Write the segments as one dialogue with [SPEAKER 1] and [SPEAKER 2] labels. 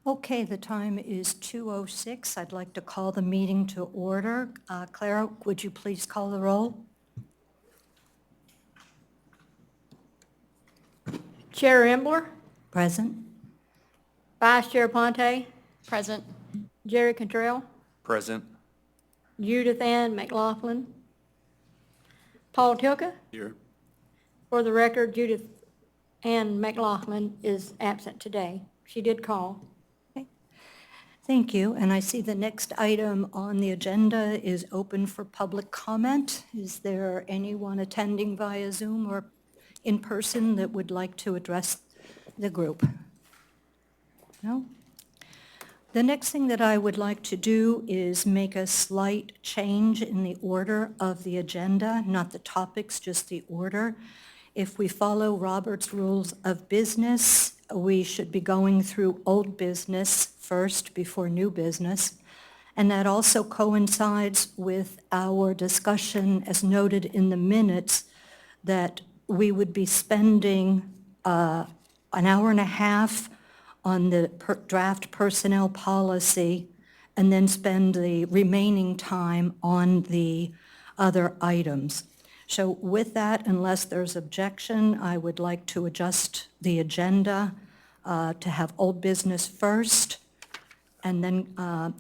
[SPEAKER 1] Okay, the time is 2:06. I'd like to call the meeting to order. Clara, would you please call the roll?
[SPEAKER 2] Chair Embler,
[SPEAKER 1] Present?
[SPEAKER 2] Vice Chair Ponte,
[SPEAKER 3] Present.
[SPEAKER 2] Jerry Cantrell,
[SPEAKER 4] Present.
[SPEAKER 2] Judith Ann McLaughlin, Paul Tilka.
[SPEAKER 4] Here.
[SPEAKER 2] For the record, Judith Ann McLaughlin is absent today. She did call.
[SPEAKER 1] Thank you. And I see the next item on the agenda is open for public comment. Is there anyone attending via Zoom or in person that would like to address the group? No? The next thing that I would like to do is make a slight change in the order of the agenda, not the topics, just the order. If we follow Robert's Rules of Business, we should be going through old business first before new business. And that also coincides with our discussion, as noted in the minutes, that we would be spending an hour and a half on the draft personnel policy and then spend the remaining time on the other items. So with that, unless there's objection, I would like to adjust the agenda to have old business first and then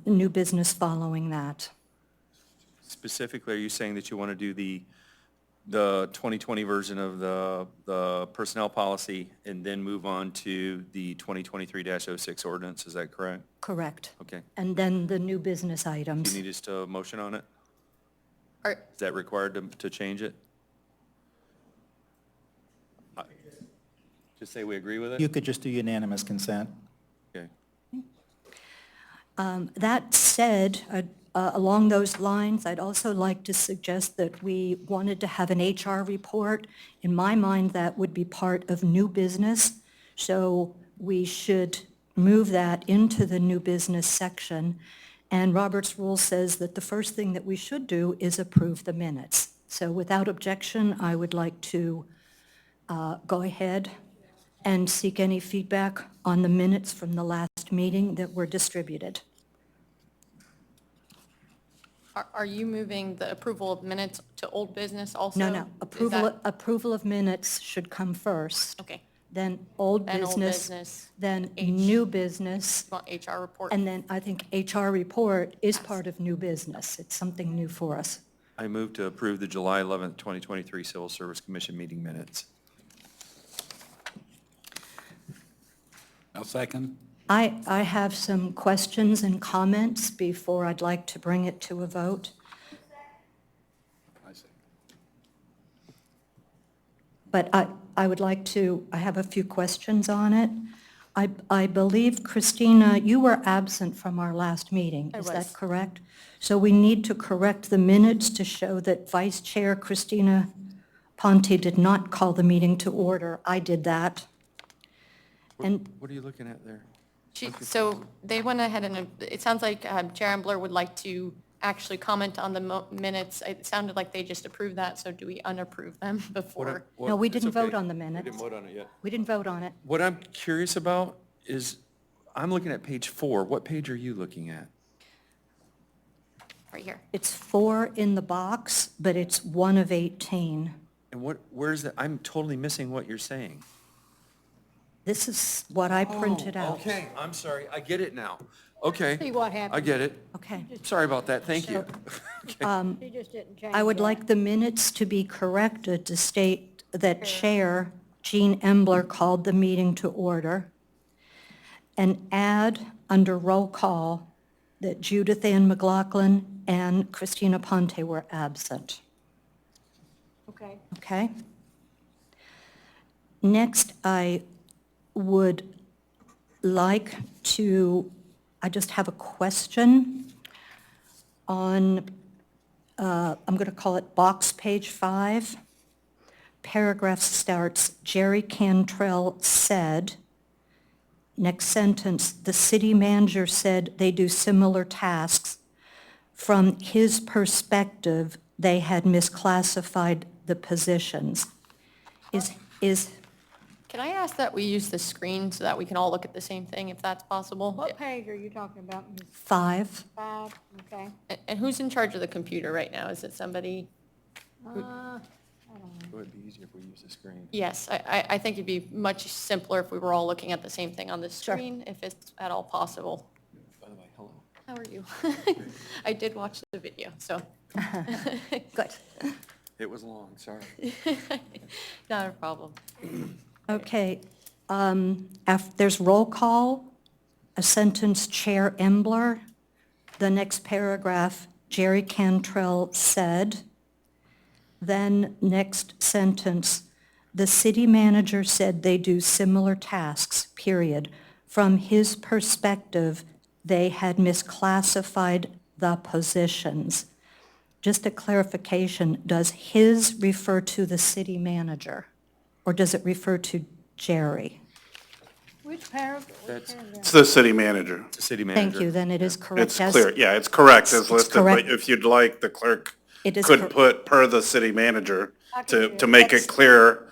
[SPEAKER 1] new business following that.
[SPEAKER 4] Specifically, are you saying that you want to do the 2020 version of the personnel policy and then move on to the 2023-06 ordinance? Is that correct?
[SPEAKER 1] Correct.
[SPEAKER 4] Okay.
[SPEAKER 1] And then the new business
[SPEAKER 4] Do
[SPEAKER 1] items.
[SPEAKER 4] you need us to motion on it?
[SPEAKER 3] Are,
[SPEAKER 4] Is that required to change it? Just say we agree with it?
[SPEAKER 5] You could just do unanimous consent.
[SPEAKER 4] Okay.
[SPEAKER 1] That said, along those lines, I'd also like to suggest that we wanted to have an HR report. In my mind, that would be part of new business, so we should move that into the new business section. And Robert's rule says that the first thing that we should do is approve the minutes. So without objection, I would like to go ahead and seek any feedback on the minutes from the last meeting that were distributed.
[SPEAKER 3] are you moving the approval of minutes to old business also?
[SPEAKER 1] No, no,
[SPEAKER 3] Is that-
[SPEAKER 1] approval of minutes should come first,
[SPEAKER 3] Okay,
[SPEAKER 1] then old
[SPEAKER 3] then old
[SPEAKER 1] business,
[SPEAKER 3] business,
[SPEAKER 1] then
[SPEAKER 3] H.
[SPEAKER 1] new business,
[SPEAKER 3] want HR report.
[SPEAKER 1] and then I think HR report is part of new business. It's something new for us.
[SPEAKER 4] I move to approve the July 11th, 2023 Civil Service Commission meeting minutes.
[SPEAKER 6] I'll second.
[SPEAKER 1] I have some questions and comments before I'd like to bring it to a vote.
[SPEAKER 6] I see.
[SPEAKER 1] But I would like to, I have a few questions on it. I believe, Christina, you were absent from our last meeting.
[SPEAKER 3] I
[SPEAKER 1] Is
[SPEAKER 3] was.
[SPEAKER 1] that correct? So we need to correct the minutes to show that Vice Chair Christina Ponte did not call the meeting to order. I did that. And
[SPEAKER 4] What are you looking at there?
[SPEAKER 3] So they went ahead and, it sounds like Chair Ambler would like to actually comment on the minutes. It sounded like they just approved that, so do we unapprove them before?
[SPEAKER 1] No, we
[SPEAKER 4] It's
[SPEAKER 1] didn't vote
[SPEAKER 4] okay.
[SPEAKER 1] on the
[SPEAKER 4] We
[SPEAKER 1] minutes.
[SPEAKER 4] didn't vote on it yet.
[SPEAKER 1] we didn't vote on it.
[SPEAKER 4] What I'm curious about is, I'm looking at page 4. What page are you looking at?
[SPEAKER 3] Right here.
[SPEAKER 1] It's 4 in the box, but it's 1 of 18.
[SPEAKER 4] And where's the, I'm totally missing what you're saying.
[SPEAKER 1] This is what I printed out.
[SPEAKER 4] Okay, I'm sorry, I get it now. Okay.
[SPEAKER 2] See what happened.
[SPEAKER 4] I get it.
[SPEAKER 1] Okay.
[SPEAKER 4] Sorry about that, thank you.
[SPEAKER 2] She just didn't change
[SPEAKER 1] I would
[SPEAKER 2] that.
[SPEAKER 1] like the minutes to be corrected to state that Chair Jean Embler called the meeting to order, and add under roll call that Judith Ann McLaughlin and Christina Ponte were absent.
[SPEAKER 2] Okay.
[SPEAKER 1] Okay? Next, I would like to, I just have a question on, I'm going to call it box page 5. Paragraph starts, Jerry Cantrell said, next sentence, the city manager said they do similar tasks. From his perspective, they had misclassified the positions. Is
[SPEAKER 3] Can I ask that we use the screen so that we can all look at the same thing, if that's possible?
[SPEAKER 2] What page are you talking about? Ms.
[SPEAKER 1] 5.
[SPEAKER 2] 5, okay.
[SPEAKER 3] And who's in charge of the computer right now? Is it somebody?
[SPEAKER 4] It would be easier if we use the screen.
[SPEAKER 3] Yes, I think it'd be much simpler if we were all looking at the same thing on the
[SPEAKER 1] Sure.
[SPEAKER 3] screen, if it's at all possible.
[SPEAKER 4] By the way, hello.
[SPEAKER 3] How are you? I did watch the video, so.
[SPEAKER 1] Good.
[SPEAKER 4] It was long, sorry.
[SPEAKER 3] Not a problem.
[SPEAKER 1] Okay, there's roll call, a sentence, Chair Embler. The next paragraph, Jerry Cantrell said. Then next sentence, the city manager said they do similar tasks, period. From his perspective, they had misclassified the positions. Just a clarification, does his refer to the city manager? Or does it refer to Jerry?
[SPEAKER 2] Which paragraph?
[SPEAKER 4] That's-
[SPEAKER 7] It's the city manager.
[SPEAKER 4] The city manager.
[SPEAKER 1] Thank you, then it is correct.
[SPEAKER 7] It's
[SPEAKER 1] as-
[SPEAKER 7] clear, yeah, it's correct as
[SPEAKER 1] It's
[SPEAKER 7] listed,
[SPEAKER 1] correct.
[SPEAKER 7] but if you'd like, the clerk
[SPEAKER 1] It is
[SPEAKER 7] could
[SPEAKER 1] cor-
[SPEAKER 7] put per the city manager
[SPEAKER 2] I can do
[SPEAKER 7] to
[SPEAKER 2] it.
[SPEAKER 7] make
[SPEAKER 1] That's-
[SPEAKER 7] it clear.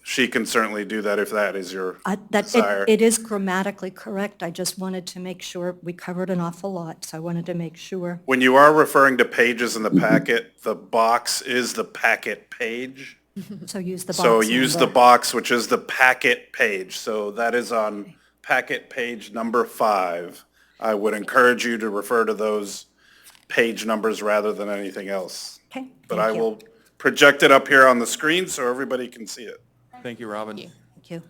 [SPEAKER 7] She can certainly do that if that is your desire.
[SPEAKER 1] It is grammatically correct. I just wanted to make sure, we covered an awful lot, so I wanted to make sure.
[SPEAKER 7] When you are referring to pages in the packet, the box is the packet page.
[SPEAKER 1] So use the box.
[SPEAKER 7] So use the
[SPEAKER 1] number.
[SPEAKER 7] box, which is the packet page. So that is on packet page number 5. I would encourage you to refer to those page numbers rather than anything else.
[SPEAKER 1] Okay,
[SPEAKER 7] But I
[SPEAKER 1] thank you.
[SPEAKER 7] will project it up here on the screen so everybody can see it.
[SPEAKER 4] Thank you, Robin.
[SPEAKER 1] Thank you.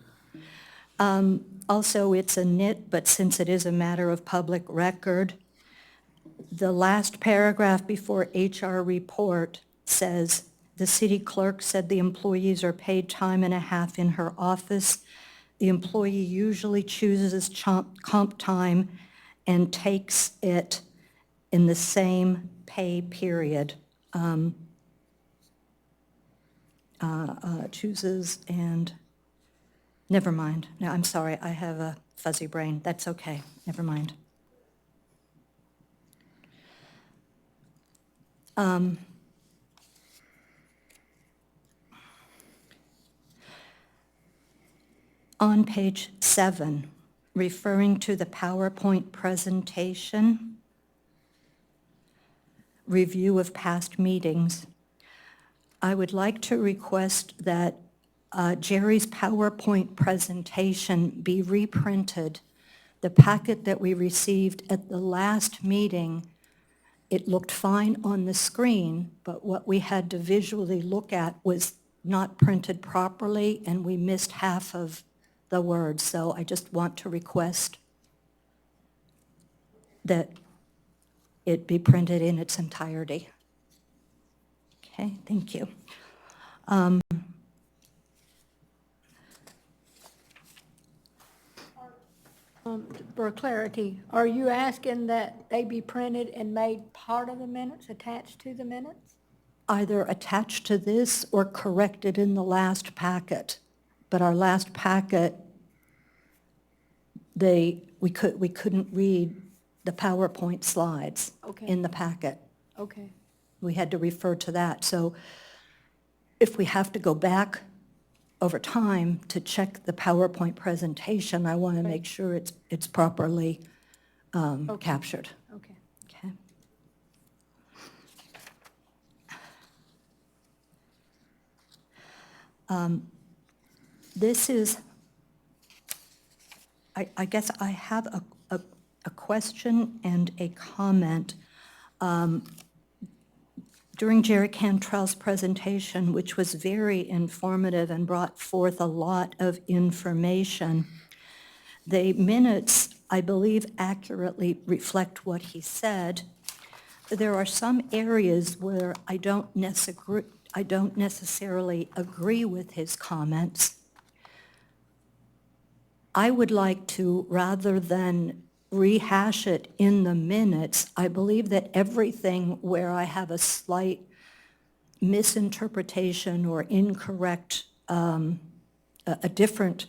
[SPEAKER 1] Also, it's a nit, but since it is a matter of public record, the last paragraph before HR report says, the city clerk said the employees are paid time and a half in her office. The employee usually chooses comp time and takes it in the same pay period. Chooses and, never mind. No, I'm sorry, I have a fuzzy brain. That's okay, never mind. On page 7, referring to the PowerPoint presentation, review of past meetings, I would like to request that Jerry's PowerPoint presentation be reprinted. The packet that we received at the last meeting, it looked fine on the screen, but what we had to visually look at was not printed properly, and we missed half of the words. So I just want to request that it be printed in its entirety. Okay, thank you.
[SPEAKER 2] For clarity, are you asking that they be printed and made part of the minutes, attached to the minutes?
[SPEAKER 1] Either attached to this or corrected in the last packet. But our last packet, we couldn't read the PowerPoint slides
[SPEAKER 2] Okay.
[SPEAKER 1] in the packet.
[SPEAKER 2] Okay.
[SPEAKER 1] We had to refer to that. So if we have to go back over time to check the PowerPoint presentation, I want to make sure it's properly captured.
[SPEAKER 2] Okay.
[SPEAKER 1] Okay. This is, I guess I have a question and a comment. During Jerry Cantrell's presentation, which was very informative and brought forth a lot of information, the minutes, I believe, accurately reflect what he said. There are some areas where I don't necessarily agree with his comments. I would like to, rather than rehash it in the minutes, I believe that everything where I have a slight misinterpretation or incorrect, a different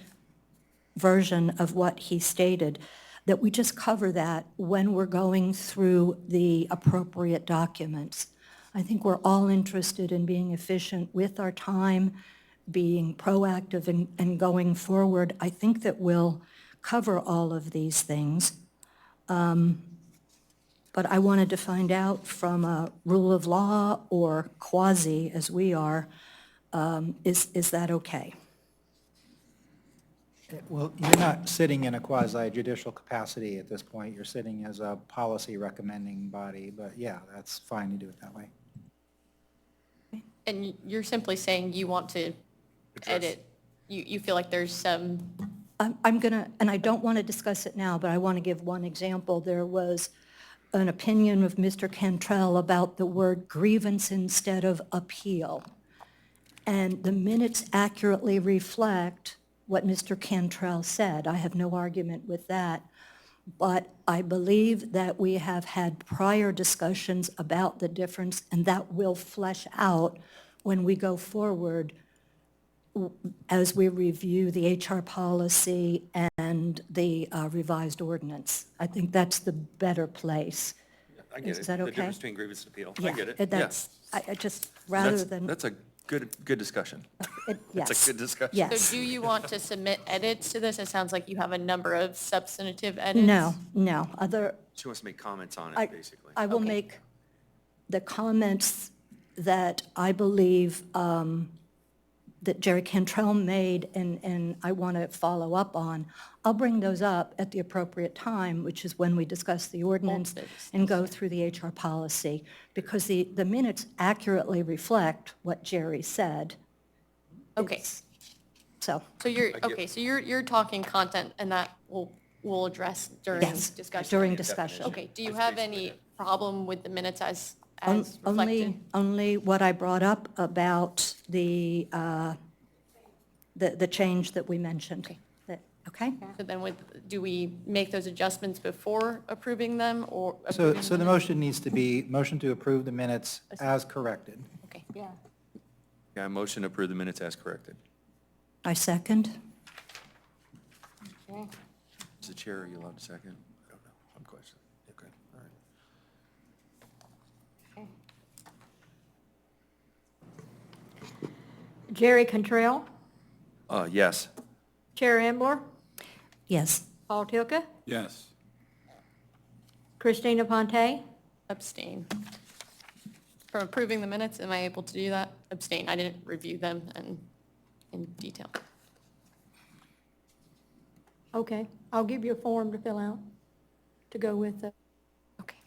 [SPEAKER 1] version of what he stated, that we just cover that when we're going through the appropriate documents. I think we're all interested in being efficient with our time, being proactive and going forward. I think that we'll cover all of these things. But I wanted to find out from a rule of law or quasi, as we are, is that okay?
[SPEAKER 5] Well, you're not sitting in a quasi judicial capacity at this point. You're sitting as a policy recommending body, but yeah, that's fine to do it that way.
[SPEAKER 3] And you're simply saying you want to edit, you feel like there's some,
[SPEAKER 1] I'm going to, and I don't want to discuss it now, but I want to give one example. There was an opinion of Mr. Cantrell about the word grievance instead of appeal. And the minutes accurately reflect what Mr. Cantrell said. I have no argument with that. But I believe that we have had prior discussions about the difference, and that will flesh out when we go forward as we review the HR policy and the revised ordinance. I think that's the better place.
[SPEAKER 4] I get
[SPEAKER 1] Is
[SPEAKER 4] it.
[SPEAKER 1] that
[SPEAKER 4] The
[SPEAKER 1] okay?
[SPEAKER 4] difference between grievance and appeal. I
[SPEAKER 1] Yeah,
[SPEAKER 4] get it.
[SPEAKER 1] That's,
[SPEAKER 4] Yeah.
[SPEAKER 1] I just, rather
[SPEAKER 4] That's-
[SPEAKER 1] than.
[SPEAKER 4] That's a good discussion.
[SPEAKER 1] Yes.
[SPEAKER 4] That's a good discussion.
[SPEAKER 1] Yes.
[SPEAKER 3] so do you want to submit edits to this? It sounds like you have a number of substantive edits.
[SPEAKER 1] No, other,
[SPEAKER 4] She wants to make comments on
[SPEAKER 1] I,
[SPEAKER 4] it, basically.
[SPEAKER 1] I will
[SPEAKER 3] Okay.
[SPEAKER 1] make the comments that I believe that Jerry Cantrell made, and I want to follow up on. I'll bring those up at the appropriate time, which is when we discuss the ordinance and go through the HR policy, because the minutes accurately reflect what Jerry said.
[SPEAKER 3] Okay.
[SPEAKER 1] It's- So,
[SPEAKER 3] So you're talking content, and that we'll address during
[SPEAKER 1] yes,
[SPEAKER 3] discussion?
[SPEAKER 1] during discussion.
[SPEAKER 3] Okay, do you have any problem with the minutes as reflected?
[SPEAKER 1] Only what I brought up about the change that we mentioned. Okay?
[SPEAKER 3] So then do we make those adjustments before approving them or?
[SPEAKER 5] So
[SPEAKER 3] approving
[SPEAKER 5] the
[SPEAKER 3] them?
[SPEAKER 5] motion needs to be, motion to approve the minutes as corrected.
[SPEAKER 3] Okay.
[SPEAKER 2] Yeah.
[SPEAKER 4] Yeah, I motion to approve the minutes as corrected.
[SPEAKER 1] I second.
[SPEAKER 2] Okay.
[SPEAKER 4] As the chair, are you allowed to second? I don't know. I'm questioning. Okay, all right.
[SPEAKER 2] Okay. Jerry Cantrell,
[SPEAKER 4] Yes.
[SPEAKER 2] Chair Embler,
[SPEAKER 1] Yes.
[SPEAKER 2] Paul Tilka,
[SPEAKER 6] Yes.
[SPEAKER 2] Christina Ponte,
[SPEAKER 3] Abstain. From approving the minutes, am I able to do that? Abstain. I didn't review them in detail.
[SPEAKER 2] okay, I'll give you a form to fill out to go with the,
[SPEAKER 3] Okay.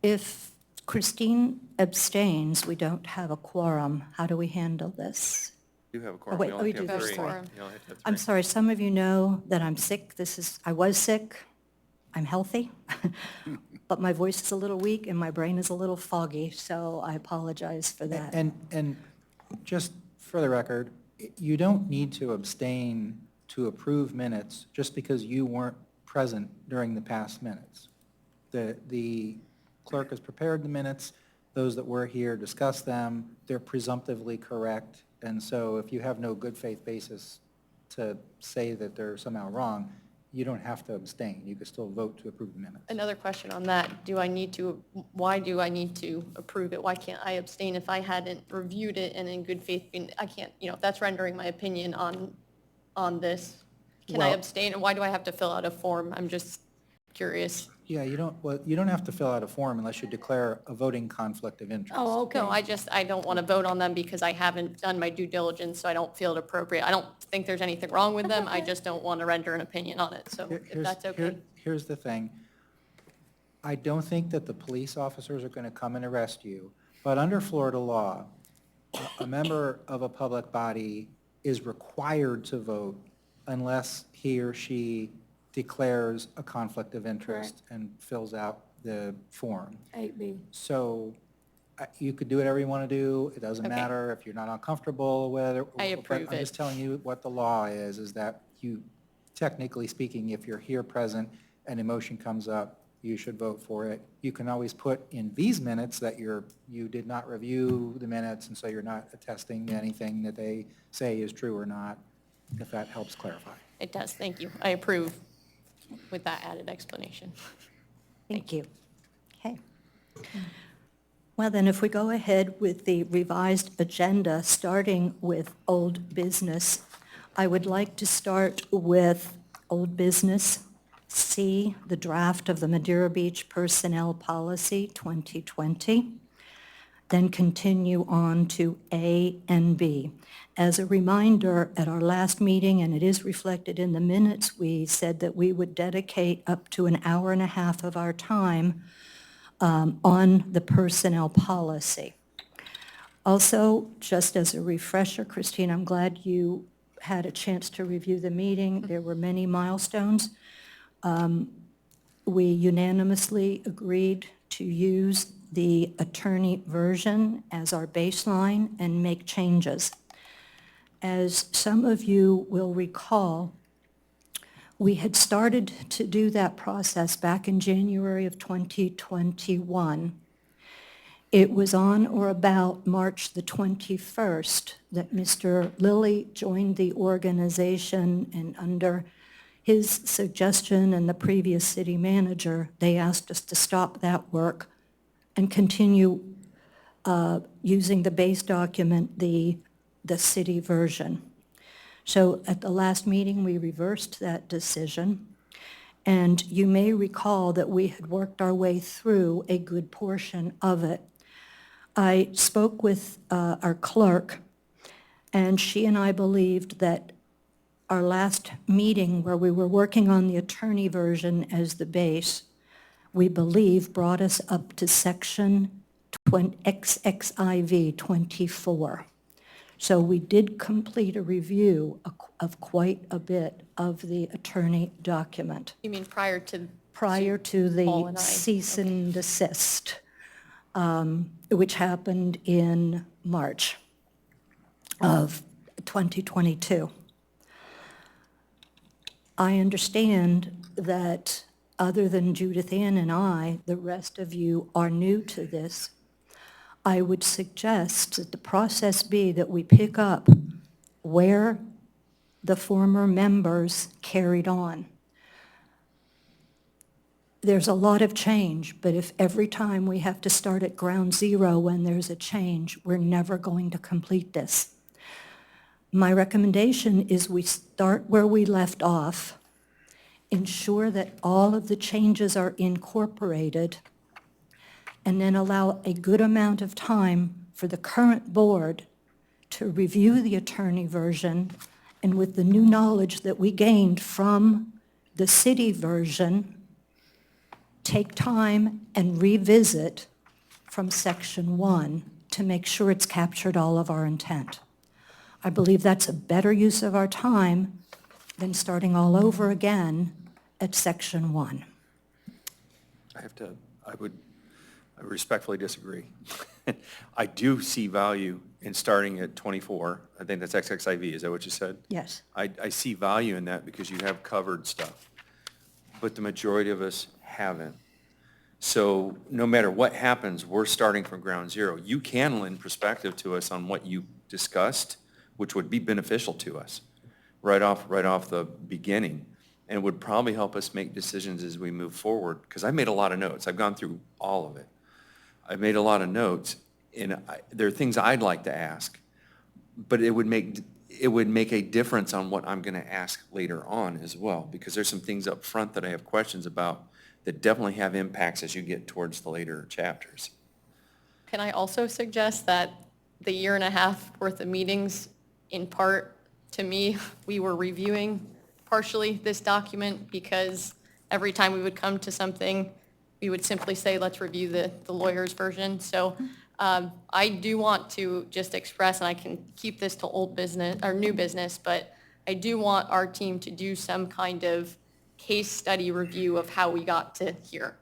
[SPEAKER 1] If Christine abstains, we don't have a quorum. How do we handle this?
[SPEAKER 4] You have a quorum.
[SPEAKER 1] wait,
[SPEAKER 4] We
[SPEAKER 1] oh,
[SPEAKER 4] only
[SPEAKER 1] you
[SPEAKER 4] have
[SPEAKER 1] do,
[SPEAKER 4] three.
[SPEAKER 3] sorry.
[SPEAKER 4] You only have to have
[SPEAKER 1] I'm
[SPEAKER 4] three.
[SPEAKER 1] sorry, some of you know that I'm sick. I was sick. I'm healthy, but my voice is a little weak and my brain is a little foggy, so I apologize for that.
[SPEAKER 5] And just for the record, you don't need to abstain to approve minutes just because you weren't present during the past minutes. The clerk has prepared the minutes, those that were here discussed them, they're presumptively correct, and so if you have no good faith basis to say that they're somehow wrong, you don't have to abstain, you can still vote to approve the minutes.
[SPEAKER 3] Another question on that, why do I need to approve it? Why can't I abstain if I hadn't reviewed it and in good faith, I can't, if that's rendering my opinion on this, can I
[SPEAKER 5] Well-
[SPEAKER 3] abstain? And why do I have to fill out a form? I'm just curious.
[SPEAKER 5] Yeah, you don't have to fill out a form unless you declare a voting conflict of interest.
[SPEAKER 2] oh, okay.
[SPEAKER 3] No, I don't want to vote on them because I haven't done my due diligence, so I don't feel it appropriate. I don't think there's anything wrong with them, I just don't want to render an opinion on it, so if
[SPEAKER 5] Here's-
[SPEAKER 3] that's okay.
[SPEAKER 5] Here's the thing. I don't think that the police officers are going to come and arrest you, but under Florida law, a member of a public body is required to vote unless he or she declares a conflict of interest and fills out the form.
[SPEAKER 2] 8B.
[SPEAKER 5] So you could do whatever you want to do. It doesn't
[SPEAKER 3] Okay.
[SPEAKER 5] matter if you're not uncomfortable with it.
[SPEAKER 3] I
[SPEAKER 5] but
[SPEAKER 3] approve
[SPEAKER 5] I'm just
[SPEAKER 3] it.
[SPEAKER 5] telling you what the law is that you, technically speaking, if you're here present and a motion comes up, you should vote for it. You can always put in these minutes that you did not review the minutes, and so you're not attesting to anything that they say is true or not, if that helps clarify.
[SPEAKER 3] It does, thank you. I approve with that added explanation.
[SPEAKER 1] Thank you. Okay. Well, then if we go ahead with the revised agenda, starting with old business, I would like to start with old business C, the draft of the Madeira Beach Personnel Policy 2020, then continue on to A and B. As a reminder, at our last meeting, and it is reflected in the minutes, we said that we would dedicate up to an hour and a half of our time on the personnel policy. Also, just as a refresher, Christine, I'm glad you had a chance to review the meeting. There were many milestones. We unanimously agreed to use the attorney version as our baseline and make changes. As some of you will recall, we had started to do that process back in January of 2021. It was on or about March the 21st that Mr. Lilly joined the organization, and under his suggestion and the previous city manager, they asked us to stop that work and continue using the base document, the city version. So at the last meeting, we reversed that decision, and you may recall that we had worked our way through a good portion of it. I spoke with our clerk, and she and I believed that our last meeting where we were working on the attorney version as the base, we believe brought us up to section XXIV 24. So we did complete a review of quite a bit of the attorney document
[SPEAKER 3] You mean prior to?
[SPEAKER 1] prior to
[SPEAKER 3] Paul
[SPEAKER 1] the
[SPEAKER 3] and I,
[SPEAKER 1] cease and desist, which happened in March of 2022. I understand that other than Judith Ann and I, the rest of you are new to this. I would suggest that the process be that we pick up where the former members carried on. There's a lot of change, but if every time we have to start at ground zero when there's a change, we're never going to complete this. My recommendation is we start where we left off, ensure that all of the changes are incorporated, and then allow a good amount of time for the current board to review the attorney version, and with the new knowledge that we gained from the city version, take time and revisit from section 1 to make sure it's captured all of our intent. I believe that's a better use of our time than starting all over again at section 1.
[SPEAKER 4] I would respectfully disagree. I do see value in starting at 24. I think that's XXIV, is that what you said?
[SPEAKER 1] Yes.
[SPEAKER 4] I see value in that because you have covered stuff, but the majority of us haven't. So no matter what happens, we're starting from ground zero. You can lend perspective to us on what you discussed, which would be beneficial to us right off the beginning, and would probably help us make decisions as we move forward, because I made a lot of notes. I've gone through all of it. I've made a lot of notes, and there are things I'd like to ask, but it would make a difference on what I'm going to ask later on as well, because there's some things up front that I have questions about that definitely have impacts as you get towards the later chapters.
[SPEAKER 3] Can I also suggest that the year and a half worth of meetings, in part, to me, we were reviewing partially this document, because every time we would come to something, we would simply say, let's review the lawyer's version. So I do want to just express, and I can keep this to old business or new business, but I do want our team to do some kind of case study review of how we got to here.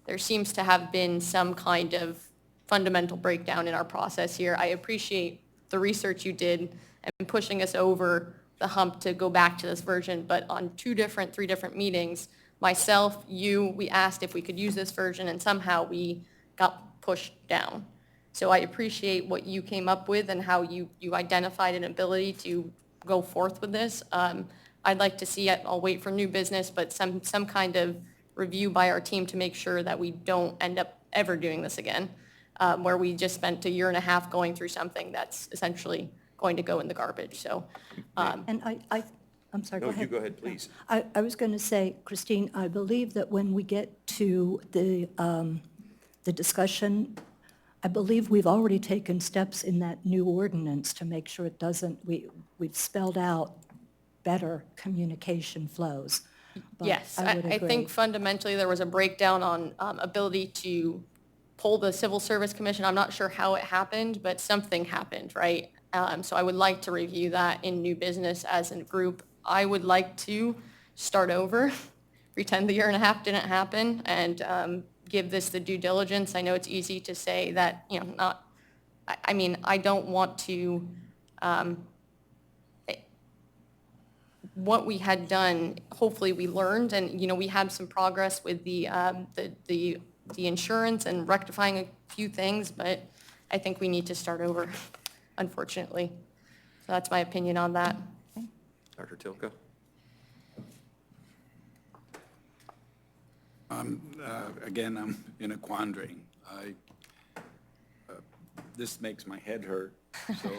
[SPEAKER 3] There seems to have been some kind of fundamental breakdown in our process here. I appreciate the research you did and pushing us over the hump to go back to this version, but on 3 different meetings, myself, you, we asked if we could use this version, and somehow we got pushed down. So I appreciate what you came up with and how you identified an ability to go forth with this. I'd like to see it, I'll wait for new business, but some kind of review by our team to make sure that we don't end up ever doing this again. where we just spent a year and a half going through something that's essentially going to go in the garbage, so.
[SPEAKER 1] And I'm sorry, go
[SPEAKER 4] No,
[SPEAKER 1] ahead.
[SPEAKER 4] you go ahead, please.
[SPEAKER 1] I was going to say, Christine, I believe that when we get to the discussion, I believe we've already taken steps in that new ordinance to make sure it doesn't, we've spelled out better communication flows. But
[SPEAKER 3] Yes,
[SPEAKER 1] I would
[SPEAKER 3] I
[SPEAKER 1] agree.
[SPEAKER 3] think fundamentally there was a breakdown on ability to pull the Civil Service Commission. I'm not sure how it happened, but something happened, right? So I would like to review that in new business as a group. I would like to start over, pretend the year and a half didn't happen, and give this the due diligence. I know it's easy to say that, I mean, I don't want to, what we had done, hopefully we learned, and, we had some progress with the insurance and rectifying a few things, but I think we need to start over, unfortunately. So that's my opinion on that.
[SPEAKER 4] Dr. Tilka?
[SPEAKER 6] Again, I'm in a quandary. This makes my head hurt, so.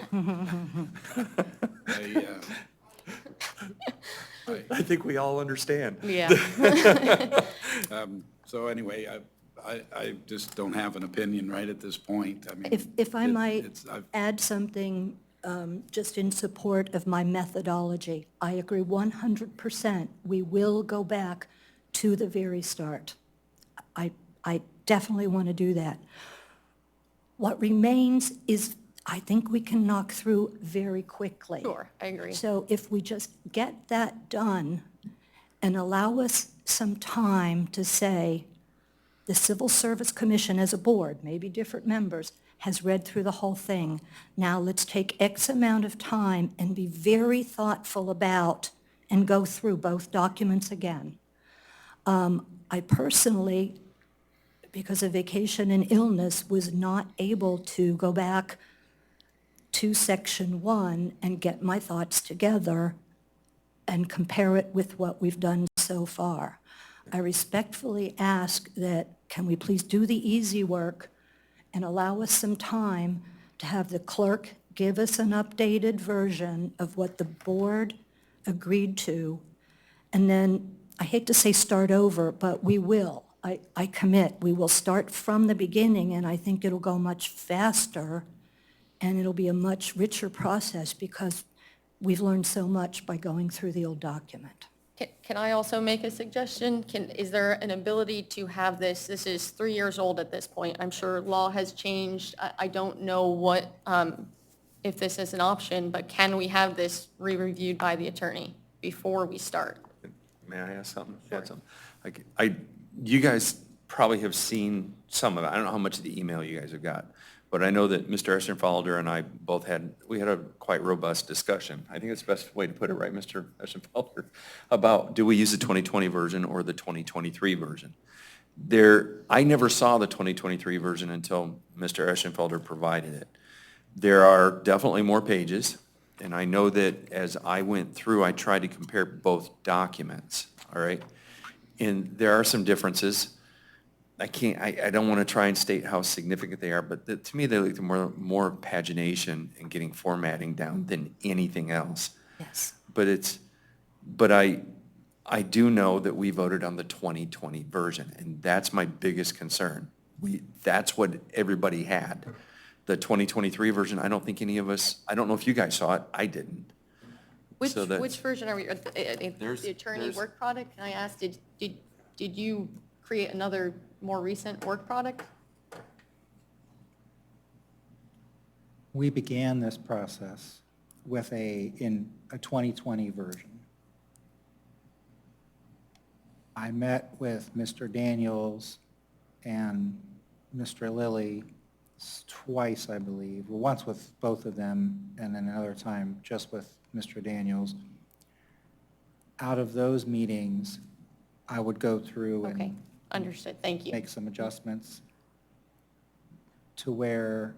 [SPEAKER 4] I think we all understand.
[SPEAKER 3] Yeah.
[SPEAKER 6] So anyway, I just don't have an opinion right at this point. I mean.
[SPEAKER 1] If I might
[SPEAKER 6] I've-
[SPEAKER 1] add something just in support of my methodology, I agree 100%. We will go back to the very start. I definitely want to do that. What remains is, I think we can knock through very quickly.
[SPEAKER 3] Sure, I agree.
[SPEAKER 1] So if we just get that done and allow us some time to say, the Civil Service Commission as a board, maybe different members, has read through the whole thing. Now let's take X amount of time and be very thoughtful about and go through both documents again. I personally, because of vacation and illness, was not able to go back to Section 1 and get my thoughts together and compare it with what we've done so far. I respectfully ask that, can we please do the easy work and allow us some time to have the clerk give us an updated version of what the board agreed to, and then, I hate to say start over, but we will. I commit. We will start from the beginning, and I think it'll go much faster, and it'll be a much richer process because we've learned so much by going through the old document.
[SPEAKER 3] Can I also make a suggestion? Is there an ability to have this is 3 years old at this point. I'm sure law has changed. I don't know what, if this is an option, but can we have this re-reviewed by the attorney before we start?
[SPEAKER 4] May I ask something? Add something? You guys probably have seen some of it. I don't know how much of the email you guys have got, but I know that Mr. Eschenfelder and I both had a quite robust discussion. I think it's the best way to put it, right, Mr. Eschenfelder, about do we use the 2020 version or the 2023 version? I never saw the 2023 version until Mr. Eschenfelder provided it. There are definitely more pages, and I know that as I went through, I tried to compare both documents, all right? And there are some differences. I don't want to try and state how significant they are, but to me, they look more pagination and getting formatting down than anything else.
[SPEAKER 1] Yes.
[SPEAKER 4] But I do know that we voted on the 2020 version, and that's my biggest concern. That's what everybody had. The 2023 version, I don't think any of us, I don't know if you guys saw it, I didn't.
[SPEAKER 3] Which
[SPEAKER 4] So that's-
[SPEAKER 3] which version are we, the attorney work product? Can I ask, did you create another more recent work product?
[SPEAKER 5] We began this process with in a 2020 version. I met with Mr. Daniels and Mr. Lilly twice, I believe, well, once with both of them, and then another time just with Mr. Daniels. Out of those meetings, I would go through
[SPEAKER 3] Okay,
[SPEAKER 5] and
[SPEAKER 3] understood, thank you.
[SPEAKER 5] make some adjustments to where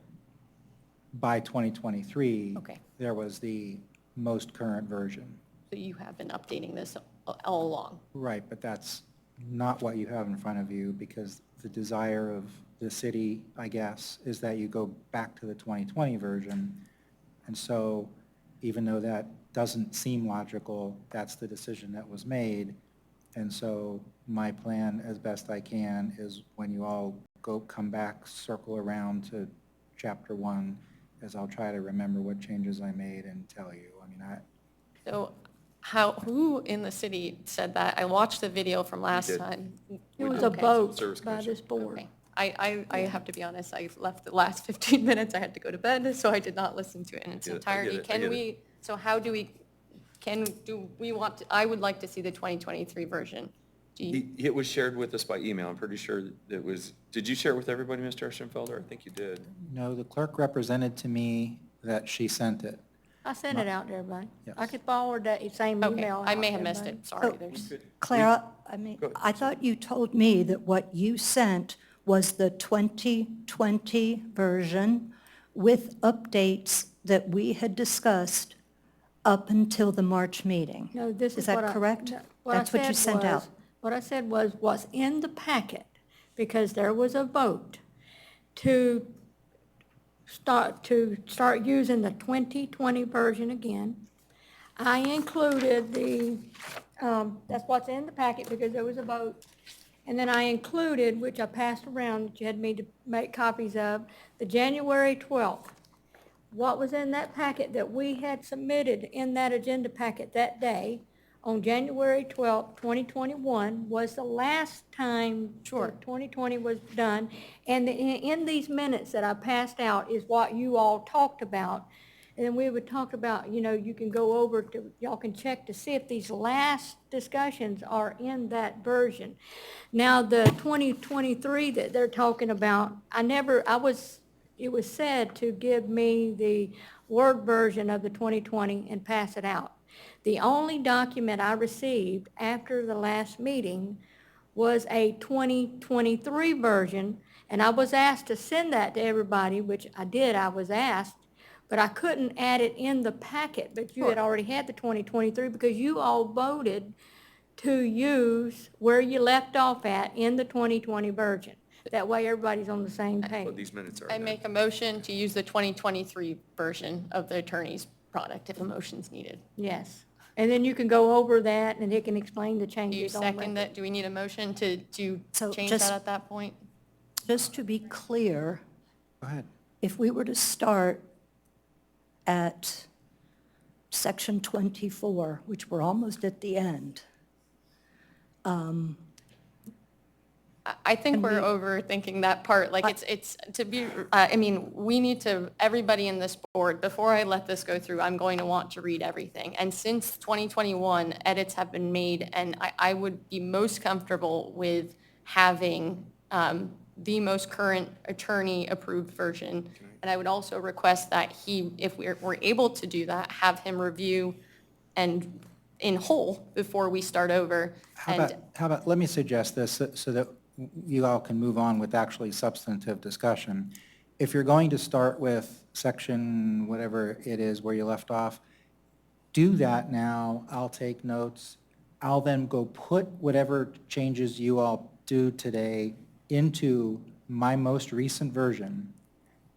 [SPEAKER 5] by 2023,
[SPEAKER 3] Okay.
[SPEAKER 5] there was the most current version.
[SPEAKER 3] So you have been updating this all along?
[SPEAKER 5] Right, but that's not what you have in front of you, because the desire of the city, I guess, is that you go back to the 2020 version. And so even though that doesn't seem logical, that's the decision that was made. And so my plan, as best I can, is when you all come back, circle around to chapter 1, as I'll try to remember what changes I made and tell you. I mean,
[SPEAKER 3] So who in the city said that? I watched the video from last
[SPEAKER 4] did.
[SPEAKER 3] time.
[SPEAKER 2] It was
[SPEAKER 3] Okay.
[SPEAKER 2] a vote
[SPEAKER 4] Service
[SPEAKER 2] by
[SPEAKER 4] Commission.
[SPEAKER 2] this board.
[SPEAKER 3] Okay. I have to be honest, I left the last 15 minutes, I had to go to bed, so I did not listen to it in its
[SPEAKER 4] I get it,
[SPEAKER 3] entirety.
[SPEAKER 4] I get
[SPEAKER 3] Can
[SPEAKER 4] it.
[SPEAKER 3] we, so how do we, do we want, I would like to see the 2023 version. Do you,
[SPEAKER 4] It was shared with us by email. I'm pretty sure it was, did you share it with everybody, Mr. Eschenfelder? I think you did.
[SPEAKER 5] no, the clerk represented to me that she sent it.
[SPEAKER 2] I sent it out to everybody. I
[SPEAKER 5] Yes.
[SPEAKER 2] could forward that same
[SPEAKER 3] okay,
[SPEAKER 2] email.
[SPEAKER 3] I
[SPEAKER 2] out
[SPEAKER 3] may
[SPEAKER 2] to
[SPEAKER 3] have missed
[SPEAKER 2] everybody.
[SPEAKER 3] it, sorry,
[SPEAKER 1] Oh.
[SPEAKER 3] there's,
[SPEAKER 1] Clara, I mean,
[SPEAKER 4] Go ahead.
[SPEAKER 1] I thought you told me that what you sent was the 2020 version with updates that we had discussed up until the March meeting.
[SPEAKER 2] No, this
[SPEAKER 1] Is
[SPEAKER 2] is
[SPEAKER 1] that
[SPEAKER 2] what I.
[SPEAKER 1] correct?
[SPEAKER 2] no, what I
[SPEAKER 1] That's what you
[SPEAKER 2] said
[SPEAKER 1] sent out.
[SPEAKER 2] was- What I said was, what's in the packet, because there was a vote to start using the 2020 version again. I included that's what's in the packet because there was a vote. And then I included, which I passed around, that you had me to make copies of, the January 12th. What was in that packet that we had submitted in that agenda packet that day on January 12th, 2021 was the last time
[SPEAKER 3] Sure.
[SPEAKER 2] 2020 was done. And in these minutes that I passed out is what you all talked about. And then we would talk about, you can go over to, y'all can check to see if these last discussions are in that version. Now, the 2023 that they're talking about, it was said to give me the Word version of the 2020 and pass it out. The only document I received after the last meeting was a 2023 version, and I was asked to send that to everybody, which I did, I was asked, but I couldn't add it in the packet, but you had already had the 2023 because you all voted to use where you left off at in the 2020 version. That way, everybody's on the same
[SPEAKER 4] But
[SPEAKER 2] page.
[SPEAKER 4] these minutes are.
[SPEAKER 3] I
[SPEAKER 4] there.
[SPEAKER 3] make a motion to use the 2023 version of the attorney's product if a motion's needed.
[SPEAKER 2] Yes. And then you can go over that, and it can explain the
[SPEAKER 3] Do you
[SPEAKER 2] changes on
[SPEAKER 3] second
[SPEAKER 2] record.
[SPEAKER 3] that? Do we need a motion to
[SPEAKER 1] So
[SPEAKER 3] change
[SPEAKER 1] just-
[SPEAKER 3] that at that point?
[SPEAKER 1] Just to be clear,
[SPEAKER 5] Go ahead.
[SPEAKER 1] if we were to start at section 24, which we're almost at the end,
[SPEAKER 3] I think
[SPEAKER 1] And
[SPEAKER 3] we're
[SPEAKER 1] we-
[SPEAKER 3] overthinking that part. Like, it's to be, I mean, we need to, everybody in this board, before I let this go through, I'm going to want to read everything. And since 2021, edits have been made, and I would be most comfortable with having the most current attorney-approved version. And I would also request that he, if we're able to do that, have him review and in whole before we start over. And
[SPEAKER 5] How about, let me suggest this so that you all can move on with actually substantive discussion. If you're going to start with section, whatever it is where you left off, do that now. I'll take notes. I'll then go put whatever changes you all do today into my most recent version.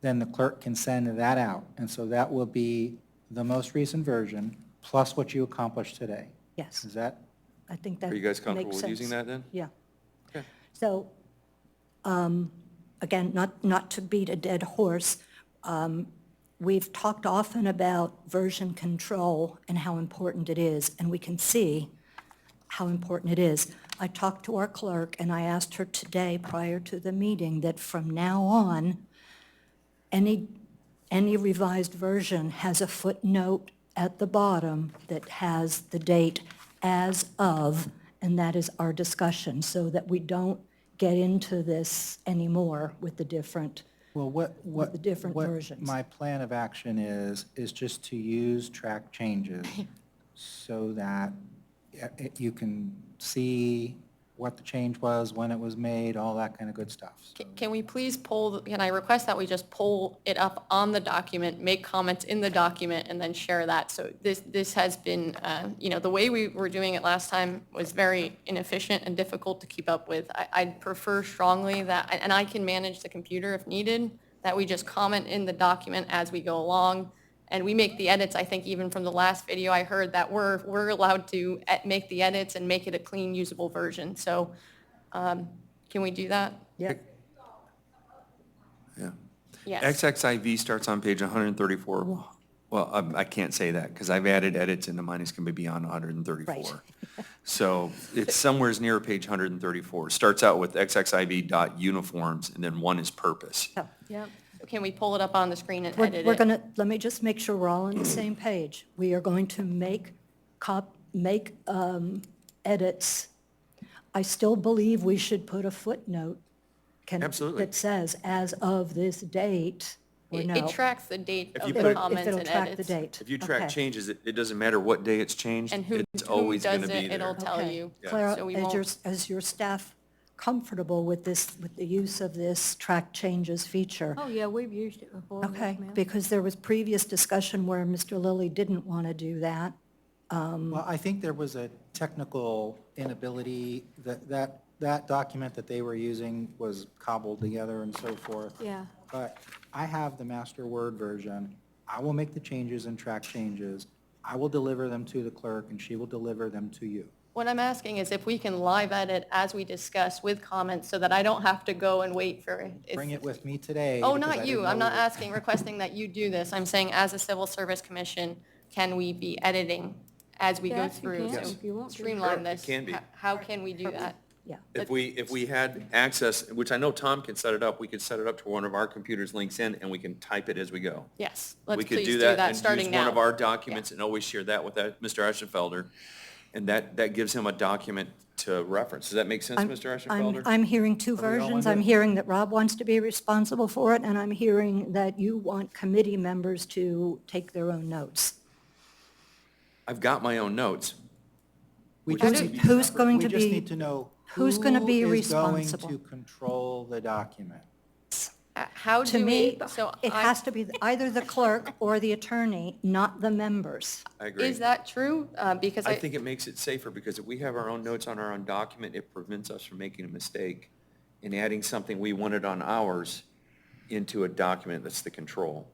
[SPEAKER 5] Then the clerk can send that out. And so that will be the most recent version plus what you accomplished today.
[SPEAKER 1] yes,
[SPEAKER 5] Is that?
[SPEAKER 1] I think that
[SPEAKER 4] Are you guys
[SPEAKER 1] makes
[SPEAKER 4] comfortable with using
[SPEAKER 1] sense.
[SPEAKER 4] that then?
[SPEAKER 1] Yeah.
[SPEAKER 4] Okay.
[SPEAKER 1] So, again, not to beat a dead horse, we've talked often about version control and how important it is, and we can see how important it is. I talked to our clerk, and I asked her today, prior to the meeting, that from now on, any revised version has a footnote at the bottom that has the date as of, and that is our discussion, so that we don't get into this anymore with the different,
[SPEAKER 5] Well,
[SPEAKER 1] the different
[SPEAKER 5] what
[SPEAKER 1] versions.
[SPEAKER 5] my plan of action is just to use track changes so that you can see what the change was, when it was made, all that kind of good stuff. So-
[SPEAKER 3] Can we please can I request that we just pull it up on the document, make comments in the document, and then share that? So this has been, the way we were doing it last time was very inefficient and difficult to keep up with. I'd prefer strongly that, and I can manage the computer if needed, that we just comment in the document as we go along. And we make the edits, I think even from the last video, I heard that we're allowed to make the edits and make it a clean, usable version. So can we do that?
[SPEAKER 1] Yeah.
[SPEAKER 4] Yeah.
[SPEAKER 3] Yes.
[SPEAKER 4] XXIV starts on page 134. Well, I can't say that because I've added edits into mine. It's going to be beyond 134.
[SPEAKER 1] Right.
[SPEAKER 4] So it's somewhere near page 134. Starts out with XXIV.uniforms and then one is purpose.
[SPEAKER 1] Oh,
[SPEAKER 3] Yep. Can we pull it up on the screen and
[SPEAKER 1] We're
[SPEAKER 3] edit
[SPEAKER 1] we're
[SPEAKER 3] it?
[SPEAKER 1] going to, let me just make sure we're all on the same page. We are going to make edits. I still believe we should put a footnote.
[SPEAKER 4] Absolutely.
[SPEAKER 1] That says, as of this date, or no.
[SPEAKER 3] It tracks the date
[SPEAKER 4] If
[SPEAKER 3] of
[SPEAKER 4] you
[SPEAKER 3] the
[SPEAKER 4] put-
[SPEAKER 1] If
[SPEAKER 3] comments
[SPEAKER 1] it'll
[SPEAKER 3] and
[SPEAKER 1] track the
[SPEAKER 3] edits.
[SPEAKER 1] date.
[SPEAKER 4] If you track
[SPEAKER 1] Okay.
[SPEAKER 4] changes, it doesn't matter what day it's changed.
[SPEAKER 3] And who
[SPEAKER 4] It's always going
[SPEAKER 3] does
[SPEAKER 4] to be
[SPEAKER 3] it,
[SPEAKER 4] there.
[SPEAKER 3] it'll tell
[SPEAKER 1] Okay.
[SPEAKER 3] you.
[SPEAKER 1] Clara,
[SPEAKER 3] So we
[SPEAKER 1] is your staff comfortable with this, with the use of this track changes feature?
[SPEAKER 2] Oh, yeah, we've used it before. yes,
[SPEAKER 1] Okay,
[SPEAKER 2] ma'am.
[SPEAKER 1] because there was previous discussion where Mr. Lilly didn't want to do that.
[SPEAKER 5] Well, I think there was a technical inability, that document that they were using was cobbled together and so forth.
[SPEAKER 2] Yeah.
[SPEAKER 5] But I have the master Word version. I will make the changes and track changes. I will deliver them to the clerk, and she will deliver them to you.
[SPEAKER 3] What I'm asking is if we can live edit as we discuss with comments so that I don't have to go and wait for.
[SPEAKER 5] Bring it with me today.
[SPEAKER 3] Oh,
[SPEAKER 5] because I
[SPEAKER 3] not
[SPEAKER 5] didn't
[SPEAKER 3] you.
[SPEAKER 5] know
[SPEAKER 3] I'm not
[SPEAKER 5] we were-
[SPEAKER 3] asking, requesting that you do this. I'm saying as a Civil Service Commission, can we be editing as we go
[SPEAKER 2] Yes, you
[SPEAKER 3] through?
[SPEAKER 2] can,
[SPEAKER 3] So
[SPEAKER 2] if you want to.
[SPEAKER 3] streamline
[SPEAKER 4] Sure,
[SPEAKER 3] this.
[SPEAKER 4] it can be.
[SPEAKER 3] How can we do that?
[SPEAKER 1] Yeah.
[SPEAKER 4] If we had access, which I know Tom can set it up, we could set it up to one of our computers links in and we can type it as we go.
[SPEAKER 3] Yes,
[SPEAKER 4] We
[SPEAKER 3] let's
[SPEAKER 4] could
[SPEAKER 3] please
[SPEAKER 4] do
[SPEAKER 3] do
[SPEAKER 4] that
[SPEAKER 3] that
[SPEAKER 4] and
[SPEAKER 3] starting
[SPEAKER 4] use
[SPEAKER 3] now.
[SPEAKER 4] one of our documents and always share that with Mr. Eschenfelder. And that gives him a document to reference. Does that make sense, Mr. Eschenfelder?
[SPEAKER 1] I'm hearing two
[SPEAKER 5] Are we all
[SPEAKER 1] versions.
[SPEAKER 5] under?
[SPEAKER 1] I'm hearing that Rob wants to be responsible for it, and I'm hearing that you want committee members to take their own notes.
[SPEAKER 4] I've got my own notes.
[SPEAKER 5] We
[SPEAKER 4] Which
[SPEAKER 5] just
[SPEAKER 4] is-
[SPEAKER 5] need-
[SPEAKER 1] Who's going
[SPEAKER 5] we
[SPEAKER 1] to
[SPEAKER 5] just
[SPEAKER 1] be-
[SPEAKER 5] need to know
[SPEAKER 1] who's gonna be
[SPEAKER 5] who is going
[SPEAKER 1] responsible?
[SPEAKER 5] to control the document.
[SPEAKER 3] How
[SPEAKER 1] To
[SPEAKER 3] do
[SPEAKER 1] me,
[SPEAKER 3] we, so
[SPEAKER 1] it
[SPEAKER 3] I,
[SPEAKER 1] has to be either the clerk or the attorney, not the members.
[SPEAKER 4] I agree.
[SPEAKER 3] is that true? Because
[SPEAKER 4] I think it makes it safer because if we have our own notes on our own document, it prevents us from making a mistake in adding something we wanted on ours into a document that's the control.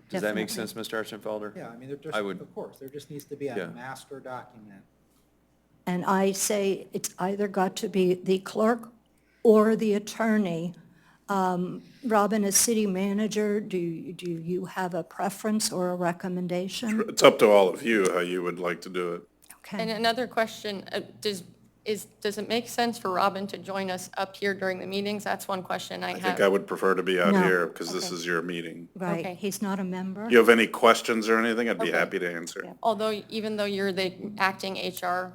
[SPEAKER 4] Does that make sense,
[SPEAKER 1] Definitely.
[SPEAKER 4] Mr. Eschenfelder?
[SPEAKER 5] Yeah, I mean, there just,
[SPEAKER 4] I would-
[SPEAKER 5] of course, there just needs to be
[SPEAKER 4] Yeah.
[SPEAKER 5] a master document.
[SPEAKER 1] And I say it's either got to be the clerk or the attorney. Robin, as city manager, do you have a preference or a recommendation?
[SPEAKER 7] It's up to all of you how you would like to do it.
[SPEAKER 3] And
[SPEAKER 1] Okay,
[SPEAKER 3] another question, does it make sense for Robin to join us up here during the meetings? That's one question I
[SPEAKER 7] I think
[SPEAKER 3] have.
[SPEAKER 7] I would prefer to be out
[SPEAKER 1] No.
[SPEAKER 7] here because this
[SPEAKER 3] Okay.
[SPEAKER 7] is your meeting.
[SPEAKER 1] right,
[SPEAKER 3] Okay.
[SPEAKER 1] he's not a member?
[SPEAKER 7] You have any questions or anything, I'd be
[SPEAKER 3] Okay.
[SPEAKER 7] happy to answer.
[SPEAKER 3] Although, even though you're the acting HR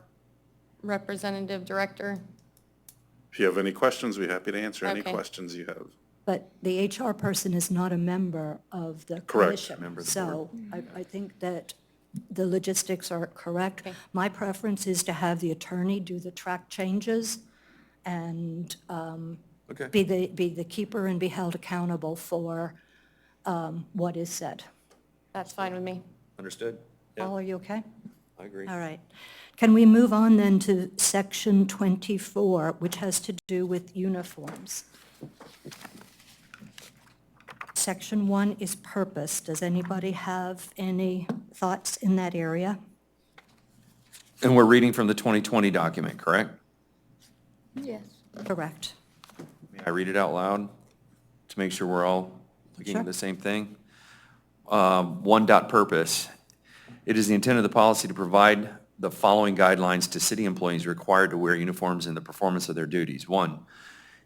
[SPEAKER 3] representative director,
[SPEAKER 7] If you have any questions, we'd be happy to answer any
[SPEAKER 3] Okay.
[SPEAKER 7] questions you have.
[SPEAKER 1] But the HR person is not a member of the
[SPEAKER 7] Correct.
[SPEAKER 1] commission.
[SPEAKER 4] Member of the
[SPEAKER 1] So I think that the logistics are correct.
[SPEAKER 3] Okay.
[SPEAKER 1] My preference is to have the attorney do the track changes and
[SPEAKER 4] Okay.
[SPEAKER 1] be the keeper and be held accountable for what is said.
[SPEAKER 3] that's fine with me.
[SPEAKER 4] Understood?
[SPEAKER 1] Paul,
[SPEAKER 4] Yeah,
[SPEAKER 1] are you okay?
[SPEAKER 4] I agree.
[SPEAKER 1] All right. Can we move on then to section 24, which has to do with uniforms? Section 1 is purpose. Does anybody have any thoughts in that area?
[SPEAKER 4] And we're reading from the 2020 document, correct?
[SPEAKER 2] Yes.
[SPEAKER 1] Correct.
[SPEAKER 4] May I read it out loud to make sure we're all looking
[SPEAKER 1] Sure.
[SPEAKER 4] at the same thing? One dot purpose. It is the intent of the policy to provide the following guidelines to city employees required to wear uniforms in the performance of their duties. One,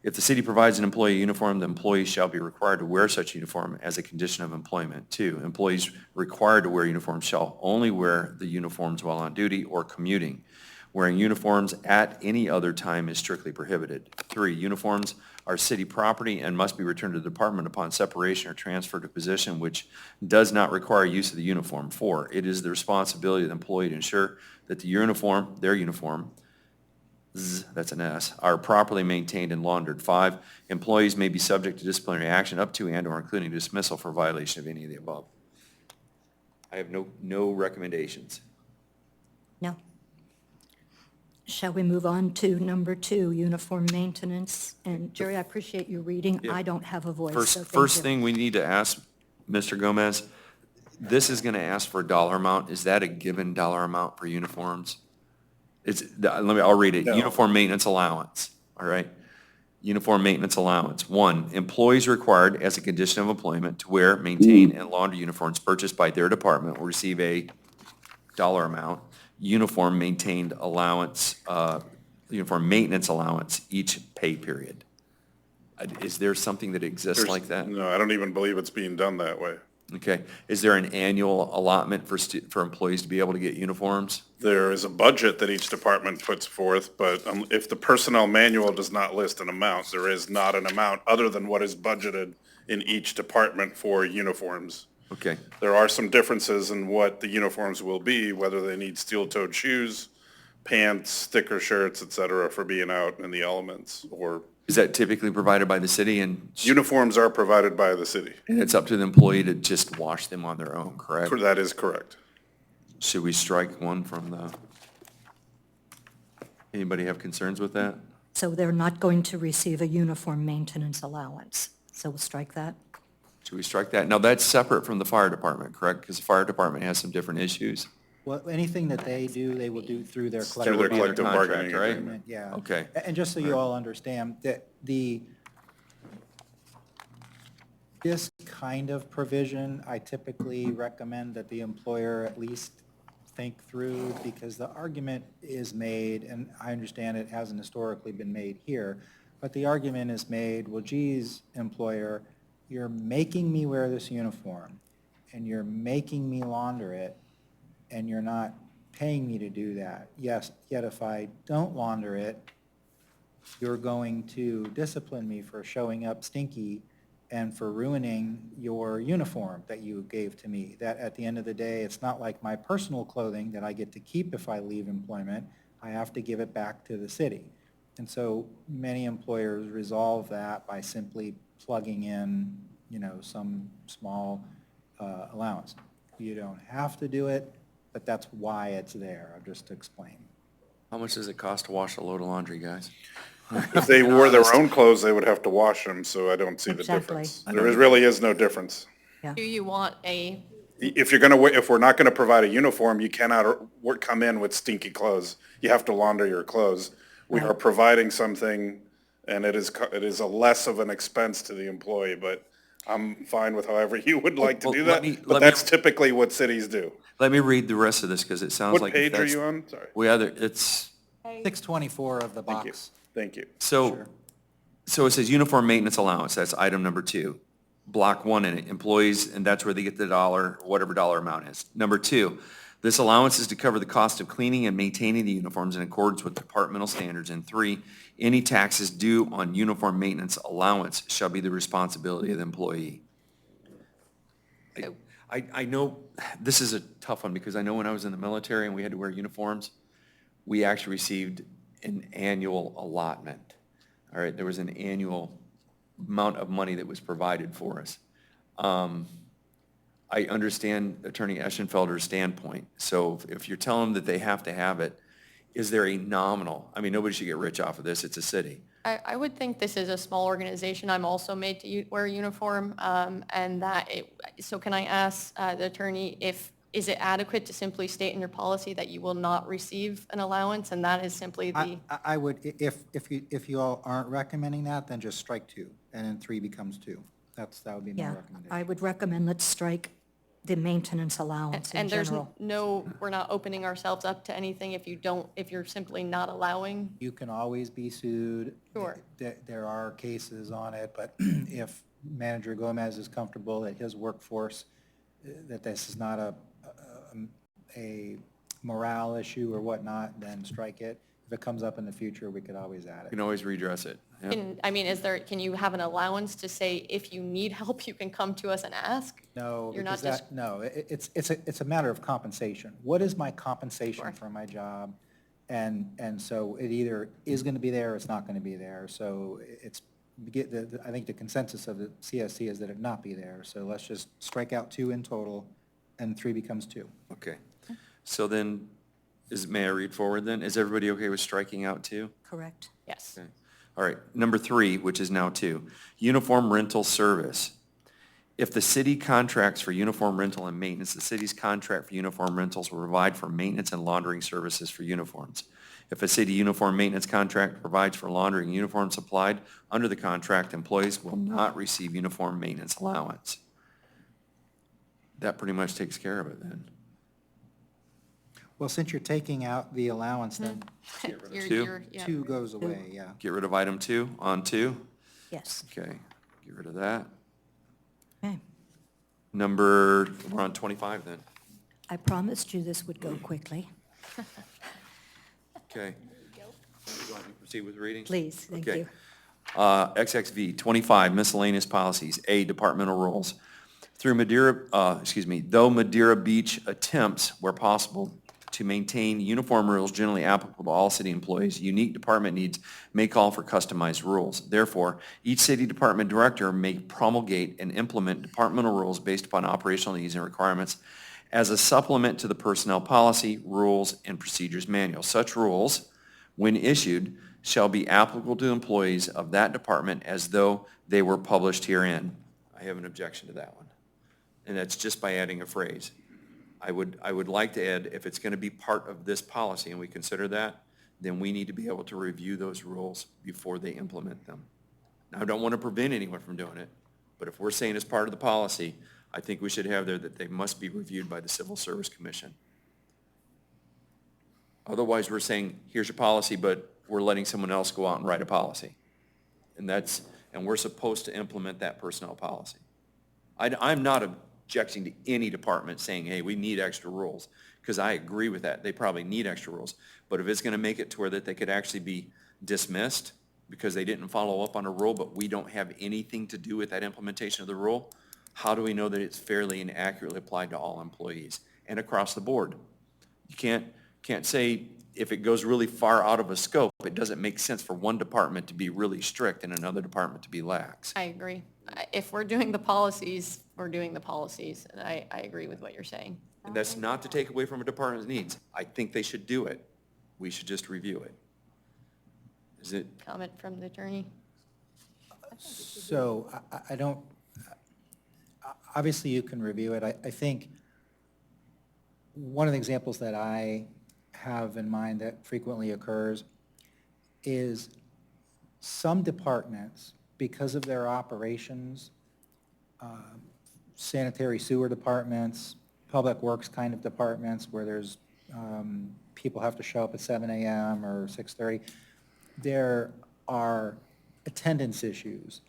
[SPEAKER 4] if the city provides an employee a uniform, the employee shall be required to wear such uniform as a condition of employment. Two, employees required to wear uniforms shall only wear the uniforms while on duty or commuting. Wearing uniforms at any other time is strictly prohibited. Three, uniforms are city property and must be returned to the department upon separation or transfer to a position which does not require use of the uniform. Four, it is the responsibility of the employee to ensure that their uniform, that's an S, are properly maintained and laundered. 5, employees may be subject to disciplinary action up to and/or including dismissal for violation of any of the above. I have no recommendations.
[SPEAKER 1] No. Shall we move on to number 2, uniform maintenance? And Jerry, I appreciate you reading.
[SPEAKER 4] Yeah.
[SPEAKER 1] I don't have a voice, so thank
[SPEAKER 4] First
[SPEAKER 1] you.
[SPEAKER 4] thing we need to ask, Mr. Gomez, this is going to ask for a dollar amount. Is that a given dollar amount for uniforms? I'll read it.
[SPEAKER 7] No.
[SPEAKER 4] Uniform maintenance allowance, all right? Uniform maintenance allowance. 1, employees required as a condition of employment to wear, maintain, and launder uniforms purchased by their department will receive a dollar amount, uniform maintained allowance, uniform maintenance allowance each pay period. Is there something that exists like that?
[SPEAKER 7] No, I don't even believe it's being done that way.
[SPEAKER 4] Okay. Is there an annual allotment for employees to be able to get uniforms?
[SPEAKER 7] There is a budget that each department puts forth, but if the personnel manual does not list an amount, there is not an amount other than what is budgeted in each department for uniforms.
[SPEAKER 4] Okay.
[SPEAKER 7] There are some differences in what the uniforms will be, whether they need steel-toed shoes, pants, sticker shirts, et cetera, for being out in the elements, or
[SPEAKER 4] Is that typically provided by the city and
[SPEAKER 7] uniforms are provided by the city.
[SPEAKER 4] it's up to the employee to just wash them on their own, correct?
[SPEAKER 7] That is correct.
[SPEAKER 4] Should we strike one from the, anybody have concerns with that?
[SPEAKER 1] So they're not going to receive a uniform maintenance allowance. So we'll strike that.
[SPEAKER 4] Should we strike that? Now, that's separate from the fire department, correct? Because the fire department has some different issues.
[SPEAKER 5] Well, anything that they do, they will do through their
[SPEAKER 7] Through
[SPEAKER 5] collective
[SPEAKER 7] their
[SPEAKER 4] be their
[SPEAKER 7] collective
[SPEAKER 4] contract,
[SPEAKER 7] bargaining
[SPEAKER 4] right?
[SPEAKER 7] agreement.
[SPEAKER 5] agreement, yeah.
[SPEAKER 4] Okay.
[SPEAKER 5] And just so you all understand, that this kind of provision, I typically recommend that the employer at least think through, because the argument is made, and I understand it hasn't historically been made here, but the argument is made, well, geez, employer, you're making me wear this uniform, and you're making me launder it, and you're not paying me to do that. Yes, yet if I don't launder it, you're going to discipline me for showing up stinky and for ruining your uniform that you gave to me. That at the end of the day, it's not like my personal clothing that I get to keep if I leave employment. I have to give it back to the city. And so many employers resolve that by simply plugging in, some small allowance. You don't have to do it, but that's why it's there. I'll just explain.
[SPEAKER 4] How much does it cost to wash a load of laundry, guys?
[SPEAKER 7] If they wore their own clothes, they would have to wash them, so I don't see the
[SPEAKER 1] Exactly.
[SPEAKER 7] difference. Really is no difference.
[SPEAKER 3] Do you want
[SPEAKER 7] If we're not gonna provide a uniform, you cannot come in with stinky clothes. You have to launder your clothes. We are providing something, and it is a less of an expense to the employee, but I'm fine with however you would like to
[SPEAKER 4] Well,
[SPEAKER 7] do
[SPEAKER 4] let
[SPEAKER 7] that.
[SPEAKER 4] me-
[SPEAKER 7] But that's typically what cities do.
[SPEAKER 4] Let me read the rest of this because it sounds
[SPEAKER 7] What
[SPEAKER 4] like.
[SPEAKER 7] page are
[SPEAKER 4] that's-
[SPEAKER 7] you on? Sorry.
[SPEAKER 4] It's,
[SPEAKER 5] 624 of the
[SPEAKER 7] Thank you.
[SPEAKER 5] box.
[SPEAKER 7] Thank you.
[SPEAKER 4] so it says uniform maintenance allowance, that's item number 2. Block 1 in it, employees, and that's where they get the dollar, whatever dollar amount is. Number 2, this allowance is to cover the cost of cleaning and maintaining the uniforms in accordance with departmental standards. And 3, any taxes due on uniform maintenance allowance shall be the responsibility of the employee. I know this is a tough one because I know when I was in the military and we had to wear uniforms, we actually received an annual allotment. All right, there was an annual amount of money that was provided for us. I understand Attorney Eschenfelder's standpoint. So if you're telling them that they have to have it, is there a nominal? I mean, nobody should get rich off of this. It's a city.
[SPEAKER 3] I would think this is a small organization. I'm also made to wear a uniform, and so can I ask the attorney is it adequate to simply state in your policy that you will not receive an allowance, and that is simply the,
[SPEAKER 5] I would, if you all aren't recommending that, then just strike 2, and then 3 becomes 2. That would be my
[SPEAKER 1] Yeah,
[SPEAKER 5] recommendation.
[SPEAKER 1] I would recommend let's strike the maintenance allowance in
[SPEAKER 3] and there's
[SPEAKER 1] general.
[SPEAKER 3] we're not opening ourselves up to anything if you're simply not allowing?
[SPEAKER 5] You can always be sued.
[SPEAKER 3] Sure.
[SPEAKER 5] There are cases on it, but if Manager Gomez is comfortable that his workforce, that this is not a morale issue or whatnot, then strike it. If it comes up in the future, we could always add
[SPEAKER 4] You
[SPEAKER 5] it.
[SPEAKER 4] can always redress it. Yeah.
[SPEAKER 3] Can you have an allowance to say if you need help, you can come to us and ask?
[SPEAKER 5] No,
[SPEAKER 3] You're not
[SPEAKER 5] because
[SPEAKER 3] just-
[SPEAKER 5] it's a matter of compensation. What is my compensation
[SPEAKER 3] Sure.
[SPEAKER 5] for my job? And so it either is going to be there or it's not going to be there. So it's, I think the consensus of the CSC is that it not be there. So let's just strike out 2 in total, and 3 becomes 2.
[SPEAKER 4] Okay. So then, may I read forward then? Is everybody okay with striking out 2?
[SPEAKER 1] Correct?
[SPEAKER 3] Yes.
[SPEAKER 4] Okay. All right, number 3, which is now 2, uniform rental service. If the city contracts for uniform rental and maintenance, the city's contract for uniform rentals will provide for maintenance and laundering services for uniforms. If a city uniform maintenance contract provides for laundering uniforms supplied under the contract, employees will not receive uniform maintenance allowance. That pretty much takes care of it then.
[SPEAKER 5] Well, since you're taking out the allowance, then
[SPEAKER 3] You're-
[SPEAKER 4] 2?
[SPEAKER 3] you're- yeah.
[SPEAKER 5] 2 goes away, yeah.
[SPEAKER 4] Get rid of item 2 on 2?
[SPEAKER 1] Yes.
[SPEAKER 4] Okay, get rid of that.
[SPEAKER 1] Okay.
[SPEAKER 4] We're on 25 then.
[SPEAKER 1] I promised you this would go quickly.
[SPEAKER 4] Okay. You want me to proceed with reading?
[SPEAKER 1] Please, thank
[SPEAKER 4] Okay.
[SPEAKER 1] you.
[SPEAKER 4] XXV, 25, miscellaneous policies. A, departmental rules. Though Madeira Beach attempts, where possible, to maintain uniform rules generally applicable to all city employees, unique department needs may call for customized rules. Therefore, each city department director may promulgate and implement departmental rules based upon operational needs and requirements as a supplement to the personnel policy, rules, and procedures manual. Such rules, when issued, shall be applicable to employees of that department as though they were published herein. I have an objection to that one. And that's just by adding a phrase. I would like to add, if it's going to be part of this policy and we consider that, then we need to be able to review those rules before they implement them. Now, I don't want to prevent anyone from doing it, but if we're saying as part of the policy, I think we should have there that they must be reviewed by the Civil Service Commission. Otherwise, we're saying, here's your policy, but we're letting someone else go out and write a policy. And we're supposed to implement that personnel policy. I'm not objecting to any department saying, hey, we need extra rules, because I agree with that. They probably need extra rules. But if it's going to make it to where that they could actually be dismissed because they didn't follow up on a rule, but we don't have anything to do with that implementation of the rule, how do we know that it's fairly and accurately applied to all employees and across the board? You can't say if it goes really far out of a scope, it doesn't make sense for one department to be really strict and another department to be lax.
[SPEAKER 3] I agree. If we're doing the policies, we're doing the policies, and I agree with what you're saying.
[SPEAKER 4] And that's not to take away from a department's needs. I think they should do it. We should just review it. Is it?
[SPEAKER 3] Comment from the attorney?
[SPEAKER 5] So I don't, obviously you can review it. I think one of the examples that I have in mind that frequently occurs is some departments, because of their operations, sanitary sewer departments, public works kind of departments where there's, people have to show up at 7 a.m. or 6:30, there are attendance issues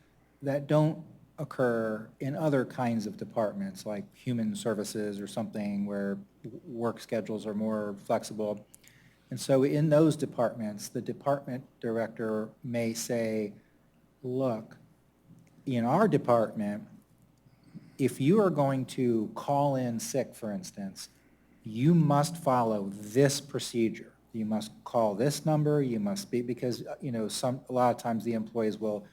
[SPEAKER 5] that don't occur in other kinds of departments like human services or something where work schedules are more flexible. And so in those departments, the department director may say, look, in our department, if you are going to call in sick, for instance, you must follow this procedure. You must call this number, you must be, because, a lot of times the employees will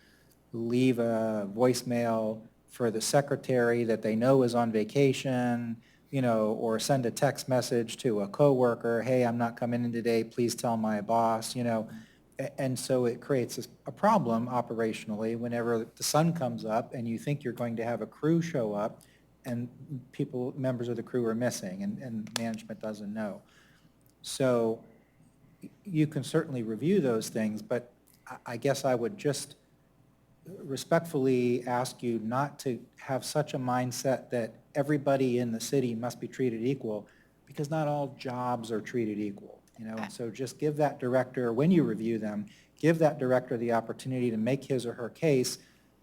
[SPEAKER 5] leave a voicemail for the secretary that they know is on vacation, or send a text message to a coworker, hey, I'm not coming in today, please tell my boss, And so it creates a problem operationally whenever the sun comes up and you think you're going to have a crew show up and members of the crew are missing and management doesn't know. So you can certainly review those things, but I guess I would just respectfully ask you not to have such a mindset that everybody in the city must be treated equal, because not all jobs are treated equal. And so just give that director, when you review them, give that director the opportunity to make his or her case.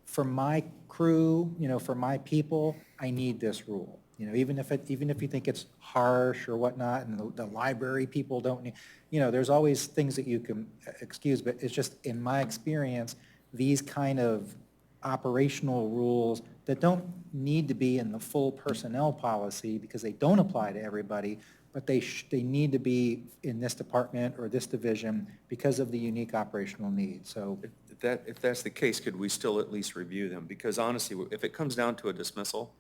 [SPEAKER 5] For my crew, for my people, I need this rule. Even if you think it's harsh or whatnot, and the library people don't need, there's always things that you can excuse, but it's just, in my experience, these kind of operational rules that don't need to be in the full personnel policy because they don't apply to everybody, but they need to be in this department or this division because of the unique operational needs. So
[SPEAKER 4] If that's the case, could we still at least review them? Because honestly, if it comes down to a dismissal,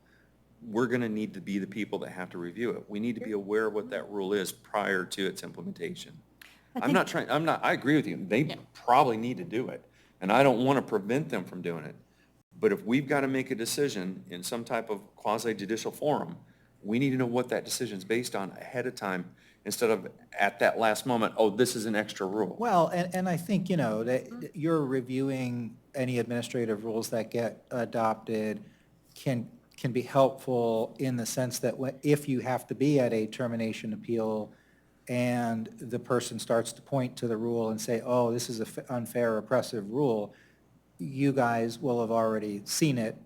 [SPEAKER 4] we're going to need to be the people that have to review it. We need to be aware of what that rule is prior to its implementation. I agree with you. They probably need to do it, and I don't want to prevent them from doing it. But if we've got to make a decision in some type of quasi-judicial forum, we need to know what that decision's based on ahead of time, instead of at that last moment, oh, this is an extra rule.
[SPEAKER 5] Well, and I think, that you're reviewing any administrative rules that get adopted can be helpful in the sense that if you have to be at a termination appeal and the person starts to point to the rule and say, oh, this is an unfair, oppressive rule, you guys will have already seen it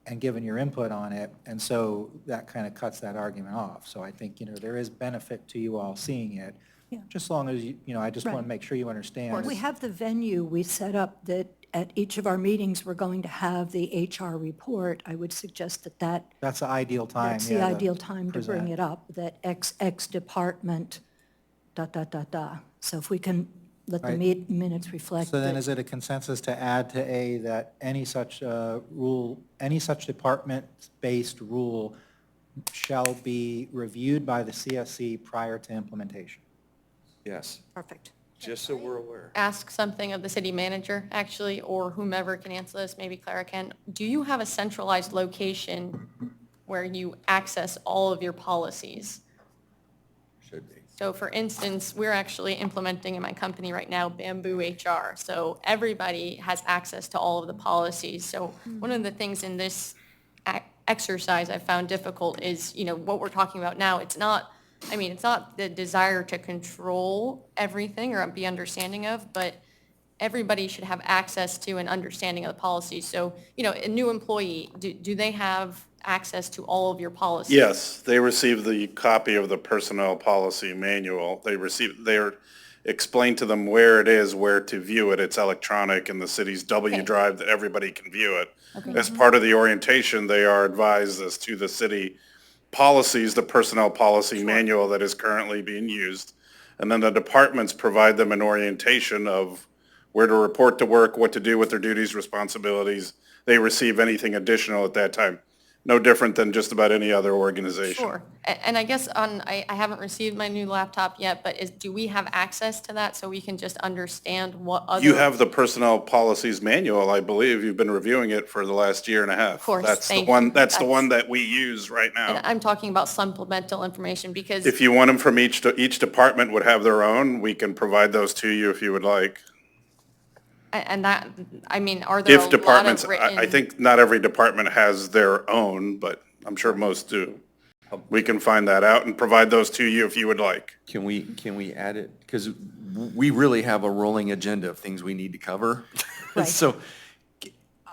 [SPEAKER 5] and given your input on it, and so that kind of cuts that argument off. So I think, there is benefit to you all seeing it,
[SPEAKER 1] Yeah.
[SPEAKER 5] just as long as, I just want
[SPEAKER 1] Right.
[SPEAKER 5] to make sure you understand.
[SPEAKER 1] We have the venue, we set up that at each of our meetings, we're going to have the HR report. I would suggest that
[SPEAKER 5] That's the ideal time,
[SPEAKER 1] that's the
[SPEAKER 5] yeah,
[SPEAKER 1] ideal time to bring
[SPEAKER 5] present.
[SPEAKER 1] it up, that X department, ... So if we can let the
[SPEAKER 5] Right.
[SPEAKER 1] minutes reflect
[SPEAKER 5] So then
[SPEAKER 1] that-
[SPEAKER 5] is it a consensus to add to A that any such rule, any such department-based rule shall be reviewed by the CSC prior to implementation?
[SPEAKER 4] Yes,
[SPEAKER 1] Perfect.
[SPEAKER 4] just so we're aware.
[SPEAKER 3] Ask something of the city manager, actually, or whomever can answer this, maybe Clara can. Do you have a centralized location where you access all of your policies?
[SPEAKER 4] Should be.
[SPEAKER 3] So for instance, we're actually implementing in my company right now Bamboo HR. So everybody has access to all of the policies. So one of the things in this exercise I found difficult is, what we're talking about now, it's not the desire to control everything or be understanding of, but everybody should have access to an understanding of the policies. So, a new employee, do they have access to all of your policies?
[SPEAKER 7] Yes, they receive the copy of the personnel policy manual. They're explained to them where it is, where to view it. It's electronic in the city's W
[SPEAKER 3] Okay.
[SPEAKER 7] drive that everybody can view it. As part of the orientation, they are advised as to the city policies, the personnel policy manual that is currently being used. And then the departments provide them an orientation of where to report to work, what to do with their duties, responsibilities. They receive anything additional at that time. No different than just about any other organization.
[SPEAKER 3] Sure. And I guess I haven't received my new laptop yet, but do we have access to that so we can just understand what other?
[SPEAKER 7] You have the personnel policies manual, I believe. You've been reviewing it for the last year and a half.
[SPEAKER 3] Of course,
[SPEAKER 7] That's the
[SPEAKER 3] thank
[SPEAKER 7] one.
[SPEAKER 3] you.
[SPEAKER 7] That's the one that we use right
[SPEAKER 3] And
[SPEAKER 7] now.
[SPEAKER 3] I'm talking about supplemental information because,
[SPEAKER 7] If you want them from each department would have their own, we can provide those to you if you would like.
[SPEAKER 3] and that, are there a
[SPEAKER 7] If
[SPEAKER 3] lot
[SPEAKER 7] departments,
[SPEAKER 3] of written?
[SPEAKER 7] I think not every department has their own, but I'm sure most do. We can find that out and provide those to you if you would like.
[SPEAKER 4] Can we add it? Because we really have a rolling agenda of things we need to cover.
[SPEAKER 1] Right.
[SPEAKER 4] So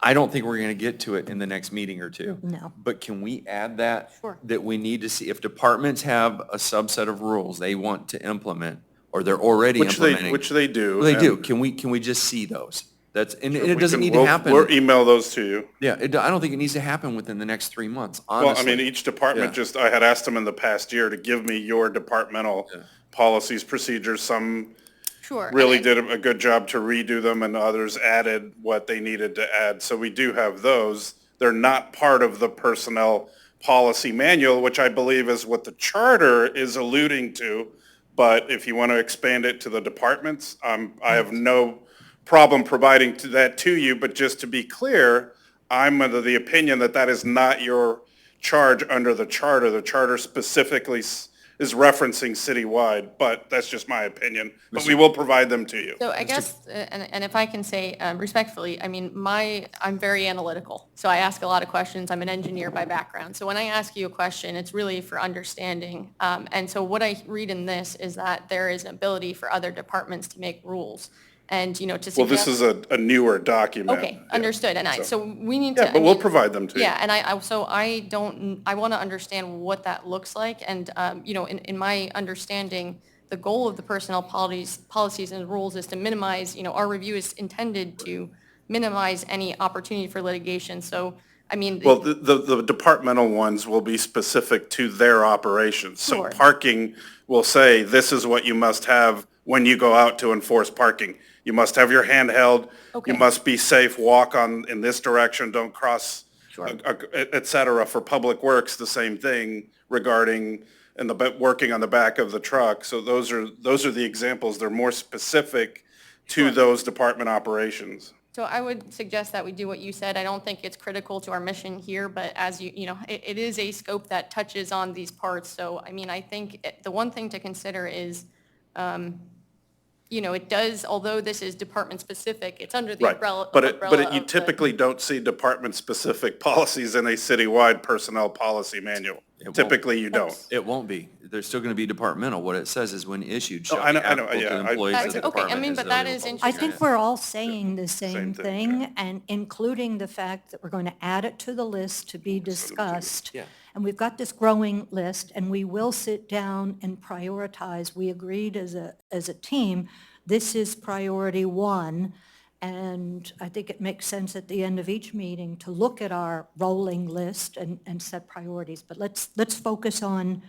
[SPEAKER 4] I don't think we're going to get to it in the next meeting or two.
[SPEAKER 1] No.
[SPEAKER 4] But can we add that?
[SPEAKER 3] Sure.
[SPEAKER 4] That we need to see, if departments have a subset of rules they want to implement, or they're already implementing.
[SPEAKER 7] Which they do.
[SPEAKER 4] Well, they do.
[SPEAKER 7] and
[SPEAKER 4] Can we just see those? And
[SPEAKER 7] we
[SPEAKER 4] it doesn't
[SPEAKER 7] can-
[SPEAKER 4] need to
[SPEAKER 7] we'll-
[SPEAKER 4] happen.
[SPEAKER 7] We'll email those to you.
[SPEAKER 4] Yeah, I don't think it needs to happen within the next 3 months,
[SPEAKER 7] Well,
[SPEAKER 4] honestly.
[SPEAKER 7] I mean, each department
[SPEAKER 4] Yeah.
[SPEAKER 7] I had asked them in the past year to give me your departmental policies, procedures. Some
[SPEAKER 3] Sure.
[SPEAKER 7] really
[SPEAKER 3] and-
[SPEAKER 7] did a good job to redo them, and others added what they needed to add. So we do have those. They're not part of the personnel policy manual, which I believe is what the charter is alluding to. But if you want to expand it to the departments, I have no problem providing that to you. But just to be clear, I'm under the opinion that that is not your charge under the charter. The charter specifically is referencing citywide, but that's just my opinion. But we will provide them to you.
[SPEAKER 3] So I guess, and if I can say respectfully, I'm very analytical. So I ask a lot of questions. I'm an engineer by background. So when I ask you a question, it's really for understanding. And so what I read in this is that there is an ability for other departments to make rules. And, to suggest.
[SPEAKER 7] Well, this is a newer document.
[SPEAKER 3] Okay,
[SPEAKER 7] Yeah.
[SPEAKER 3] understood. And so we need to.
[SPEAKER 7] Yeah, but we'll provide them to you.
[SPEAKER 3] Yeah, and I want to understand what that looks like. And, in my understanding, the goal of the personnel policies and rules is to minimize, our review is intended to minimize any opportunity for litigation. So I mean.
[SPEAKER 7] Well, the departmental ones will be specific to their operations. So
[SPEAKER 3] Sure.
[SPEAKER 7] parking will say, this is what you must have when you go out to enforce parking. You must have your handheld.
[SPEAKER 3] Okay.
[SPEAKER 7] You must be safe, walk in this direction, don't cross,
[SPEAKER 3] Sure.
[SPEAKER 7] et cetera. For Public Works, the same thing regarding working on the back of the truck. So those are the examples. They're more specific to
[SPEAKER 3] Sure.
[SPEAKER 7] those department operations.
[SPEAKER 3] So I would suggest that we do what you said. I don't think it's critical to our mission here, but as it is a scope that touches on these parts. So, I mean, I think the one thing to consider is, it does, although this is department-specific, it's under the
[SPEAKER 7] Right,
[SPEAKER 3] umbrella
[SPEAKER 7] but you
[SPEAKER 3] of the-
[SPEAKER 7] typically don't see department-specific policies in a citywide personnel policy manual.
[SPEAKER 4] won't.
[SPEAKER 7] Typically, you don't.
[SPEAKER 4] It won't be. There's still going to be departmental. What it says is when issued shall
[SPEAKER 7] I
[SPEAKER 4] be
[SPEAKER 7] know, I know,
[SPEAKER 4] applicable to
[SPEAKER 7] yeah,
[SPEAKER 4] the employees of the
[SPEAKER 3] That's- okay, I
[SPEAKER 4] department.
[SPEAKER 3] mean,
[SPEAKER 4] as
[SPEAKER 3] but
[SPEAKER 4] noted
[SPEAKER 3] that
[SPEAKER 4] in
[SPEAKER 3] is
[SPEAKER 4] the
[SPEAKER 1] I
[SPEAKER 3] interesting.
[SPEAKER 1] think we're all saying the same
[SPEAKER 7] Same thing,
[SPEAKER 1] thing, and including the fact that we're going to add it to the list to be discussed.
[SPEAKER 4] Yeah.
[SPEAKER 1] And we've got this growing list, and we will sit down and prioritize. We agreed as a team, this is priority one, and I think it makes sense at the end of each meeting to look at our rolling list and set priorities. But let's focus on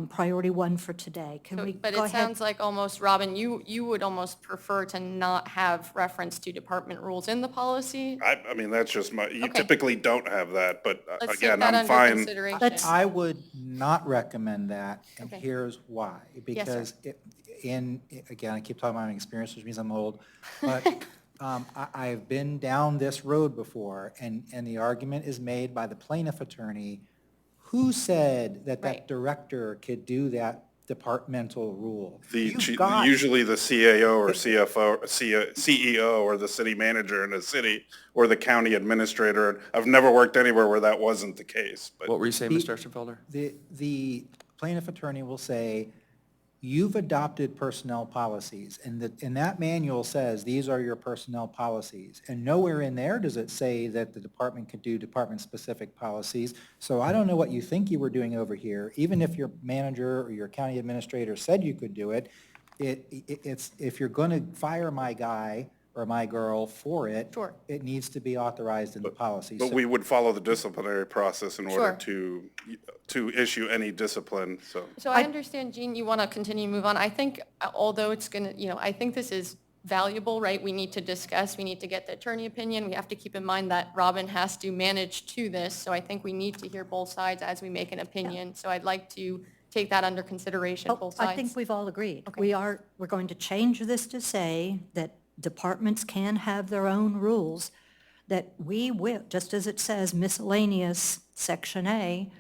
[SPEAKER 1] priority one for today. Can we
[SPEAKER 3] But
[SPEAKER 1] go
[SPEAKER 3] it
[SPEAKER 1] ahead?
[SPEAKER 3] sounds like almost, Robin, you would almost prefer to not have reference to department rules in the policy?
[SPEAKER 7] I mean, that's just you
[SPEAKER 3] Okay.
[SPEAKER 7] typically don't have that, but
[SPEAKER 3] Let's take
[SPEAKER 7] again,
[SPEAKER 3] that
[SPEAKER 7] I'm
[SPEAKER 3] under
[SPEAKER 7] fine.
[SPEAKER 3] consideration.
[SPEAKER 1] Let's-
[SPEAKER 5] I would not recommend that, and
[SPEAKER 3] Okay.
[SPEAKER 5] here's why.
[SPEAKER 3] Yes,
[SPEAKER 5] Because again, I keep talking about my experience, which means I'm old, but I've been down this road before, and the argument is made by the plaintiff attorney, who said that
[SPEAKER 3] Right.
[SPEAKER 5] director could do that departmental rule?
[SPEAKER 7] The,
[SPEAKER 5] You've got-
[SPEAKER 7] usually the CAO or CFO, CEO or the city manager in a city or the county administrator. I've never worked anywhere where that wasn't the case, but.
[SPEAKER 4] What were you saying, Mr. Esterfelder?
[SPEAKER 5] The plaintiff attorney will say, you've adopted personnel policies, and that manual says, these are your personnel policies. And nowhere in there does it say that the department could do department-specific policies. So I don't know what you think you were doing over here. Even if your manager or your county administrator said you could do it, it's, if you're going to fire my guy or my girl for it,
[SPEAKER 3] Sure.
[SPEAKER 5] it needs to be authorized in the policy.
[SPEAKER 7] But
[SPEAKER 5] So-
[SPEAKER 7] we would follow the disciplinary process in order
[SPEAKER 3] Sure.
[SPEAKER 7] to issue any discipline, so.
[SPEAKER 3] So I understand, Jean, you want to continue to move on. I think, although it's going to, I think this is valuable, right? We need to discuss, we need to get the attorney opinion. We have to keep in mind that Robin has to manage to this. So I think we need to hear both sides as we make an opinion. So I'd like to take that under consideration,
[SPEAKER 1] Oh,
[SPEAKER 3] both sides.
[SPEAKER 1] I think we've all agreed.
[SPEAKER 3] Okay.
[SPEAKER 1] We're going to change this to say that departments can have their own rules, that we will, just as it says miscellaneous, section A,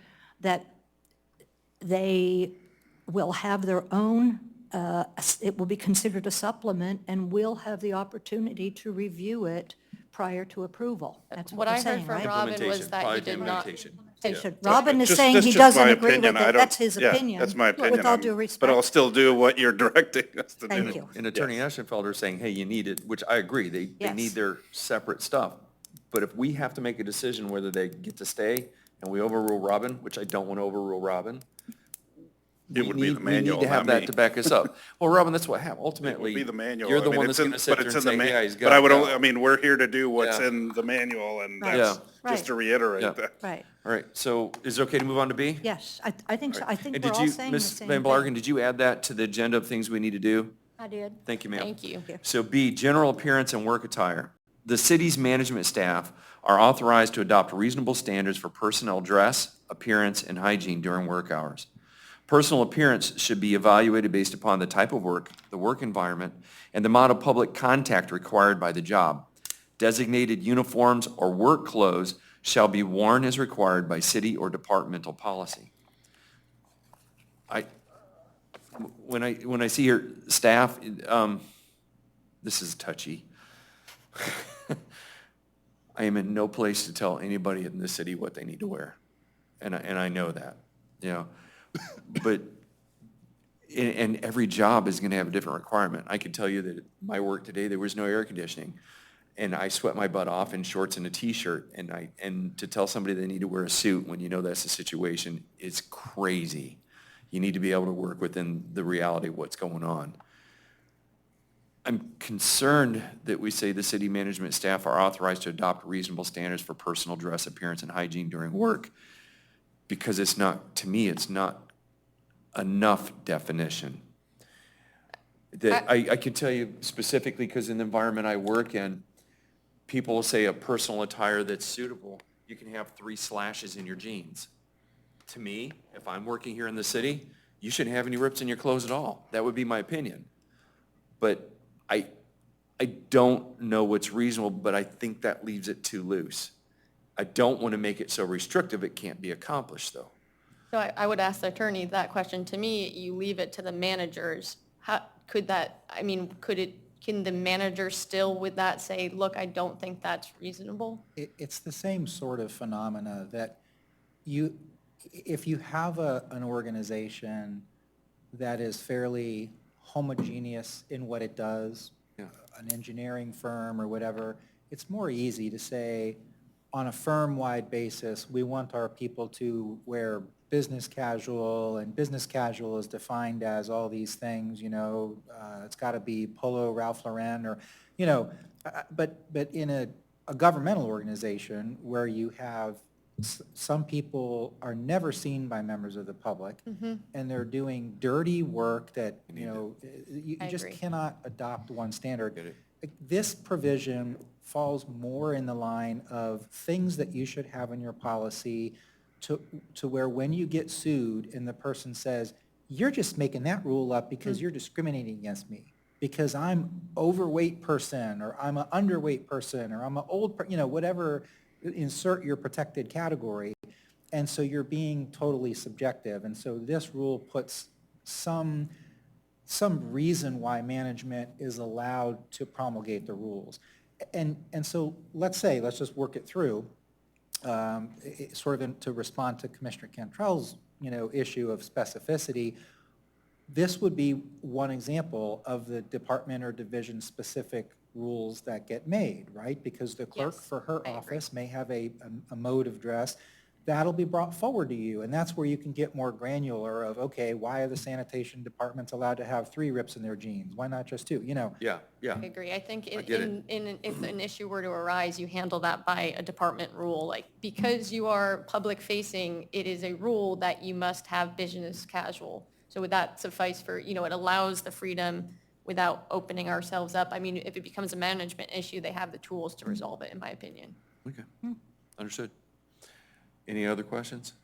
[SPEAKER 1] that they will have their own, it will be considered a supplement, and we'll have the opportunity to review it prior to approval. That's what
[SPEAKER 3] What
[SPEAKER 1] we're
[SPEAKER 3] I heard
[SPEAKER 1] saying,
[SPEAKER 3] from
[SPEAKER 1] right?
[SPEAKER 3] Robin was
[SPEAKER 4] Implementation,
[SPEAKER 3] that he
[SPEAKER 4] project
[SPEAKER 3] did not.
[SPEAKER 4] implementation.
[SPEAKER 1] Implementation. Robin is
[SPEAKER 7] Just-
[SPEAKER 1] saying
[SPEAKER 7] that's
[SPEAKER 1] he
[SPEAKER 7] just my
[SPEAKER 1] doesn't agree
[SPEAKER 7] opinion.
[SPEAKER 1] with
[SPEAKER 7] I
[SPEAKER 1] it.
[SPEAKER 7] don't-
[SPEAKER 1] That's his
[SPEAKER 7] yeah,
[SPEAKER 1] opinion.
[SPEAKER 7] that's my opinion.
[SPEAKER 1] With all due respect.
[SPEAKER 7] But I'll still do what you're directing us to do.
[SPEAKER 1] Thank you.
[SPEAKER 4] And Attorney Esterfelder is saying, hey, you need it, which I agree, they
[SPEAKER 1] Yes.
[SPEAKER 4] need their separate stuff. But if we have to make a decision whether they get to stay and we overrule Robin, which I don't want to overrule Robin,
[SPEAKER 7] It would be the manual,
[SPEAKER 4] we need to have
[SPEAKER 7] not
[SPEAKER 4] that
[SPEAKER 7] me.
[SPEAKER 4] to back us up. Well, Robin, that's what happened.
[SPEAKER 7] It
[SPEAKER 4] Ultimately,
[SPEAKER 7] would be the manual.
[SPEAKER 4] you're
[SPEAKER 7] I
[SPEAKER 4] the
[SPEAKER 7] mean,
[SPEAKER 4] one
[SPEAKER 7] it's
[SPEAKER 4] that's
[SPEAKER 7] in-
[SPEAKER 4] going to sit
[SPEAKER 7] but
[SPEAKER 4] there
[SPEAKER 7] it's
[SPEAKER 4] and
[SPEAKER 7] in the
[SPEAKER 4] say,
[SPEAKER 7] ma-
[SPEAKER 4] yeah, he's got
[SPEAKER 7] But I would
[SPEAKER 4] it
[SPEAKER 7] only,
[SPEAKER 4] now.
[SPEAKER 7] I mean, we're here to do what's
[SPEAKER 4] Yeah.
[SPEAKER 7] in the manual, and
[SPEAKER 4] Yeah.
[SPEAKER 7] that's,
[SPEAKER 1] Right.
[SPEAKER 7] just to reiterate
[SPEAKER 4] Yeah.
[SPEAKER 7] that.
[SPEAKER 1] Right,
[SPEAKER 4] All right, so is it okay to move on to B?
[SPEAKER 1] yes, I think so. I think
[SPEAKER 4] And
[SPEAKER 1] we're
[SPEAKER 4] did
[SPEAKER 1] all
[SPEAKER 4] you,
[SPEAKER 1] saying the
[SPEAKER 4] Ms.
[SPEAKER 1] same
[SPEAKER 4] Van
[SPEAKER 1] thing.
[SPEAKER 4] Blargen, did you add that to the agenda of things we need to do?
[SPEAKER 2] I did.
[SPEAKER 4] Thank you, ma'am.
[SPEAKER 3] Thank you.
[SPEAKER 4] So B, general appearance and work attire. The city's management staff are authorized to adopt reasonable standards for personnel dress, appearance, and hygiene during work hours. Personal appearance should be evaluated based upon the type of work, the work environment, and the amount of public contact required by the job. Designated uniforms or work clothes shall be worn as required by city or departmental policy. When I see here, staff, this is touchy. I am in no place to tell anybody in this city what they need to wear, and I know that, but, and every job is gonna have a different requirement. I can tell you that at my work today, there was no air conditioning, and I sweat my butt off in shorts and a t-shirt, and to tell somebody they need to wear a suit when you know that's the situation is crazy. You need to be able to work within the reality of what's going on. I'm concerned that we say the city management staff are authorized to adopt reasonable standards for personal dress, appearance, and hygiene during work, because it's not, to me, it's not enough definition. That I can tell you specifically, because in the environment I work in, people will say a personal attire that's suitable, you can have 3 slashes in your jeans. To me, if I'm working here in the city, you shouldn't have any rips in your clothes at all. That would be my opinion. But I don't know what's reasonable, but I think that leaves it too loose. I don't want to make it so restrictive it can't be accomplished, though.
[SPEAKER 3] So I would ask the attorney that question. To me, you leave it to the managers. How, could that, I mean, can the manager still with that say, look, I don't think that's reasonable?
[SPEAKER 5] It's the same sort of phenomena that if you have an organization that is fairly homogeneous in what it does,
[SPEAKER 4] Yeah.
[SPEAKER 5] an engineering firm or whatever, it's more easy to say, on a firm-wide basis, we want our people to wear business casual, and business casual is defined as all these things, it's got to be Polo, Ralph Lauren, or, but in a governmental organization where you have some people are never seen by members of the public, and they're doing dirty work that, you
[SPEAKER 3] I
[SPEAKER 5] just
[SPEAKER 3] agree.
[SPEAKER 5] cannot adopt one standard.
[SPEAKER 4] Get it.
[SPEAKER 5] This provision falls more in the line of things that you should have in your policy to where when you get sued and the person says, you're just making that rule up because you're discriminating against me, because I'm overweight person, or I'm an underweight person, or I'm an old, whatever, insert your protected category. And so you're being totally subjective. And so this rule puts some reason why management is allowed to promulgate the rules. And so let's just work it through, to respond to Commissioner Cantrell's, issue of specificity. This would be one example of the department or division-specific rules that get made, right? Because the clerk
[SPEAKER 3] Yes,
[SPEAKER 5] for her
[SPEAKER 3] I agree.
[SPEAKER 5] office may have a mode of dress. That'll be brought forward to you, and that's where you can get more granular of, okay, why are the sanitation departments allowed to have 3 rips in their jeans? Why not just 2,
[SPEAKER 4] Yeah, yeah.
[SPEAKER 3] I agree. I think
[SPEAKER 4] I get it.
[SPEAKER 3] if an issue were to arise, you handle that by a department rule. Like, because you are public facing, it is a rule that you must have business casual. So would that suffice for, it allows the freedom without opening ourselves up? I mean, if it becomes a management issue, they have the tools to resolve it, in my opinion.
[SPEAKER 4] Okay, understood. Any other questions?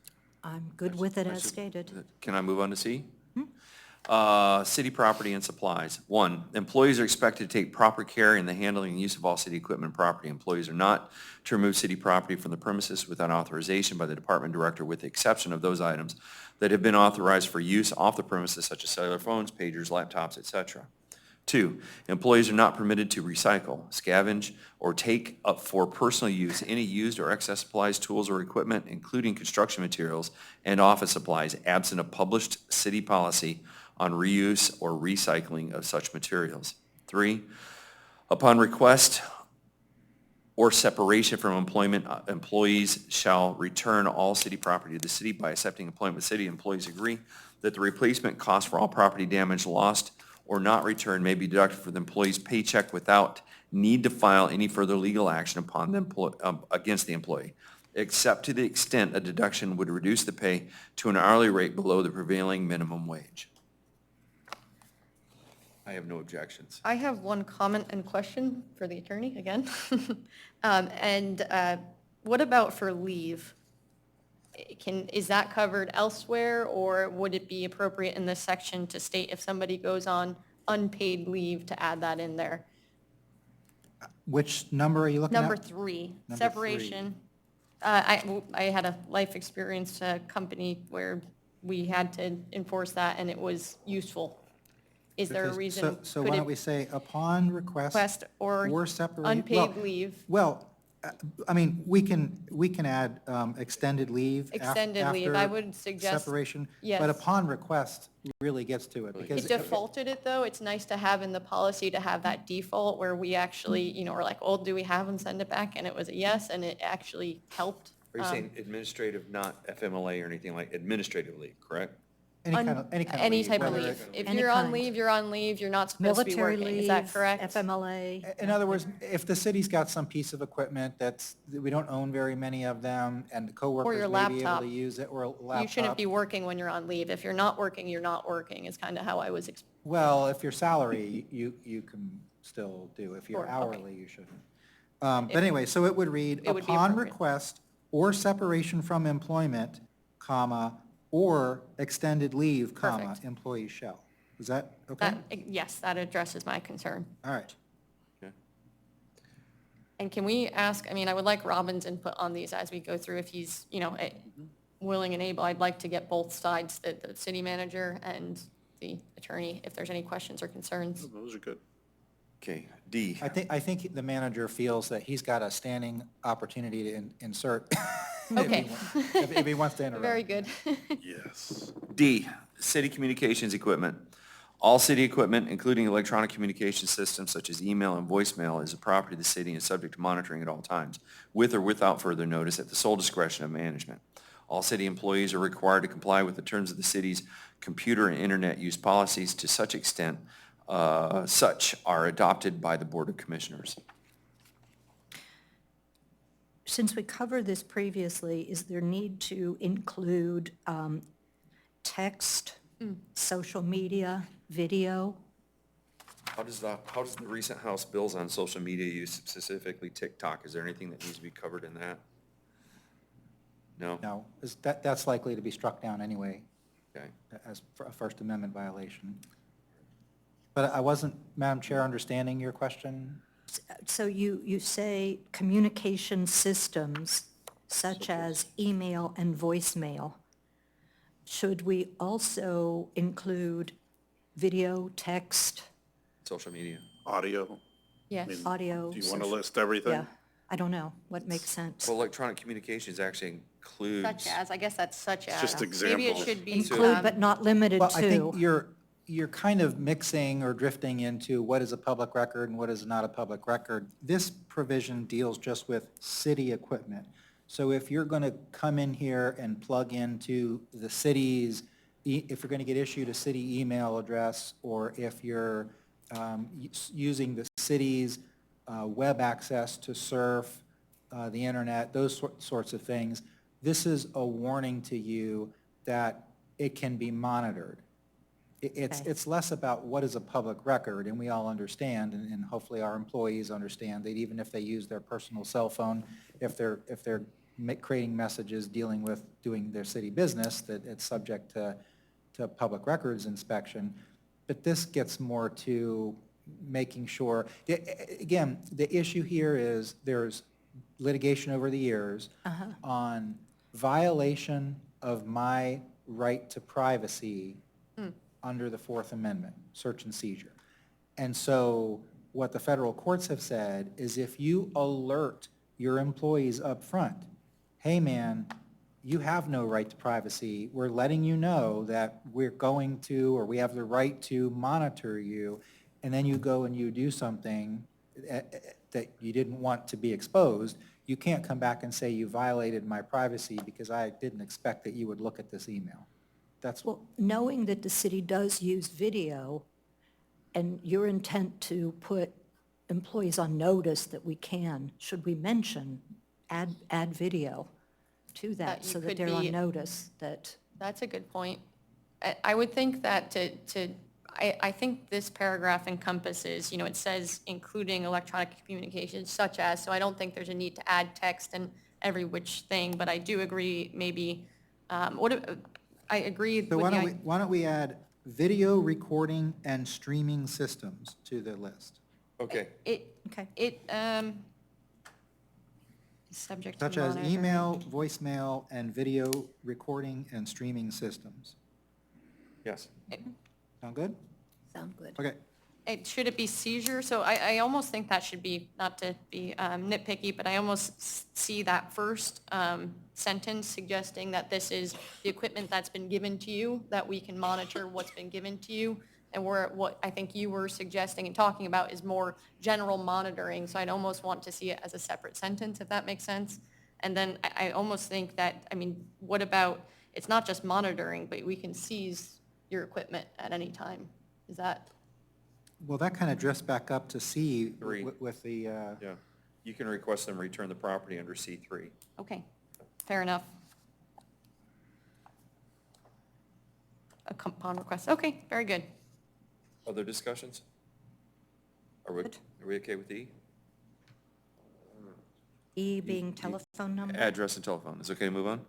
[SPEAKER 1] I'm good with it as
[SPEAKER 4] Questions?
[SPEAKER 1] stated.
[SPEAKER 4] Can I move on to C? City property and supplies. 1, employees are expected to take proper care in the handling and use of all city equipment and property. Employees are not to remove city property from the premises without authorization by the department director, with the exception of those items that have been authorized for use off the premises, such as cellular phones, pagers, laptops, etc. 2, employees are not permitted to recycle, scavenge, or take up for personal use any used or excess supplies, tools, or equipment, including construction materials and office supplies, absent a published city policy on reuse or recycling of such materials. 3, upon request or separation from employment, employees shall return all city property to the city. By accepting employment with city, employees agree that the replacement cost for all property damage lost or not returned may be deducted from the employee's paycheck without need to file any further legal action upon the against the employee, except to the extent a deduction would reduce the pay to an hourly rate below the prevailing minimum wage. I have no objections.
[SPEAKER 3] I have one comment and question for the attorney again. What about for leave? Is that covered elsewhere, or would it be appropriate in this section to state if somebody goes on unpaid leave to add that in there?
[SPEAKER 5] Which number are you looking at?
[SPEAKER 3] Number 3,
[SPEAKER 5] Number
[SPEAKER 3] separation. I had a life experience company where we had to enforce that, and it was useful. Is there a
[SPEAKER 5] Because-
[SPEAKER 3] reason?
[SPEAKER 5] So
[SPEAKER 3] could
[SPEAKER 5] why
[SPEAKER 3] it
[SPEAKER 5] don't we say upon request
[SPEAKER 3] or
[SPEAKER 5] separate?
[SPEAKER 3] unpaid leave?
[SPEAKER 5] Well, I mean, we can add extended leave.
[SPEAKER 3] Extended leave, I
[SPEAKER 5] after
[SPEAKER 3] would suggest-
[SPEAKER 5] separation.
[SPEAKER 3] yes.
[SPEAKER 5] But upon request really gets to it,
[SPEAKER 3] It
[SPEAKER 5] because
[SPEAKER 3] defaulted it, though. It's nice to have in the policy to have that default where we actually, we're like, oh, do we have them send it back? And it was a yes, and it actually helped.
[SPEAKER 4] Are you saying administrative, not FMLA or anything like administrative leave, correct?
[SPEAKER 5] Any kind of
[SPEAKER 3] Any
[SPEAKER 5] leave,
[SPEAKER 3] type of
[SPEAKER 5] whether
[SPEAKER 3] leave. If
[SPEAKER 1] Any
[SPEAKER 3] you're on
[SPEAKER 1] kind.
[SPEAKER 3] leave, you're on leave, you're not supposed to be
[SPEAKER 1] Military
[SPEAKER 3] working,
[SPEAKER 1] leave,
[SPEAKER 3] is that correct?
[SPEAKER 1] FMLA.
[SPEAKER 5] In other words, if the city's got some piece of equipment that we don't own very many of them, and the coworkers
[SPEAKER 3] your
[SPEAKER 5] may be able
[SPEAKER 3] laptop.
[SPEAKER 5] to use it, or a laptop.
[SPEAKER 3] You shouldn't be working when you're on leave. If you're not working, you're not working, is kind of how I was,
[SPEAKER 5] Well, if you're salary, you can still do. If you're
[SPEAKER 3] Sure, okay.
[SPEAKER 5] hourly, you shouldn't. But anyway, so it would read,
[SPEAKER 3] It would be
[SPEAKER 5] upon
[SPEAKER 3] appropriate.
[SPEAKER 5] request or separation from employment, comma, or extended leave, comma,
[SPEAKER 3] Perfect.
[SPEAKER 5] employee shall. Is that okay?
[SPEAKER 3] yes, that addresses my concern.
[SPEAKER 5] All right.
[SPEAKER 3] And can we ask, I mean, I would like Robin's input on these as we go through, if he's, willing and able. I'd like to get both sides, the city manager and the attorney, if there's any questions or concerns.
[SPEAKER 7] Those are good.
[SPEAKER 4] Okay, D.
[SPEAKER 5] I think the manager feels that he's got a standing opportunity to insert.
[SPEAKER 3] Okay.
[SPEAKER 5] If he wants to interrupt.
[SPEAKER 3] Very good.
[SPEAKER 7] Yes.
[SPEAKER 4] D, city communications equipment. All city equipment, including electronic communication systems such as email and voicemail, is a property of the city and is subject to monitoring at all times, with or without further notice at the sole discretion of management. All city employees are required to comply with the terms of the city's computer and internet use policies to such extent such are adopted by the Board of Commissioners.
[SPEAKER 1] Since we covered this previously, is there need to include text, social media, video?
[SPEAKER 4] How does the recent House bills on social media use, specifically TikTok, is there anything that needs to be covered in that? No?
[SPEAKER 5] No, that's likely to be struck down anyway
[SPEAKER 4] Okay.
[SPEAKER 5] as a First Amendment violation. But I wasn't, Madam Chair, understanding your question.
[SPEAKER 1] So you say communication systems such as email and voicemail. Should we also include video, text,
[SPEAKER 4] Social media.
[SPEAKER 7] Audio.
[SPEAKER 3] Yes.
[SPEAKER 1] audio?
[SPEAKER 7] Do you want to
[SPEAKER 1] social-
[SPEAKER 7] list everything?
[SPEAKER 1] Yeah, I don't know what makes sense.
[SPEAKER 4] Well, electronic communications actually includes.
[SPEAKER 3] Such as, I guess that's such as.
[SPEAKER 7] just
[SPEAKER 3] Maybe it
[SPEAKER 7] examples.
[SPEAKER 3] should be.
[SPEAKER 1] Include but not limited
[SPEAKER 5] Well, I think
[SPEAKER 1] to.
[SPEAKER 5] you're kind of mixing or drifting into what is a public record and what is not a public record. This provision deals just with city equipment. So if you're going to come in here and plug into the city's, if you're going to get issued a city email address, or if you're using the city's web access to surf the internet, those sorts of things, this is a warning to you that it can be monitored.
[SPEAKER 1] Okay.
[SPEAKER 5] It's less about what is a public record, and we all understand, and hopefully our employees understand that even if they use their personal cell phone, if they're creating messages dealing with doing their city business, that it's subject to public records inspection. But this gets more to making sure, again, the issue here is there's litigation over the years on violation of my right to privacy under the Fourth Amendment, search and seizure. And so what the federal courts have said is if you alert your employees up front, hey man, you have no right to privacy, we're letting you know that we're going to, or we have the right to monitor you, and then you go and you do something that you didn't want to be exposed, you can't come back and say you violated my privacy because I didn't expect that you would look at this email. That's
[SPEAKER 1] Well, knowing that the city does use video and your intent to put employees on notice that we can, should we mention, add video to
[SPEAKER 3] That
[SPEAKER 1] that
[SPEAKER 3] you
[SPEAKER 1] so that
[SPEAKER 3] could
[SPEAKER 1] they're on
[SPEAKER 3] be-
[SPEAKER 1] notice that,
[SPEAKER 3] That's a good point. I would think that I think this paragraph encompasses, it says including electronic communications such as, so I don't think there's a need to add text and every which thing, but I do agree maybe, I agree with
[SPEAKER 5] So
[SPEAKER 3] the.
[SPEAKER 5] why don't we add video recording and streaming systems to the list?
[SPEAKER 4] Okay.
[SPEAKER 1] okay.
[SPEAKER 3] Is subject to
[SPEAKER 5] Such as
[SPEAKER 3] monitoring.
[SPEAKER 5] email, voicemail, and video recording and streaming systems.
[SPEAKER 4] Yes.
[SPEAKER 5] Sound good?
[SPEAKER 1] Sound good.
[SPEAKER 5] Okay.
[SPEAKER 3] Should it be seizure? So I almost think that should be, not to be nitpicky, but I almost see that first sentence suggesting that this is the equipment that's been given to you, that we can monitor what's been given to you. And what I think you were suggesting and talking about is more general monitoring. So I'd almost want to see it as a separate sentence, if that makes sense. And then I almost think that, what about, it's not just monitoring, but we can seize your equipment at any time. Is that,
[SPEAKER 5] Well, that kind of drifts back up to C
[SPEAKER 4] Three.
[SPEAKER 5] with the,
[SPEAKER 4] Yeah. You can request them return the property under C3.
[SPEAKER 3] okay, fair enough. Upon request, okay, very good.
[SPEAKER 4] Other discussions? Are we okay with E?
[SPEAKER 1] E being telephone number?
[SPEAKER 4] Address and telephone. Is it okay to move on?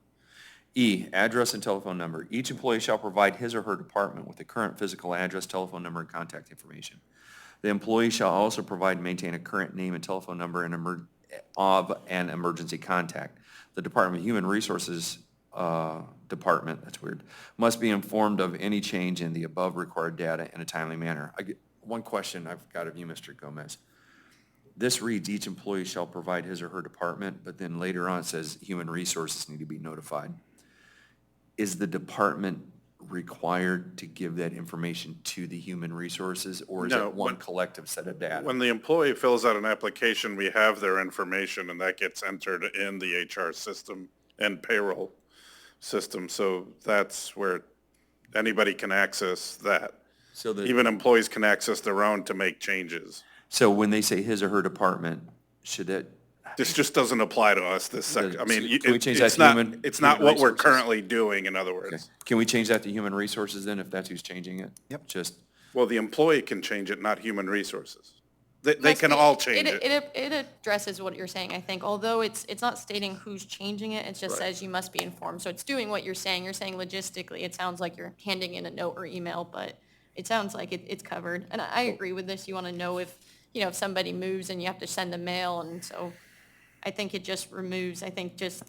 [SPEAKER 4] E, address and telephone number. Each employee shall provide his or her department with the current physical address, telephone number, and contact information. The employee shall also provide and maintain a current name and telephone number of an emergency contact. The Department of Human Resources Department, that's weird, must be informed of any change in the above required data in a timely manner. One question I've got of you, Mr. Gomez. This reads, each employee shall provide his or her department, but then later on it says human resources need to be notified. Is the department required to give that information to the human resources, or is
[SPEAKER 7] No,
[SPEAKER 4] it one
[SPEAKER 7] when-
[SPEAKER 4] collective set of data?
[SPEAKER 7] When the employee fills out an application, we have their information, and that gets entered in the HR system and payroll system. So that's where anybody can access that.
[SPEAKER 4] So
[SPEAKER 7] Even employees can access their own to make changes.
[SPEAKER 4] so when they say his or her department, should that,
[SPEAKER 7] This just doesn't apply to us, this section. I mean,
[SPEAKER 4] Can we change that
[SPEAKER 7] it's
[SPEAKER 4] to
[SPEAKER 7] not,
[SPEAKER 4] human-
[SPEAKER 7] it's not
[SPEAKER 4] human
[SPEAKER 7] what we're
[SPEAKER 4] resources?
[SPEAKER 7] currently doing, in other
[SPEAKER 4] okay.
[SPEAKER 7] words.
[SPEAKER 4] Can we change that to human resources then, if that's who's changing it?
[SPEAKER 5] Yep.
[SPEAKER 4] Just,
[SPEAKER 7] Well, the employee can change it, not human resources. They
[SPEAKER 3] Must
[SPEAKER 7] can
[SPEAKER 3] be-
[SPEAKER 7] all change it.
[SPEAKER 3] It addresses what you're saying, I think, although it's not stating who's changing it, it just
[SPEAKER 4] Right.
[SPEAKER 3] says you must be informed. So it's doing what you're saying. You're saying logistically, it sounds like you're handing in a note or email, but it sounds like it's covered. And I agree with this. You want to know if, if somebody moves and you have to send a mail, and so I think it just removes, I think just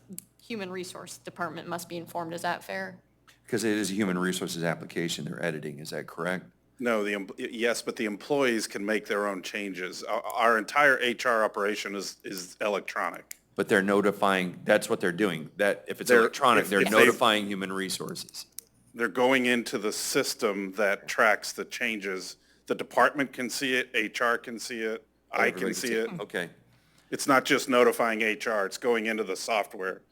[SPEAKER 3] human resource department must be informed. Is that fair?
[SPEAKER 4] because it is a human resources application they're editing, is that correct?
[SPEAKER 7] No, yes, but the employees can make their own changes. Our entire HR operation is electronic.
[SPEAKER 4] But they're notifying, that's what they're doing, that if it's
[SPEAKER 7] They're-
[SPEAKER 4] electronic,
[SPEAKER 7] if-
[SPEAKER 4] they're
[SPEAKER 7] if they-
[SPEAKER 4] notifying human resources.
[SPEAKER 7] They're going into the system that tracks the changes. The department can see it, HR can see it, I can
[SPEAKER 4] Everybody
[SPEAKER 7] see it.
[SPEAKER 4] Okay,
[SPEAKER 7] It's not just notifying HR, it's going into the software,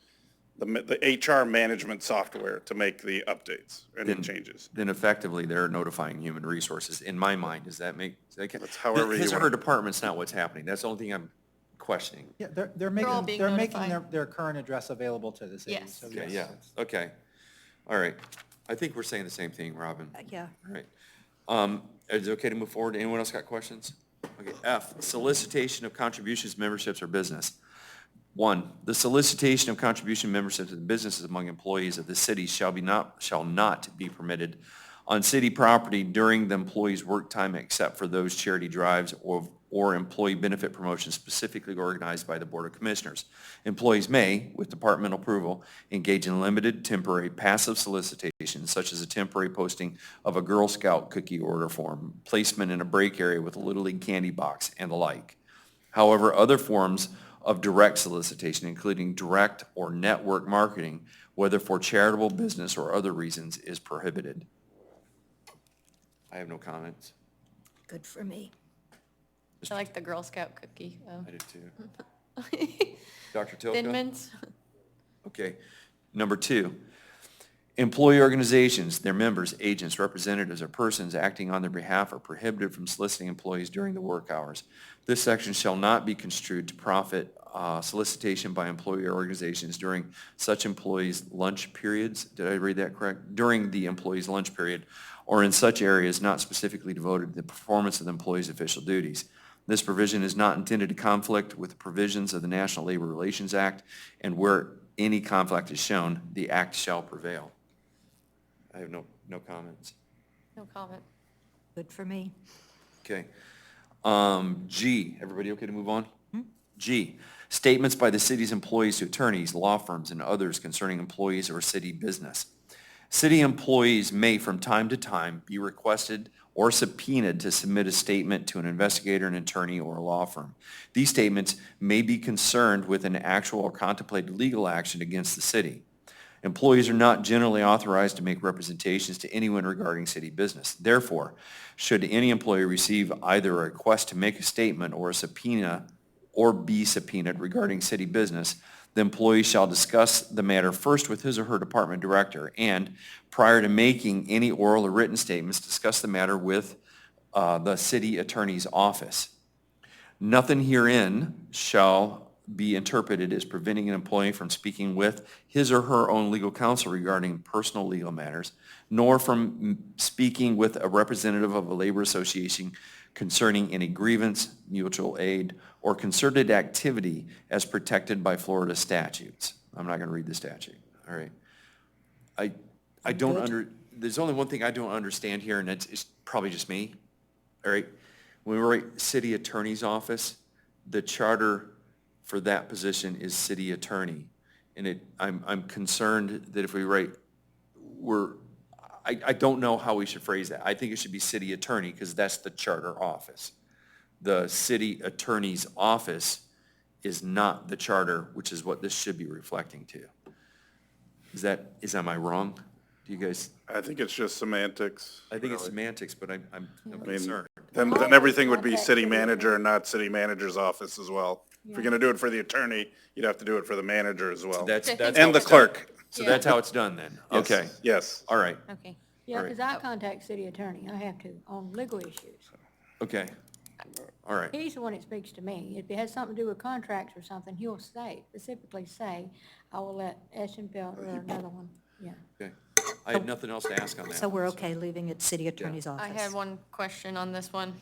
[SPEAKER 7] the HR management software to make the updates and the changes.
[SPEAKER 4] then effectively, they're notifying human resources, in my mind, does that make?
[SPEAKER 7] That's however you
[SPEAKER 4] His or her
[SPEAKER 7] wanna-
[SPEAKER 4] department's not what's happening, that's the only thing I'm questioning.
[SPEAKER 5] yeah, they're
[SPEAKER 3] all
[SPEAKER 5] making,
[SPEAKER 3] being
[SPEAKER 5] they're making
[SPEAKER 3] notified.
[SPEAKER 5] their current address available to the city.
[SPEAKER 3] Yes.
[SPEAKER 5] So
[SPEAKER 4] Okay,
[SPEAKER 5] yes,
[SPEAKER 4] yeah,
[SPEAKER 5] it's-
[SPEAKER 4] okay, all right. I think we're saying the same thing, Robin.
[SPEAKER 1] Yeah.
[SPEAKER 4] All right. Is it okay to move forward? Anyone else got questions? Okay, F, solicitation of contributions, memberships, or business. 1, the solicitation of contribution memberships and businesses among employees of the city shall not be permitted on city property during the employee's work time except for those charity drives or employee benefit promotions specifically organized by the Board of Commissioners. Employees may, with departmental approval, engage in limited, temporary, passive solicitation, such as a temporary posting of a Girl Scout cookie order form, placement in a break area with a Little League candy box, and the like. However, other forms of direct solicitation, including direct or network marketing, whether for charitable, business, or other reasons, is prohibited. I have no comments.
[SPEAKER 1] Good for me.
[SPEAKER 3] I like the Girl Scout cookie.
[SPEAKER 4] I did too. Dr. Tilka?
[SPEAKER 3] Thin Mints?
[SPEAKER 4] Okay. Number 2, employee organizations, their members, agents, representatives, or persons acting on their behalf are prohibited from soliciting employees during the work hours. This section shall not be construed to profit solicitation by employee organizations during such employees' lunch periods. Did I read that correct? During the employee's lunch period, or in such areas not specifically devoted to the performance of the employee's official duties. This provision is not intended to conflict with the provisions of the National Labor Relations Act, and where any conflict is shown, the act shall prevail. I have no comments.
[SPEAKER 3] No comment.
[SPEAKER 1] Good for me.
[SPEAKER 4] Okay. G, everybody okay to move on? G, statements by the city's employees to attorneys, law firms, and others concerning employees or city business. City employees may from time to time be requested or subpoenaed to submit a statement to an investigator, an attorney, or a law firm. These statements may be concerned with an actual or contemplated legal action against the city. Employees are not generally authorized to make representations to anyone regarding city business. Therefore, should any employee receive either a request to make a statement or a subpoena or be subpoenaed regarding city business, The employee shall discuss the matter first with his or her department director, and prior to making any oral or written statements, discuss the matter with the city attorney's office. Nothing herein shall be interpreted as preventing an employee from speaking with his or her own legal counsel regarding personal legal matters, nor from speaking with a representative of a labor association concerning any grievance, mutual aid, or concerted activity as protected by Florida statutes. I'm not going to read the statute, all right? I don't there's only one thing I don't understand here, and it's probably just me, all right? When we write city attorney's office, the charter for that position is city attorney. And I'm concerned that if we write, I don't know how we should phrase that. I think it should be city attorney because that's the charter office. The city attorney's office is not the charter, which is what this should be reflecting to. Am I wrong? Do you guys,
[SPEAKER 7] I think it's just semantics.
[SPEAKER 4] I think it's semantics, but I'm
[SPEAKER 7] I mean,
[SPEAKER 4] concerned.
[SPEAKER 7] then everything would be city manager and not city manager's office as well. If you're gonna do it for the attorney, you'd have to do it for the manager as well.
[SPEAKER 4] That's
[SPEAKER 7] And
[SPEAKER 4] how
[SPEAKER 7] the
[SPEAKER 4] it's done.
[SPEAKER 7] clerk.
[SPEAKER 4] So that's how it's done then?
[SPEAKER 7] Yes.
[SPEAKER 4] Okay,
[SPEAKER 7] Yes.
[SPEAKER 4] all right,
[SPEAKER 3] Okay.
[SPEAKER 2] Yeah,
[SPEAKER 4] All right.
[SPEAKER 2] because I contact city attorney, I have to, on legal issues.
[SPEAKER 4] okay, all right.
[SPEAKER 2] He's the one that speaks to me. If it has something to do with contracts or something, he'll specifically say, I will let Eschenfeld or another one, yeah.
[SPEAKER 4] Okay. I had nothing else to ask on that.
[SPEAKER 1] So we're okay leaving it city attorney's office?
[SPEAKER 3] I had one question on this one.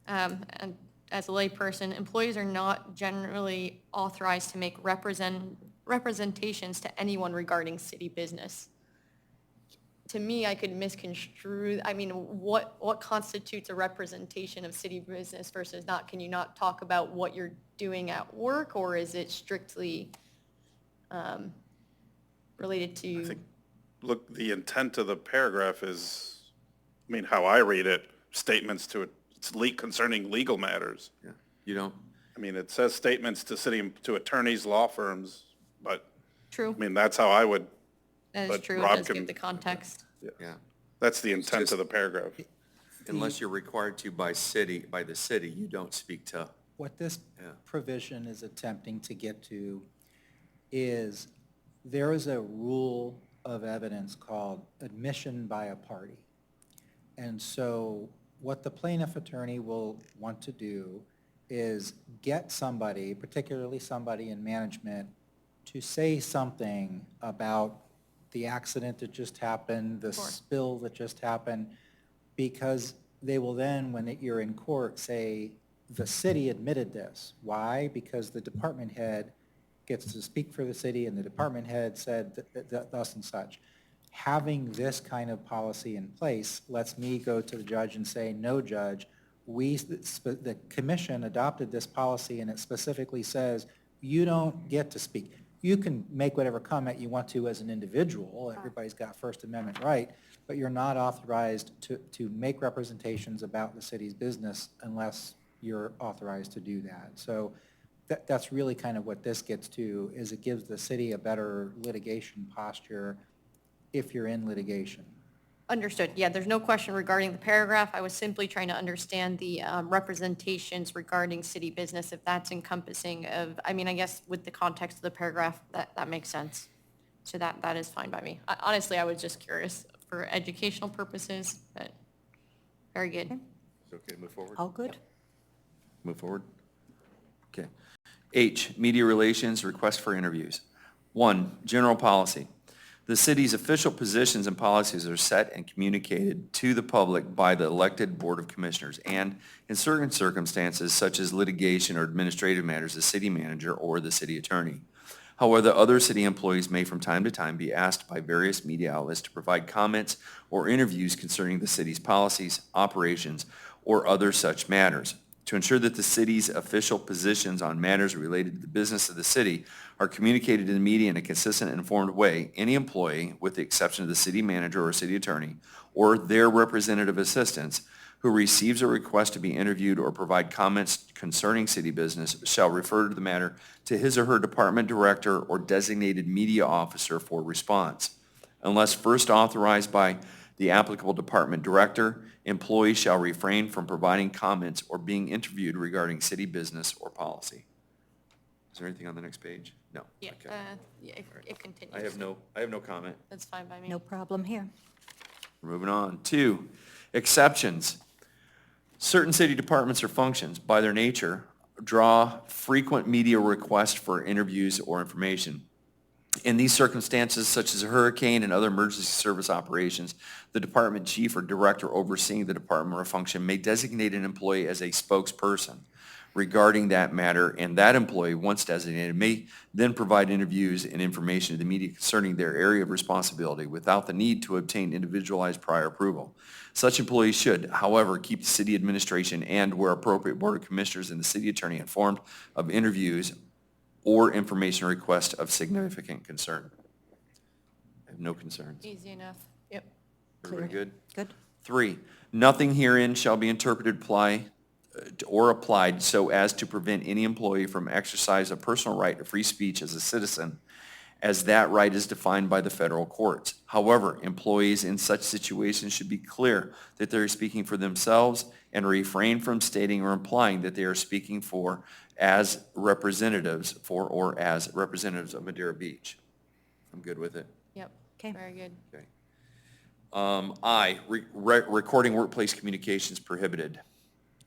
[SPEAKER 3] And as a layperson, employees are not generally authorized to make representations to anyone regarding city business. To me, I could misconstrue, I mean, what constitutes a representation of city business versus not? Can you not talk about what you're doing at work, or is it strictly related to?
[SPEAKER 7] Look, the intent of the paragraph is, I mean, how I read it, statements to, it's concerning legal matters.
[SPEAKER 4] Yeah. You don't?
[SPEAKER 7] I mean, it says statements to attorneys, law firms, but,
[SPEAKER 3] True,
[SPEAKER 7] I mean, that's how I would,
[SPEAKER 3] that is
[SPEAKER 7] but
[SPEAKER 3] true, it
[SPEAKER 7] Rob
[SPEAKER 3] does
[SPEAKER 7] can-
[SPEAKER 3] give the context.
[SPEAKER 4] Yeah.
[SPEAKER 7] that's the intent of the paragraph.
[SPEAKER 4] Unless you're required to by the city, you don't speak to,
[SPEAKER 5] What this
[SPEAKER 4] Yeah.
[SPEAKER 5] provision is attempting to get to is there is a rule of evidence called admission by a party. And so what the plaintiff attorney will want to do is get somebody, particularly somebody in management, to say something about the accident that just happened, the
[SPEAKER 3] Sure.
[SPEAKER 5] spill that just happened, because they will then, when you're in court, say, the city admitted this. Why? Because the department head gets to speak for the city, and the department head said thus and such. Having this kind of policy in place lets me go to the judge and say, no, judge, the commission adopted this policy, and it specifically says, you don't get to speak. You can make whatever comment you want to as an individual. Everybody's got First Amendment right, but you're not authorized to make representations about the city's business unless you're authorized to do that. So that's really kind of what this gets to, is it gives the city a better litigation posture if you're in litigation.
[SPEAKER 3] Understood, yeah, there's no question regarding the paragraph. I was simply trying to understand the representations regarding city business, if that's encompassing of, I mean, I guess with the context of the paragraph, that makes sense. So that is fine by me. Honestly, I was just curious for educational purposes, but very good.
[SPEAKER 4] is it okay to move forward?
[SPEAKER 1] All good?
[SPEAKER 4] Move forward? Okay. H, media relations, request for interviews. 1, general policy. The city's official positions and policies are set and communicated to the public by the elected Board of Commissioners, and in certain circumstances, such as litigation or administrative matters, the city manager or the city attorney. However, other city employees may from time to time be asked by various media outlets to provide comments or interviews concerning the city's policies, operations, or other such matters. To ensure that the city's official positions on matters related to the business of the city are communicated to the media in a consistent and informed way, any employee, with the exception of the city manager or city attorney, or their representative assistants, who receives a request to be interviewed or provide comments concerning city business shall refer to the matter to his or her department director or designated media officer for response. Unless first authorized by the applicable department director, employees shall refrain from providing comments or being interviewed regarding city business or policy. Is there anything on the next page? No.
[SPEAKER 3] Yeah,
[SPEAKER 4] Okay.
[SPEAKER 3] yeah, it continues.
[SPEAKER 4] I have no comment.
[SPEAKER 3] That's fine by me.
[SPEAKER 1] No problem here.
[SPEAKER 4] We're moving on. 2, exceptions. Certain city departments or functions, by their nature, draw frequent media requests for interviews or information. In these circumstances, such as a hurricane and other emergency service operations, the department chief or director overseeing the department or function may designate an employee as a spokesperson regarding that matter, and that employee, once designated, may then provide interviews and information to the media concerning their area of responsibility without the need to obtain individualized prior approval. Such employees should, however, keep the city administration and, where appropriate, Board of Commissioners and the city attorney informed of interviews or information requests of significant concern. I have no concerns.
[SPEAKER 3] Easy enough. Yep.
[SPEAKER 4] Everybody good?
[SPEAKER 1] Good.
[SPEAKER 4] 3, nothing herein shall be interpreted or applied so as to prevent any employee from exercise a personal right of free speech as a citizen, as that right is defined by the federal courts. However, employees in such situations should be clear that they are speaking for themselves and refrain from stating or implying that they are speaking for as representatives of Madeira Beach. I'm good with it.
[SPEAKER 3] Yep.
[SPEAKER 1] Okay.
[SPEAKER 3] Very good.
[SPEAKER 4] Okay. I, recording workplace communications prohibited.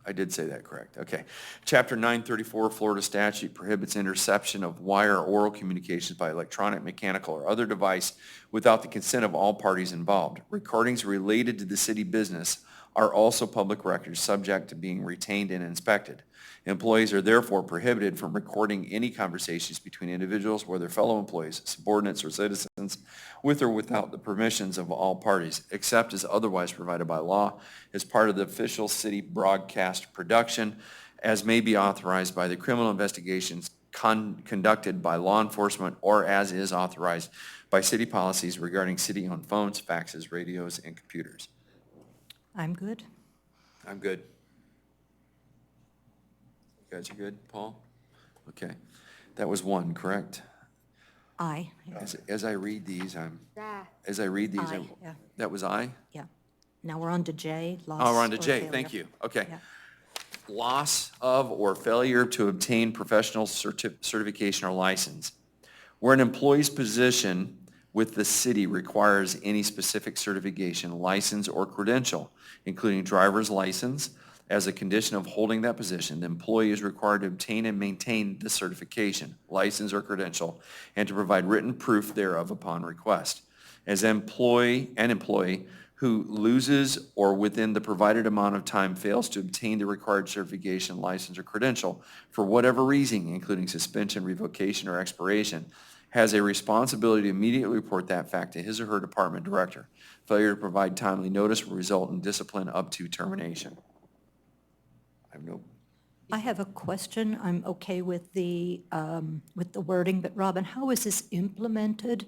[SPEAKER 4] I did say that correct, okay. Chapter 934 Florida statute prohibits interception of wire or oral communications by electronic, mechanical, or other device without the consent of all parties involved. Recordings related to the city business are also public records subject to being retained and inspected. Employees are therefore prohibited from recording any conversations between individuals, whether fellow employees, subordinates, or citizens, with or without the permissions of all parties, except as otherwise provided by law, as part of the official city broadcast production, as may be authorized by the criminal investigations conducted by law enforcement, or as is authorized by city policies regarding city-owned phones, faxes, radios, and computers.
[SPEAKER 1] I'm good.
[SPEAKER 4] I'm good. You guys are good, Paul? Okay. That was 1, correct?
[SPEAKER 1] Aye.
[SPEAKER 4] As I read these,
[SPEAKER 2] Ah,
[SPEAKER 1] Aye, yeah.
[SPEAKER 4] that was I?
[SPEAKER 1] Yeah. Now we're on to J.
[SPEAKER 4] Oh, we're on to
[SPEAKER 1] loss or
[SPEAKER 4] J,
[SPEAKER 1] failure.
[SPEAKER 4] thank you. Okay.
[SPEAKER 1] Yeah.
[SPEAKER 4] Loss of or failure to obtain professional certification or license. Where an employee's position with the city requires any specific certification, license, or credential, including driver's license, as a condition of holding that position, the employee is required to obtain and maintain the certification, license, or credential, and to provide written proof thereof upon request. As an employee who loses or within the provided amount of time fails to obtain the required certification, license, or credential for whatever reason, including suspension, revocation, or expiration, has a responsibility to immediately report that fact to his or her department director. Failure to provide timely notice will result in discipline up to termination.
[SPEAKER 1] I have a question. I'm okay with the wording, but Robin, how is this implemented?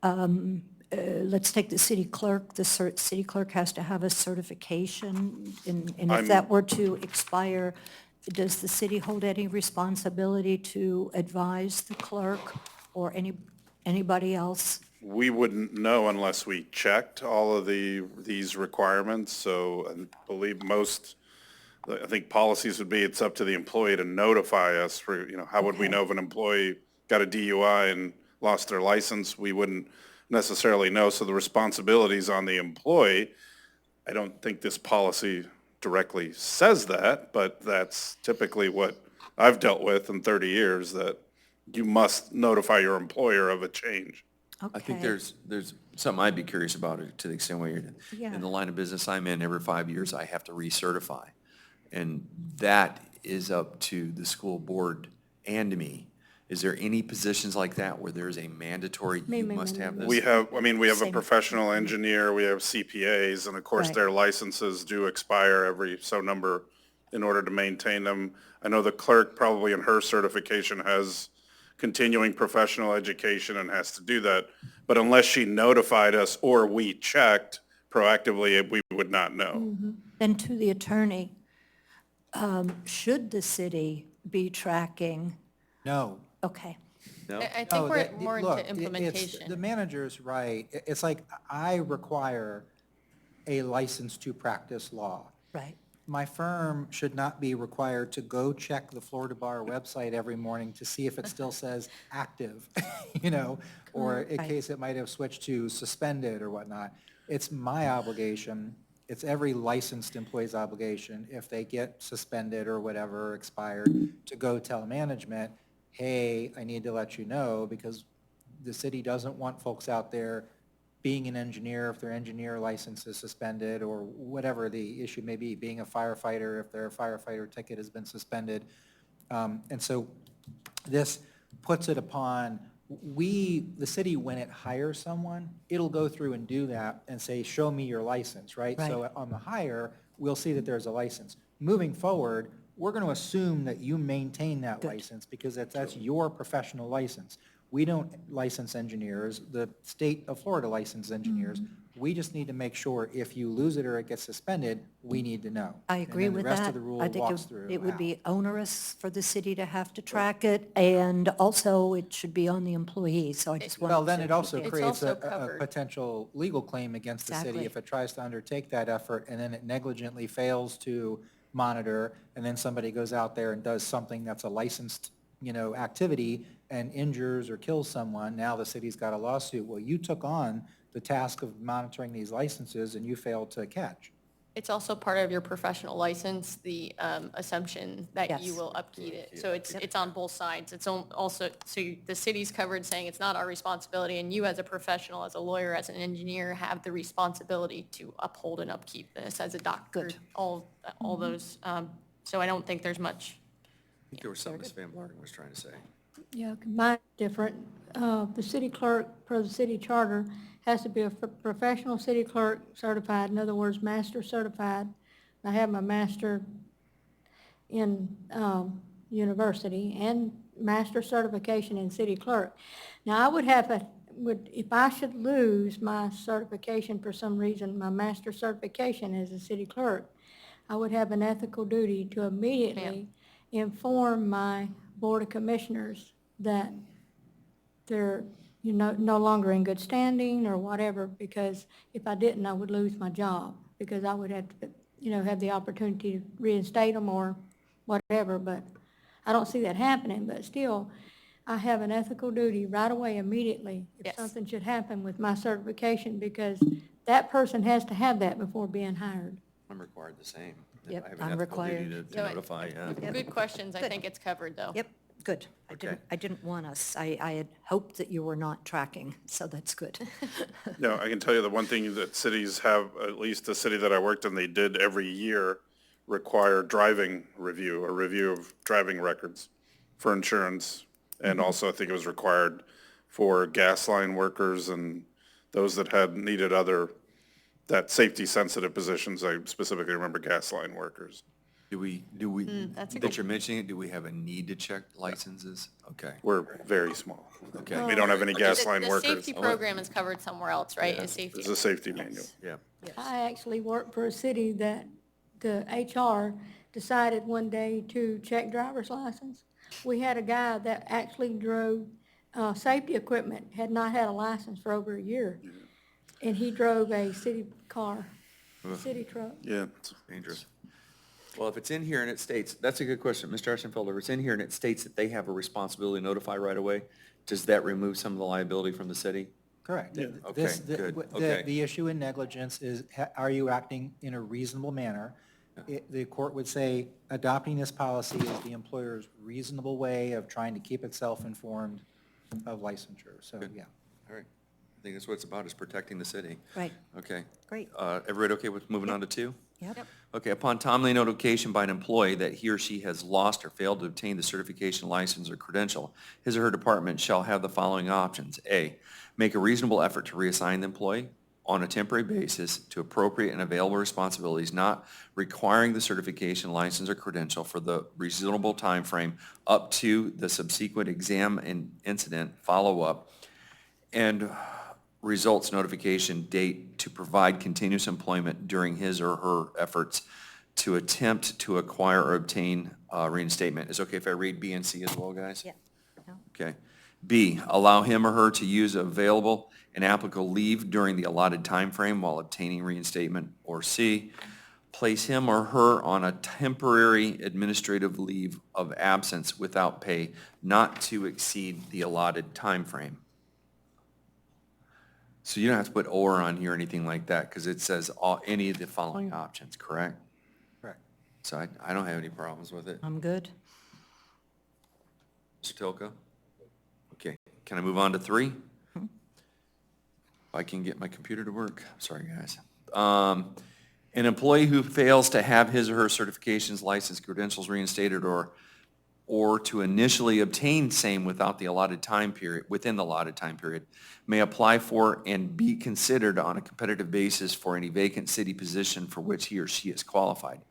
[SPEAKER 1] Let's take the city clerk. The city clerk has to have a certification, and if that were to expire, does the city hold any responsibility to advise the clerk or anybody else?
[SPEAKER 7] We wouldn't know unless we checked all of these requirements, so I believe I think policies would be, it's up to the employee to notify us for, how would we know if an employee got a DUI and lost their license? We wouldn't necessarily know, so the responsibility's on the employee. I don't think this policy directly says that, but that's typically what I've dealt with in 30 years, that you must notify your employer of a change.
[SPEAKER 4] I think
[SPEAKER 1] Okay.
[SPEAKER 4] there's something I'd be curious about, to the extent where
[SPEAKER 1] Yeah.
[SPEAKER 4] in the line of business I'm in, every 5 years I have to recertify. And that is up to the school board and to me. Is there any positions like that where there's a mandatory, you must have this?
[SPEAKER 7] We have a
[SPEAKER 1] Same.
[SPEAKER 7] professional engineer, we have CPAs, and of course,
[SPEAKER 1] Right.
[SPEAKER 7] their licenses do expire every so number in order to maintain them. I know the clerk probably in her certification has continuing professional education and has to do that. But unless she notified us or we checked proactively, we would not know.
[SPEAKER 1] Then to the attorney, should the city be tracking?
[SPEAKER 5] No.
[SPEAKER 1] Okay.
[SPEAKER 4] No?
[SPEAKER 3] I think
[SPEAKER 5] No,
[SPEAKER 3] we're
[SPEAKER 5] that-
[SPEAKER 3] more
[SPEAKER 5] look,
[SPEAKER 3] into
[SPEAKER 5] The
[SPEAKER 3] implementation.
[SPEAKER 5] manager's right. It's like I require a license to practice law.
[SPEAKER 1] Right.
[SPEAKER 5] my firm should not be required to go check the Florida Bar website every morning to see if it still says active, you know, or in
[SPEAKER 1] Right.
[SPEAKER 5] case it might have switched to suspended or whatnot. It's my obligation, it's every licensed employee's obligation, if they get suspended or whatever, expired, to go tell management, hey, I need to let you know, because the city doesn't want folks out there being an engineer if their engineer license is suspended, or whatever the issue may be, being a firefighter if their firefighter ticket has been suspended. And so this puts it upon, the city, when it hires someone, it'll go through and do that and say, show me your license, right? So on the hire, we'll see that there's a license. Moving forward, we're going to assume that you maintain that license because that's your professional license. We don't license engineers. The state of Florida licenses engineers. We just need to make sure if you lose it or it gets suspended, we need to know.
[SPEAKER 1] I agree with
[SPEAKER 5] And then the rest
[SPEAKER 1] that.
[SPEAKER 5] of the rule
[SPEAKER 1] I think
[SPEAKER 5] walks through
[SPEAKER 1] it would
[SPEAKER 5] how.
[SPEAKER 1] be onerous for the city to have to track it, and also it should be on the employee, so I just wanted to.
[SPEAKER 5] Well, then it also
[SPEAKER 3] It's
[SPEAKER 5] creates
[SPEAKER 3] also
[SPEAKER 5] a
[SPEAKER 3] covered.
[SPEAKER 5] potential legal claim against the city
[SPEAKER 1] Exactly.
[SPEAKER 5] if it tries to undertake that effort and then it negligently fails to monitor, and then somebody goes out there and does something that's a licensed, you know, activity and injures or kills someone. Now the city's got a lawsuit. Well, you took on the task of monitoring these licenses and you failed to catch.
[SPEAKER 3] It's also part of your professional license, the assumption that you
[SPEAKER 1] Yes.
[SPEAKER 3] will upkeep it. So it's on both sides. It's also, the city's covered saying it's not our responsibility, and you as a professional, as a lawyer, as an engineer, have the responsibility to uphold and upkeep this as a doctor.
[SPEAKER 1] Good.
[SPEAKER 3] All those, so I don't think there's much.
[SPEAKER 4] I think there was something Ms. Van Martin was trying to say.
[SPEAKER 2] Yeah, mine's different. The city clerk, per the city charter, has to be a professional city clerk certified, in other words, master certified. I have my master in university and master certification in city clerk. Now, I would have if I should lose my certification for some reason, my master certification as a city clerk, I would have an ethical duty to immediately inform my Board of Commissioners that they're, no longer in good standing or whatever, because if I didn't, I would lose my job, because I would have to, have the opportunity to reinstate them or whatever, but I don't see that happening, but still, I have an ethical duty right away, immediately, if
[SPEAKER 3] Yes.
[SPEAKER 2] something should happen with my certification, because that person has to have that before being hired.
[SPEAKER 4] I'm required the same.
[SPEAKER 1] Yep,
[SPEAKER 4] I have
[SPEAKER 1] I'm
[SPEAKER 4] an ethical duty
[SPEAKER 1] required.
[SPEAKER 4] to
[SPEAKER 3] So
[SPEAKER 4] notify, yeah.
[SPEAKER 3] Good questions. I
[SPEAKER 1] Good.
[SPEAKER 3] think it's covered, though.
[SPEAKER 1] Yep, good.
[SPEAKER 4] Okay.
[SPEAKER 1] I didn't want us, I had hoped that you were not tracking, so that's good.
[SPEAKER 7] No, I can tell you the one thing that cities have, at least the city that I worked in, they did every year require driving review, a review of driving records for insurance. And also I think it was required for gas line workers and those that had needed that safety sensitive positions. I specifically remember gas line workers.
[SPEAKER 4] Do we,
[SPEAKER 3] that's a
[SPEAKER 4] that you're mentioning it, do we have a need to check licenses? Okay,
[SPEAKER 7] We're very small.
[SPEAKER 4] okay,
[SPEAKER 7] We don't have any gas line
[SPEAKER 3] The
[SPEAKER 7] workers.
[SPEAKER 3] safety program is covered somewhere else, right? Is safety.
[SPEAKER 7] It's a safety manual.
[SPEAKER 4] yeah.
[SPEAKER 2] I actually worked for a city that the HR decided one day to check driver's license. We had a guy that actually drove safety equipment, had not had a license for over a year. And he drove a city car, city truck.
[SPEAKER 7] Yeah.
[SPEAKER 4] Dangerous. Well, if it's in here and it states, that's a good question, Mr. Arsenfelder, if it's in here and it states that they have a responsibility to notify right away, does that remove some of the liability from the city?
[SPEAKER 5] Correct.
[SPEAKER 7] Yeah.
[SPEAKER 4] Okay, good, okay.
[SPEAKER 5] The issue in negligence is, are you acting in a reasonable manner? The court would say adopting this policy is the employer's reasonable way of trying to keep itself informed of licensure, so, yeah.
[SPEAKER 4] All right, I think that's what it's about, is protecting the city.
[SPEAKER 1] Right,
[SPEAKER 4] Okay.
[SPEAKER 1] great.
[SPEAKER 4] Everybody okay with moving on to 2?
[SPEAKER 1] Yep.
[SPEAKER 4] Okay, upon timely notification by an employee that he or she has lost or failed to obtain the certification, license, or credential, his or her department shall have the following options. A, make a reasonable effort to reassign the employee on a temporary basis to appropriate and available responsibilities, not requiring the certification, license, or credential for the reasonable time frame up to the subsequent exam and incident follow-up, and results notification date to provide continuous employment during his or her efforts to attempt to acquire or obtain reinstatement. Is it okay if I read B and C as well, guys?
[SPEAKER 1] Yeah. No?
[SPEAKER 4] Okay. B, allow him or her to use available and applicable leave during the allotted time frame while obtaining reinstatement. Or C, place him or her on a temporary administrative leave of absence without pay not to exceed the allotted time frame. So you don't have to put or on here or anything like that, because it says any of the following options, correct?
[SPEAKER 5] Correct.
[SPEAKER 4] So I don't have any problems with it.
[SPEAKER 1] I'm good.
[SPEAKER 4] Mr. Tilka? Okay, can I move on to 3? If I can get my computer to work. Sorry, guys. An employee who fails to have his or her certifications, license, credentials reinstated, or to initially obtain same without the allotted time period, within the allotted time period, may apply for and be considered on a competitive basis for any vacant city position for which he or she is qualified.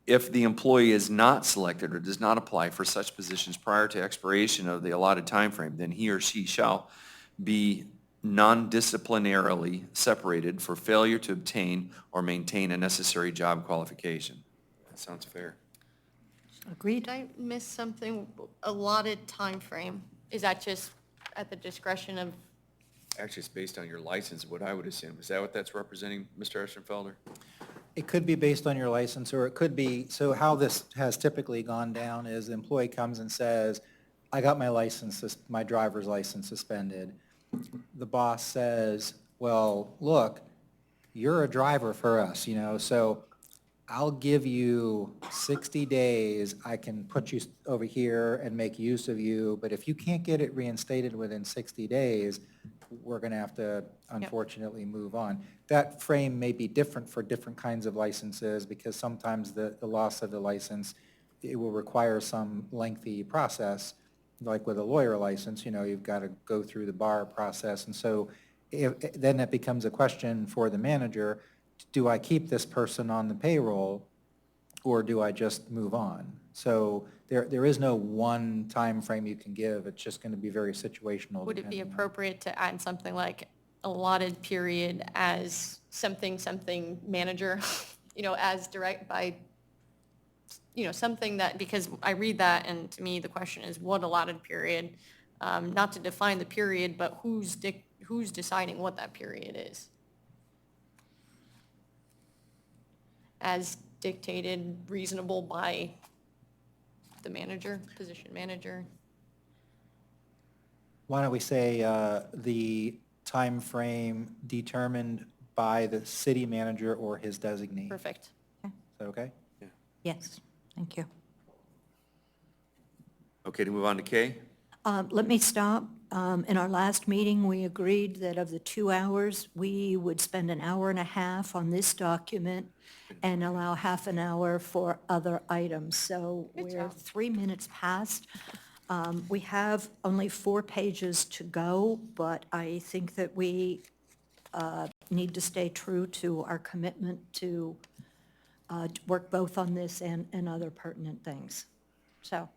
[SPEAKER 4] If the employee is not selected or does not apply for such positions prior to expiration of the allotted time frame, then he or she shall be non-disciplinarily separated for failure to obtain or maintain a necessary job qualification. That sounds fair.
[SPEAKER 1] Agreed?
[SPEAKER 3] Did I miss something? Allotted time frame? Is that just at the discretion of,
[SPEAKER 4] Actually, it's based on your license, what I would assume. Is that what that's representing, Mr. Eschenfelder?
[SPEAKER 5] It could be based on your license, or it could be, so how this has typically gone down is the employee comes and says, I got my license, my driver's license suspended. The boss says, well, look, you're a driver for us, so I'll give you 60 days. I can put you over here and make use of you, but if you can't get it reinstated within 60 days, we're going to have to unfortunately move on. That frame may be different for different kinds of licenses, because sometimes the loss of the license, it will require some lengthy process, like with a lawyer license, you've got to go through the bar process. And so then that becomes a question for the manager, do I keep this person on the payroll, or do I just move on? So there is no one time frame you can give. It's just going to be very situational.
[SPEAKER 3] would it be
[SPEAKER 5] depending on-
[SPEAKER 3] appropriate to add something like allotted period as something manager, as direct by, something that, because I read that and to me the question is what allotted period? Not to define the period, but who's deciding what that period is? As dictated, reasonable by the manager, position manager.
[SPEAKER 5] Why don't we say the time frame determined by the city manager or his designee?
[SPEAKER 3] Perfect.
[SPEAKER 5] Is that okay?
[SPEAKER 1] Yes, thank you.
[SPEAKER 4] Okay, to move on to K?
[SPEAKER 1] Let me stop. In our last meeting, we agreed that of the 2 hours, we would spend an hour and a half on this document and allow half an hour for other items. So
[SPEAKER 3] Good
[SPEAKER 1] we're
[SPEAKER 3] job.
[SPEAKER 1] 3 minutes past. We have only 4 pages to go, but I think that we need to stay true to our commitment to work both on this and other pertinent things. So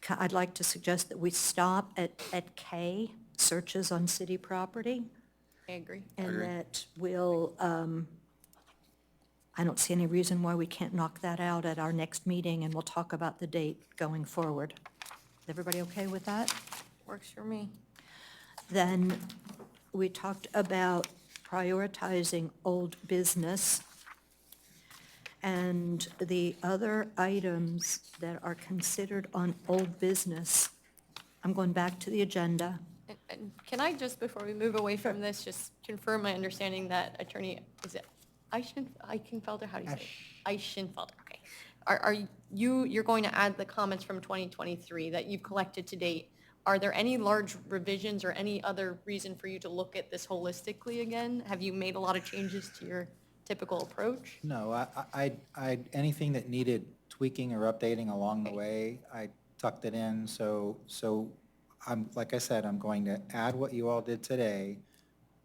[SPEAKER 1] I'd like to suggest that we stop at K, searches on city property,
[SPEAKER 3] I agree.
[SPEAKER 1] and
[SPEAKER 4] Agree.
[SPEAKER 1] that we'll, I don't see any reason why we can't knock that out at our next meeting, and we'll talk about the date going forward. Is everybody okay with that?
[SPEAKER 3] Works for me.
[SPEAKER 1] Then we talked about prioritizing old business. And the other items that are considered on old business, I'm going back to the agenda.
[SPEAKER 3] And can I just, before we move away from this, just confirm my understanding that Attorney, is it Eichenfelder, how do you say it? Eichenfelder, okay. Are you're going to add the comments from 2023 that you've collected to date. Are there any large revisions or any other reason for you to look at this holistically again? Have you made a lot of changes to your typical approach?
[SPEAKER 5] No, anything that needed tweaking or updating along the way, I tucked it in. So like I said, I'm going to add what you all did today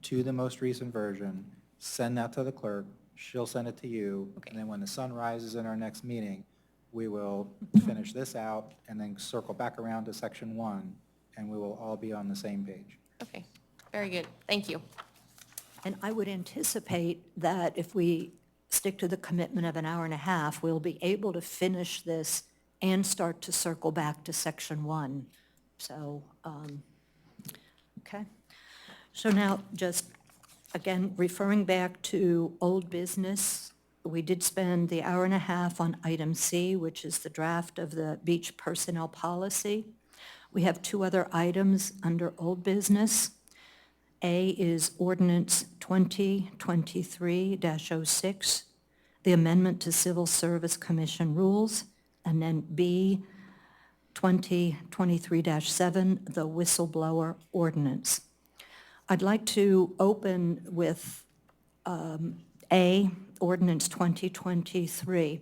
[SPEAKER 5] to the most recent version, send that to the clerk, she'll send it to you.
[SPEAKER 3] Okay.
[SPEAKER 5] And then when the sun rises in our next meeting, we will finish this out and then circle back around to section 1, and we will all be on the same page.
[SPEAKER 3] Okay, very good. Thank you.
[SPEAKER 1] And I would anticipate that if we stick to the commitment of an hour and a half, we'll be able to finish this and start to circle back to section 1. So, okay. So now, just, again, referring back to old business, we did spend the hour and a half on item C, which is the draft of the beach personnel policy. We have two other items under old business. A is ordinance 2023-06, the amendment to Civil Service Commission rules, and then B, 2023-7, the whistleblower ordinance. I'd like to open with A, ordinance 2023.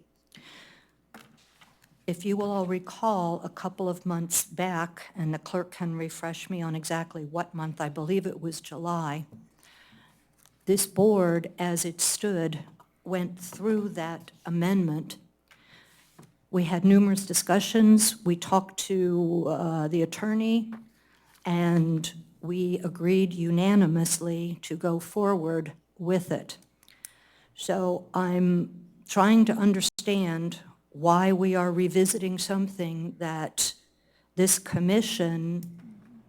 [SPEAKER 1] If you will all recall, a couple of months back, and the clerk can refresh me on exactly what month, I believe it was July, this board, as it stood, went through that amendment. We had numerous discussions. We talked to the attorney, and we agreed unanimously to go forward with it. So I'm trying to understand why we are revisiting something that this commission,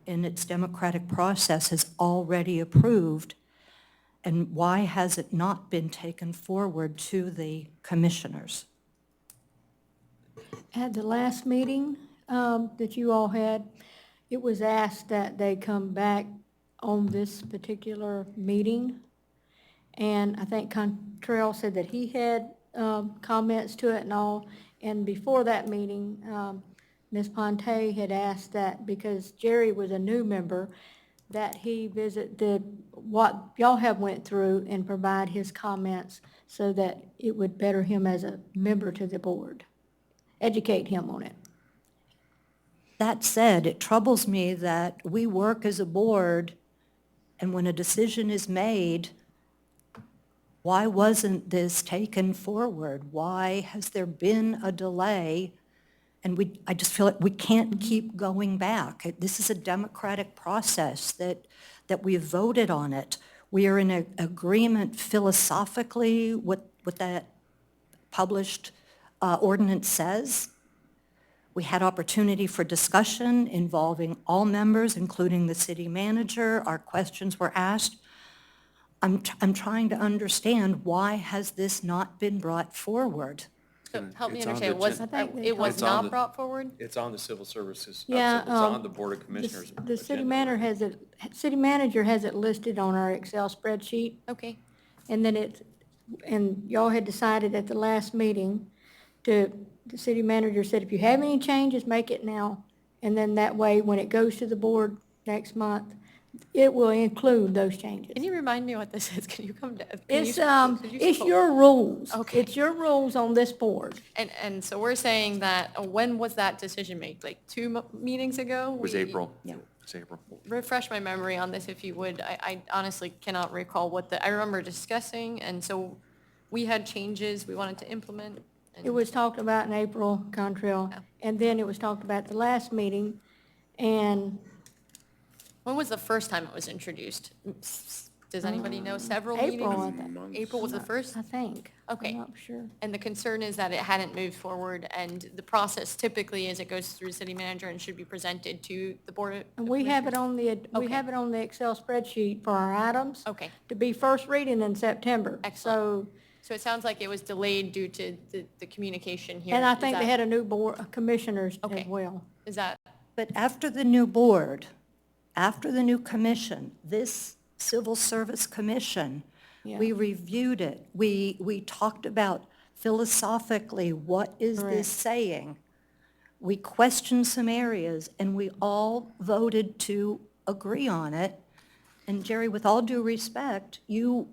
[SPEAKER 1] in its democratic process, has already approved, and why has it not been taken forward to the commissioners?
[SPEAKER 2] At the last meeting that you all had, it was asked that they come back on this particular meeting. And I think Contrell said that he had comments to it and all. And before that meeting, Ms. Ponte had asked that because Jerry was a new member, that he visit what y'all have went through and provide his comments so that it would better him as a member to the board, educate him on it.
[SPEAKER 1] That said, it troubles me that we work as a board, and when a decision is made, why wasn't this taken forward? Why has there been a delay? And I just feel like we can't keep going back. This is a democratic process that we have voted on it. We are in agreement philosophically with what that published ordinance says. We had opportunity for discussion involving all members, including the city manager. Our questions were asked. I'm trying to understand, why has this not been brought forward?
[SPEAKER 3] So help me
[SPEAKER 4] It's on the
[SPEAKER 3] understand, it was
[SPEAKER 4] It's on
[SPEAKER 3] not
[SPEAKER 4] the-
[SPEAKER 3] brought forward?
[SPEAKER 4] It's on the civil services,
[SPEAKER 2] Yeah,
[SPEAKER 4] it's on the Board of Commissioners.
[SPEAKER 2] The city
[SPEAKER 4] agenda.
[SPEAKER 2] city manager has it listed on our Excel spreadsheet.
[SPEAKER 3] Okay,
[SPEAKER 2] And then and y'all had decided at the last meeting the city manager said, if you have any changes, make it now. And then that way, when it goes to the board next month, it will include those changes.
[SPEAKER 3] can you remind me what this is? Can you come down?
[SPEAKER 2] It's your rules.
[SPEAKER 3] Okay.
[SPEAKER 2] It's your rules on this board.
[SPEAKER 3] And so we're saying that, when was that decision made? Like meetings ago?
[SPEAKER 4] It was April.
[SPEAKER 1] Yeah.
[SPEAKER 4] It was April.
[SPEAKER 3] Refresh my memory on this if you would. I honestly cannot recall I remember discussing, and so we had changes we wanted to implement. and-
[SPEAKER 2] It was talked about in April, Contrell,
[SPEAKER 3] Yeah.
[SPEAKER 2] and then it was talked about at the last meeting, and
[SPEAKER 3] When was the first time it was introduced? Does anybody know? Several
[SPEAKER 2] April, I
[SPEAKER 3] meetings?
[SPEAKER 2] think.
[SPEAKER 3] April was the first?
[SPEAKER 2] I think.
[SPEAKER 3] Okay.
[SPEAKER 2] I'm not sure.
[SPEAKER 3] And the concern is that it hadn't moved forward, and the process typically is it goes through the city manager and should be presented to the board. of
[SPEAKER 2] And we have it
[SPEAKER 3] Commissioners.
[SPEAKER 2] on we
[SPEAKER 3] Okay.
[SPEAKER 2] have it on the Excel spreadsheet for our items.
[SPEAKER 3] Okay.
[SPEAKER 2] To be first reading in September.
[SPEAKER 3] Excellent. So it sounds like it was delayed due to the communication here.
[SPEAKER 2] And I
[SPEAKER 3] Is
[SPEAKER 2] think they
[SPEAKER 3] that-
[SPEAKER 2] had a new board, commissioners as
[SPEAKER 3] Okay.
[SPEAKER 2] well.
[SPEAKER 3] Is that,
[SPEAKER 1] But after the new board, after the new commission, this Civil Service Commission,
[SPEAKER 2] Yeah.
[SPEAKER 1] we reviewed it. We talked about philosophically, what is
[SPEAKER 2] Correct.
[SPEAKER 1] this saying? We questioned some areas, and we all voted to agree on it. And Jerry, with all due respect, you're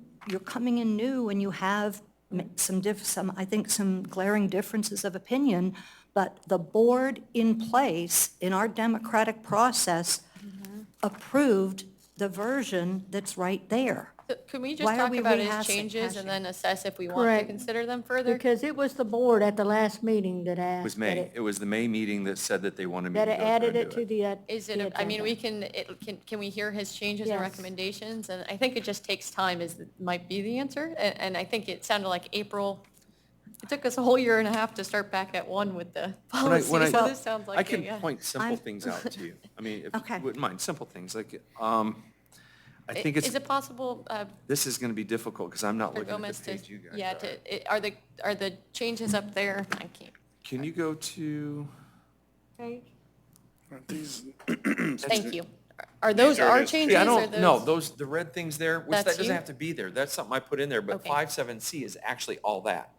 [SPEAKER 1] coming in new, and you have I think, some glaring differences of opinion, but the board in place, in our democratic process, approved the version that's right there.
[SPEAKER 3] can we just
[SPEAKER 1] Why are
[SPEAKER 3] talk
[SPEAKER 1] we
[SPEAKER 3] about his
[SPEAKER 1] rehashing-
[SPEAKER 3] changes and then assess if we want to
[SPEAKER 2] Correct.
[SPEAKER 3] consider them further?
[SPEAKER 2] Because it was the board at the last meeting that asked.
[SPEAKER 4] It was
[SPEAKER 2] that
[SPEAKER 4] May. It was the May meeting that said that they wanted me to
[SPEAKER 2] That
[SPEAKER 4] go
[SPEAKER 2] it
[SPEAKER 4] through
[SPEAKER 2] added
[SPEAKER 4] and
[SPEAKER 2] it
[SPEAKER 4] do
[SPEAKER 2] to the.
[SPEAKER 3] Is
[SPEAKER 2] the
[SPEAKER 3] it, I mean,
[SPEAKER 2] agenda.
[SPEAKER 3] can we hear his changes and
[SPEAKER 2] Yes.
[SPEAKER 3] recommendations? And I think it just takes time might be the answer. And I think it sounded like April, it took us a whole year and a half to start back at one with the policy, so this sounds like.
[SPEAKER 4] I can
[SPEAKER 3] yeah.
[SPEAKER 4] point simple
[SPEAKER 1] I'm-
[SPEAKER 4] things out to you. I mean, if
[SPEAKER 1] Okay.
[SPEAKER 4] you wouldn't mind, simple things, like, I think it's,
[SPEAKER 3] Is it possible,
[SPEAKER 4] this is going to be difficult because I'm not
[SPEAKER 3] for
[SPEAKER 4] looking at
[SPEAKER 3] Gomez
[SPEAKER 4] the
[SPEAKER 3] to,
[SPEAKER 4] page you guys
[SPEAKER 3] yeah,
[SPEAKER 4] are.
[SPEAKER 3] are the changes up there? I can't.
[SPEAKER 4] Can you go to,
[SPEAKER 2] Page?
[SPEAKER 3] Thank you. Are those
[SPEAKER 7] There it
[SPEAKER 3] our
[SPEAKER 7] is.
[SPEAKER 3] changes
[SPEAKER 4] I
[SPEAKER 3] or
[SPEAKER 4] don't,
[SPEAKER 3] those?
[SPEAKER 4] no, those, the red things there, which that
[SPEAKER 3] That's
[SPEAKER 4] doesn't
[SPEAKER 3] you?
[SPEAKER 4] have to be there. That's something I put in there, but
[SPEAKER 3] Okay.
[SPEAKER 4] 5.7C is actually all that.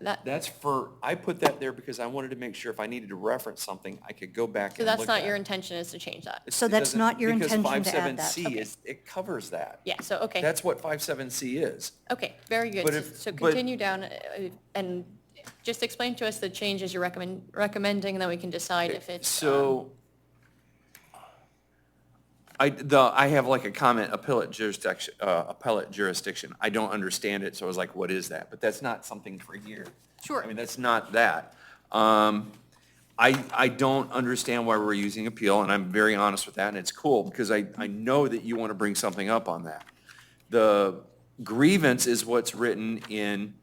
[SPEAKER 3] That,
[SPEAKER 4] That's for, I put that there because I wanted to make sure if I needed to reference something, I could go back
[SPEAKER 3] so
[SPEAKER 4] and
[SPEAKER 3] that's
[SPEAKER 4] look
[SPEAKER 3] not
[SPEAKER 4] at
[SPEAKER 3] your
[SPEAKER 4] it.
[SPEAKER 3] intention is to change that?
[SPEAKER 1] So
[SPEAKER 4] It
[SPEAKER 1] that's
[SPEAKER 4] doesn't-
[SPEAKER 1] not your intention to add
[SPEAKER 4] Because
[SPEAKER 1] that,
[SPEAKER 4] 5.7C
[SPEAKER 1] okay.
[SPEAKER 4] is, it covers that.
[SPEAKER 3] Yeah, so, okay.
[SPEAKER 4] That's what 5.7C is.
[SPEAKER 3] Okay, very good.
[SPEAKER 4] But
[SPEAKER 3] So-
[SPEAKER 4] if-
[SPEAKER 3] So
[SPEAKER 4] but-
[SPEAKER 3] continue down and just explain to us the changes you're recommending, and then we can decide if it's.
[SPEAKER 4] So, I have like a comment, appellate jurisdiction. I don't understand it, so I was like, what is that? But that's not something for here.
[SPEAKER 3] Sure.
[SPEAKER 4] I mean, that's not that. I don't understand why we're using appeal, and I'm very honest with that, and it's cool, because I know that you want to bring something up on that. The grievance is what's written in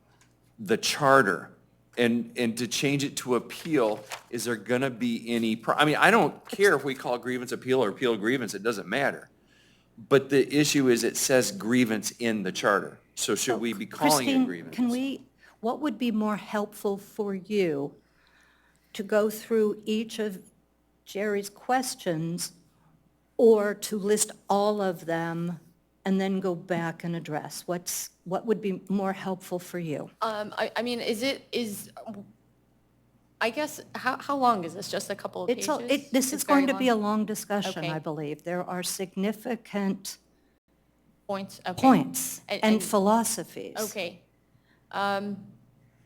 [SPEAKER 4] the charter. And to change it to appeal, is there gonna be any, I mean, I don't care if we call grievance appeal or appeal grievance, it doesn't matter. But the issue is it says grievance in the charter, so should we be calling it
[SPEAKER 1] Christine,
[SPEAKER 4] grievance?
[SPEAKER 1] can we, what would be more helpful for you to go through each of Jerry's questions or to list all of them and then go back and address? What would be more helpful for you?
[SPEAKER 3] I mean, I guess, how long is this? Just a couple of pages?
[SPEAKER 1] This
[SPEAKER 3] It's
[SPEAKER 1] is going
[SPEAKER 3] very
[SPEAKER 1] to be a
[SPEAKER 3] long?
[SPEAKER 1] long discussion,
[SPEAKER 3] Okay.
[SPEAKER 1] I believe. There are significant
[SPEAKER 3] Points, okay.
[SPEAKER 1] points
[SPEAKER 3] And-
[SPEAKER 1] and
[SPEAKER 3] and-
[SPEAKER 1] philosophies.
[SPEAKER 3] Okay.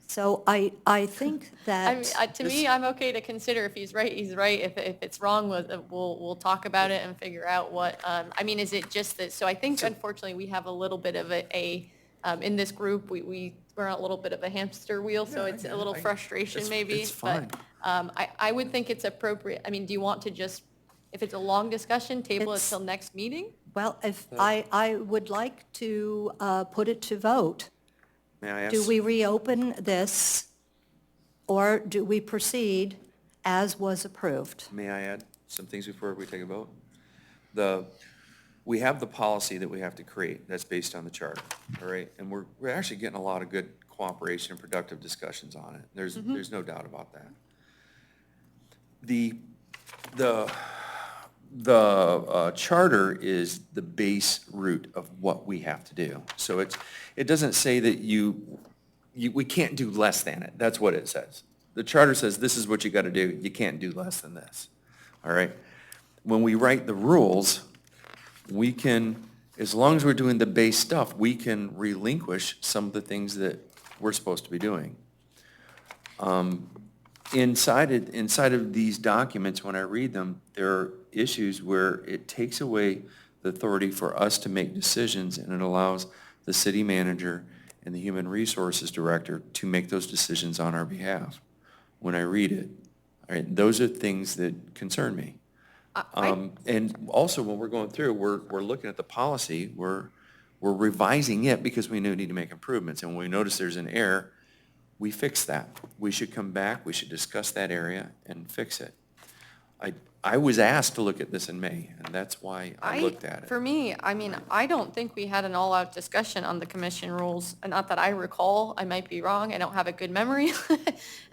[SPEAKER 1] So I think
[SPEAKER 3] I mean,
[SPEAKER 1] that,
[SPEAKER 3] to me, I'm okay to consider if he's right, he's right. If it's wrong, we'll talk about it and figure out what, I mean, is it just that, so I think unfortunately we have a little bit of in this group, we're on a little bit of a hamster wheel, so
[SPEAKER 4] Yeah,
[SPEAKER 3] it's
[SPEAKER 4] yeah,
[SPEAKER 3] a little
[SPEAKER 4] I-
[SPEAKER 3] frustration
[SPEAKER 4] it's-
[SPEAKER 3] maybe.
[SPEAKER 4] it's
[SPEAKER 3] But I would think it's appropriate, I mean, do you want to just, if it's a long discussion, table it
[SPEAKER 1] It's-
[SPEAKER 3] till next meeting?
[SPEAKER 1] well, if I would like to put it to vote.
[SPEAKER 4] May I ask?
[SPEAKER 1] Do we reopen this, or do we proceed as was approved?
[SPEAKER 4] May I add some things before we take a vote? We have the policy that we have to create, that's based on the charter, all right? And we're actually getting a lot of good cooperation and productive discussions on it. There's no doubt about that. The charter is the base root of what we have to do. So it doesn't say that we can't do less than it. That's what it says. The charter says this is what you got to do. You can't do less than this. All right? When we write the rules, we can, as long as we're doing the base stuff, we can relinquish some of the things that we're supposed to be doing. Inside of these documents, when I read them, there are issues where it takes away the authority for us to make decisions, and it allows the city manager and the human resources director to make those decisions on our behalf. When I read it, all right, those are things that concern me. And also, when we're going through, we're looking at the policy, we're revising it because we need to make improvements, and when we notice there's an error, we fix that. We should come back, we should discuss that area and fix it. I was asked to look at this in May, and that's why I looked at
[SPEAKER 3] For
[SPEAKER 4] it.
[SPEAKER 3] me, I mean, I don't think we had an all-out discussion on the commission rules, not that I recall, I might be wrong, I don't have a good memory.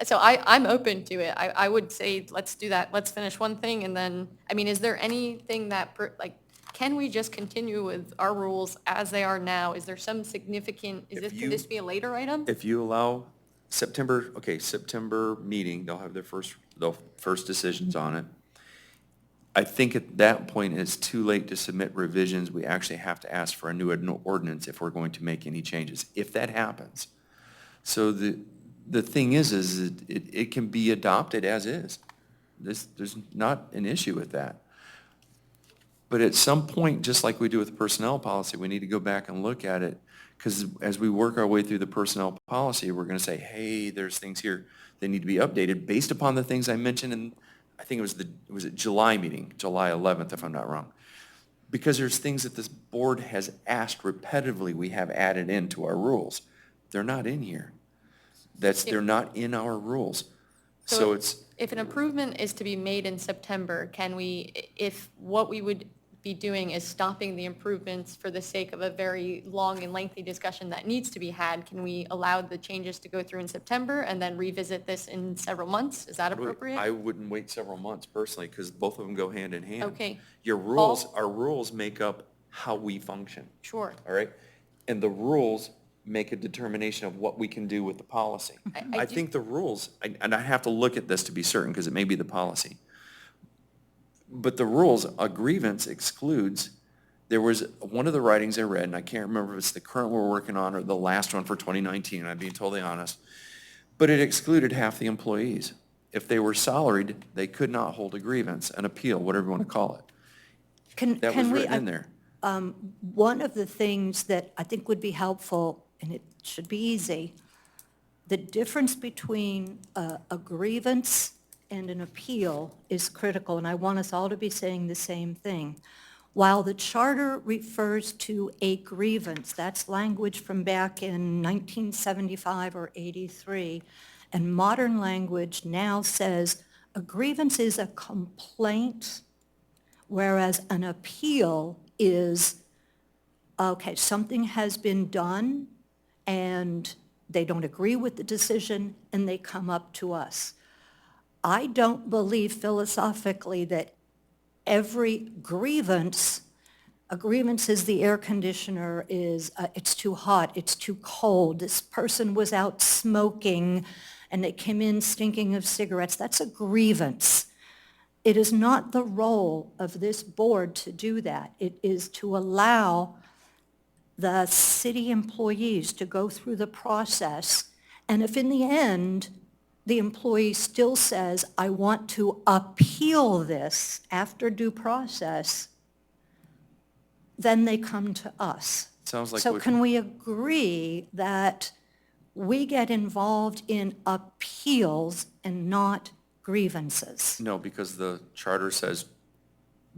[SPEAKER 3] So I'm open to it. I would say, let's do that, let's finish one thing, and then, I mean, is there anything that, can we just continue with our rules as they are now? Is there some significant, can this be a later item?
[SPEAKER 4] If you allow September meeting, they'll have their first decisions on it. I think at that point, it's too late to submit revisions. We actually have to ask for a new ordinance if we're going to make any changes, if that happens. So the thing is it can be adopted as is. There's not an issue with that. But at some point, just like we do with the personnel policy, we need to go back and look at it, because as we work our way through the personnel policy, we're going to say, hey, there's things here that need to be updated based upon the things I mentioned in, I think it was July meeting, July 11th, if I'm not wrong. Because there's things that this board has asked repetitively we have added into our rules. They're not in here. They're not in our rules. So it's,
[SPEAKER 3] If an improvement is to be made in September, can we, if what we would be doing is stopping the improvements for the sake of a very long and lengthy discussion that needs to be had. Can we allow the changes to go through in September and then revisit this in several months? Is that appropriate?
[SPEAKER 4] I wouldn't wait several months personally, because both of them go hand in hand.
[SPEAKER 3] Okay.
[SPEAKER 4] Your rules, our rules make up how we function.
[SPEAKER 3] Sure.
[SPEAKER 4] All right? And the rules make a determination of what we can do with the policy.
[SPEAKER 3] I
[SPEAKER 4] I
[SPEAKER 3] do-
[SPEAKER 4] think the rules, and I have to look at this to be certain, because it may be the policy. But the rules, a grievance excludes, there was one of the writings I read, and I can't remember if it's the current we're working on or the last one for 2019, and I'm being totally honest, but it excluded half the employees. If they were salaried, they could not hold a grievance, an appeal, whatever you want to call it. That was
[SPEAKER 1] Can we,
[SPEAKER 4] written in there.
[SPEAKER 1] one of the things that I think would be helpful, and it should be easy, the difference between a grievance and an appeal is critical, and I want us all to be saying the same thing. While the charter refers to a grievance, that's language from back in 1975 or 83, and modern language now says a grievance is a complaint, whereas an appeal is, okay, something has been done, and they don't agree with the decision, and they come up to us. I don't believe philosophically that every grievance, a grievance is the air conditioner is, it's too hot, it's too cold, this person was out smoking, and they came in stinking of cigarettes. That's a grievance. It is not the role of this board to do that. It is to allow the city employees to go through the process, and if in the end, the employee still says, I want to appeal this after due process, then they come to us.
[SPEAKER 4] Sounds like
[SPEAKER 1] So
[SPEAKER 4] we-
[SPEAKER 1] can we agree that we get involved in appeals and not grievances?
[SPEAKER 4] No, because the charter says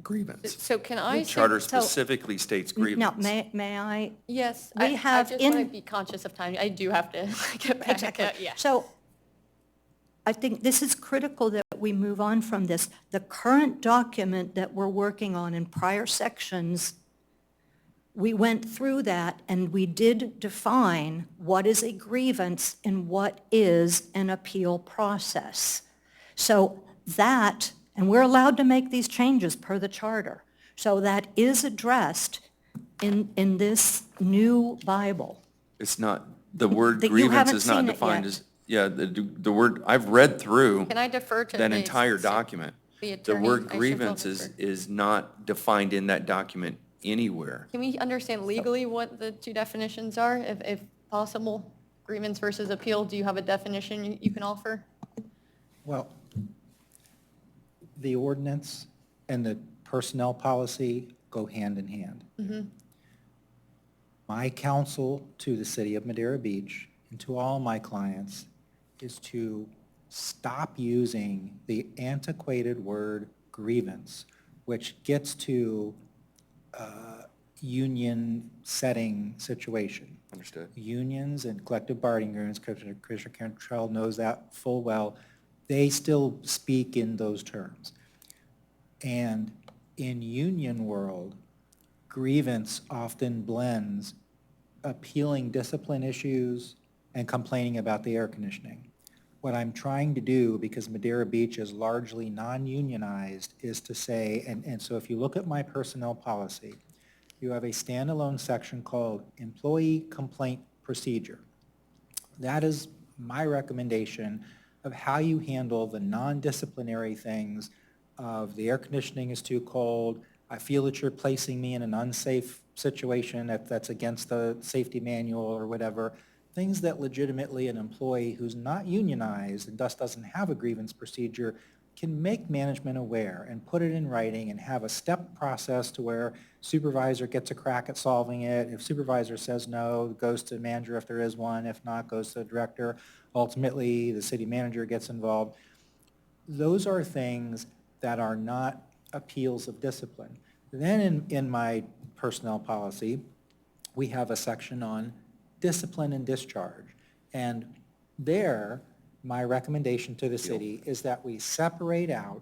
[SPEAKER 4] grievance.
[SPEAKER 3] So can I?
[SPEAKER 4] The charter
[SPEAKER 1] so-
[SPEAKER 4] specifically states
[SPEAKER 1] Now,
[SPEAKER 4] grievance.
[SPEAKER 1] may I?
[SPEAKER 3] Yes,
[SPEAKER 1] We
[SPEAKER 3] I
[SPEAKER 1] have
[SPEAKER 3] just want to
[SPEAKER 1] in-
[SPEAKER 3] be conscious of time. I do have to get back.
[SPEAKER 1] Exactly.
[SPEAKER 3] Yeah.
[SPEAKER 1] So I think this is critical that we move on from this. The current document that we're working on in prior sections, we went through that and we did define what is a grievance and what is an appeal process. So that, and we're allowed to make these changes per the charter. So that is addressed in this new Bible.
[SPEAKER 4] It's not, the word
[SPEAKER 1] That you
[SPEAKER 4] grievance
[SPEAKER 1] haven't
[SPEAKER 4] is not
[SPEAKER 1] seen it
[SPEAKER 4] defined
[SPEAKER 1] yet.
[SPEAKER 4] as, yeah, the word, I've read through
[SPEAKER 3] Can I defer to
[SPEAKER 4] that
[SPEAKER 3] the-
[SPEAKER 4] entire document.
[SPEAKER 3] the
[SPEAKER 4] The
[SPEAKER 3] attorney?
[SPEAKER 4] word
[SPEAKER 3] I should
[SPEAKER 4] grievance
[SPEAKER 3] go
[SPEAKER 4] is,
[SPEAKER 3] defer.
[SPEAKER 4] is not defined in that document anywhere.
[SPEAKER 3] Can we understand legally what the two definitions are, if possible? Grievance versus appeal, do you have a definition you can offer?
[SPEAKER 5] Well, the ordinance and the personnel policy go hand in hand. My counsel to the city of Madeira Beach and to all my clients is to stop using the antiquated word grievance, which gets to union setting situation.
[SPEAKER 4] Understood.
[SPEAKER 5] Unions and collective bargaining agreements, Commissioner Cantrell knows that full well, they still speak in those terms. And in union world, grievance often blends appealing discipline issues and complaining about the air conditioning. What I'm trying to do, because Madeira Beach is largely non-unionized, is to say, and so if you look at my personnel policy, you have a standalone section called Employee Complaint Procedure. That is my recommendation of how you handle the non-disciplinary things of the air conditioning is too cold, I feel that you're placing me in an unsafe situation if that's against the safety manual or whatever, things that legitimately an employee who's not unionized and thus doesn't have a grievance procedure can make management aware and put it in writing and have a step process to where supervisor gets a crack at solving it. If supervisor says no, it goes to manager if there is one. If not, goes to the director. Ultimately, the city manager gets involved. Those are things that are not appeals of discipline. Then in my personnel policy, we have a section on discipline and discharge. And there, my recommendation to the city is that we separate out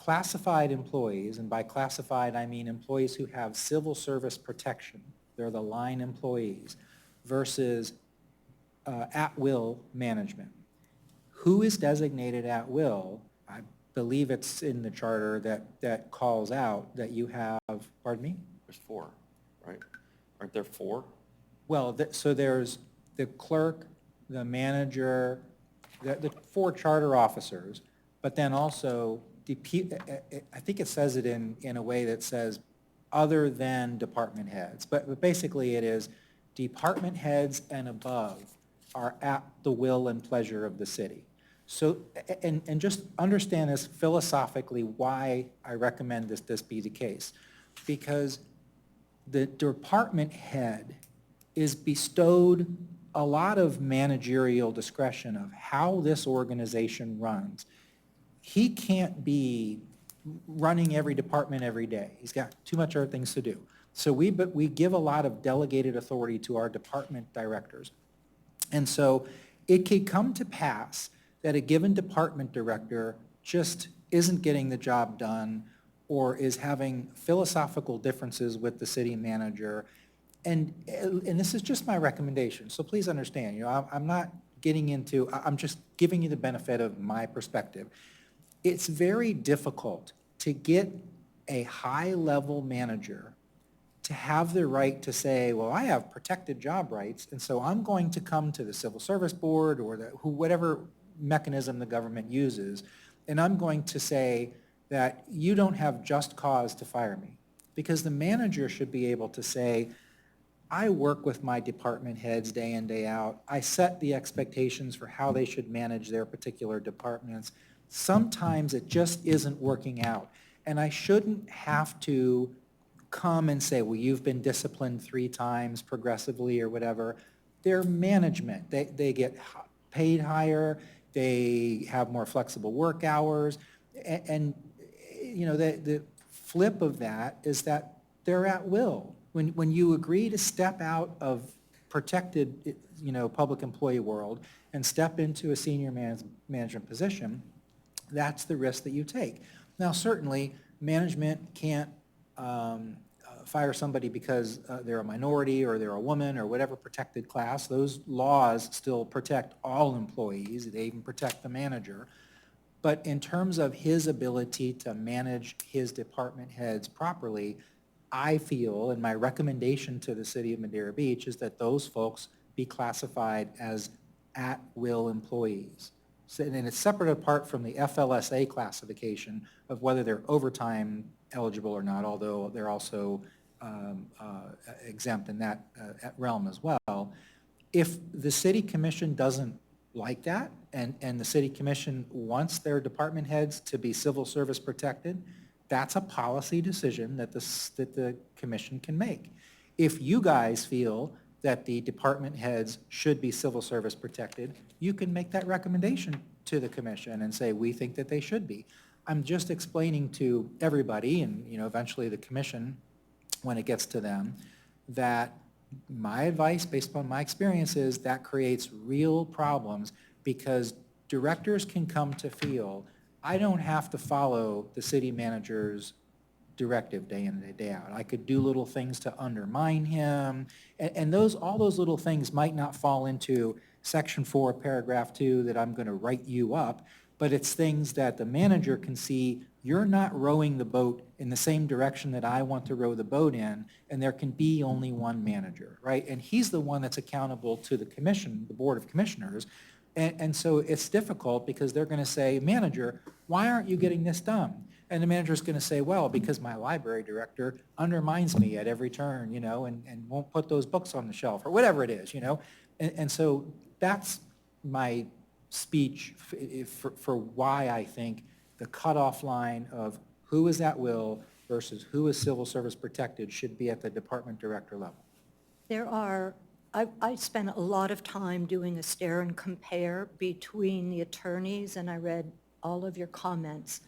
[SPEAKER 5] classified employees, and by classified, I mean employees who have civil service protection, they're the line employees, versus at-will management. Who is designated at will? I believe it's in the charter that calls out that you have, pardon me?
[SPEAKER 8] There's 4, right? Aren't there 4?
[SPEAKER 5] Well, so there's the clerk, the manager, the 4 charter officers, but then also, I think it says it in a way that says, other than department heads. But basically it is department heads and above are at the will and pleasure of the city. So, and just understand this philosophically why I recommend this be the case. Because the department head is bestowed a lot of managerial discretion of how this organization runs. He can't be running every department every day. He's got too much other things to do. So we give a lot of delegated authority to our department directors. And so it could come to pass that a given department director just isn't getting the job done or is having philosophical differences with the city manager. And this is just my recommendation, so please understand, I'm not getting into, I'm just giving you the benefit of my perspective. It's very difficult to get a high-level manager to have the right to say, well, I have protected job rights, and so I'm going to come to the Civil Service Board or whatever mechanism the government uses, and I'm going to say that you don't have just cause to fire me. Because the manager should be able to say, I work with my department heads day in, day out. I set the expectations for how they should manage their particular departments. Sometimes it just isn't working out. And I shouldn't have to come and say, well, you've been disciplined 3 times progressively or whatever. They're management. They get paid higher. They have more flexible work hours. And the flip of that is that they're at will. When you agree to step out of protected, public employee world and step into a senior management position, that's the risk that you take. Now, certainly, management can't fire somebody because they're a minority or they're a woman or whatever protected class. Those laws still protect all employees. They even protect the manager. But in terms of his ability to manage his department heads properly, I feel, and my recommendation to the city of Madeira Beach is that those folks be classified as at-will employees. So, and it's separate apart from the FLSA classification of whether they're overtime eligible or not, although they're also exempt in that realm as well. If the city commission doesn't like that, and the city commission wants their department heads to be civil service protected, that's a policy decision that the commission can make. If you guys feel that the department heads should be civil service protected, you can make that recommendation to the commission and say, we think that they should be. I'm just explaining to everybody, and eventually the commission, when it gets to them, that my advice, based upon my experience, is that creates real problems because directors can come to feel, I don't have to follow the city manager's directive day in and day out. I could do little things to undermine him, and all those little things might not fall into Section 4, Paragraph 2, that I'm going to write you up, but it's things that the manager can see, you're not rowing the boat in the same direction that I want to row the boat in, and there can be only one manager, right? And he's the one that's accountable to the commission, the Board of Commissioners, and so it's difficult because they're going to say, manager, why aren't you getting this done? And the manager's going to say, well, because my library director undermines me at every turn, and won't put those books on the shelf, or whatever it is, And so that's my speech for why I think the cutoff line of who is at will versus who is civil service protected should be at the department director level.
[SPEAKER 1] I spent a lot of time doing a stare and compare between the attorneys, and I read all of your comments.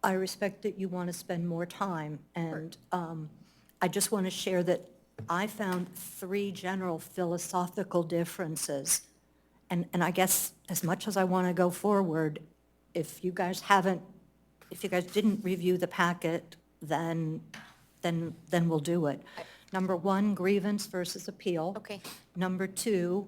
[SPEAKER 1] I respect that you want to spend more time, and I just want to share that I found 3 general philosophical differences. And I guess as much as I want to go forward, if you guys haven't if you guys didn't review the packet, then we'll do it. Number one, grievance versus appeal.
[SPEAKER 3] Okay.
[SPEAKER 1] Number two,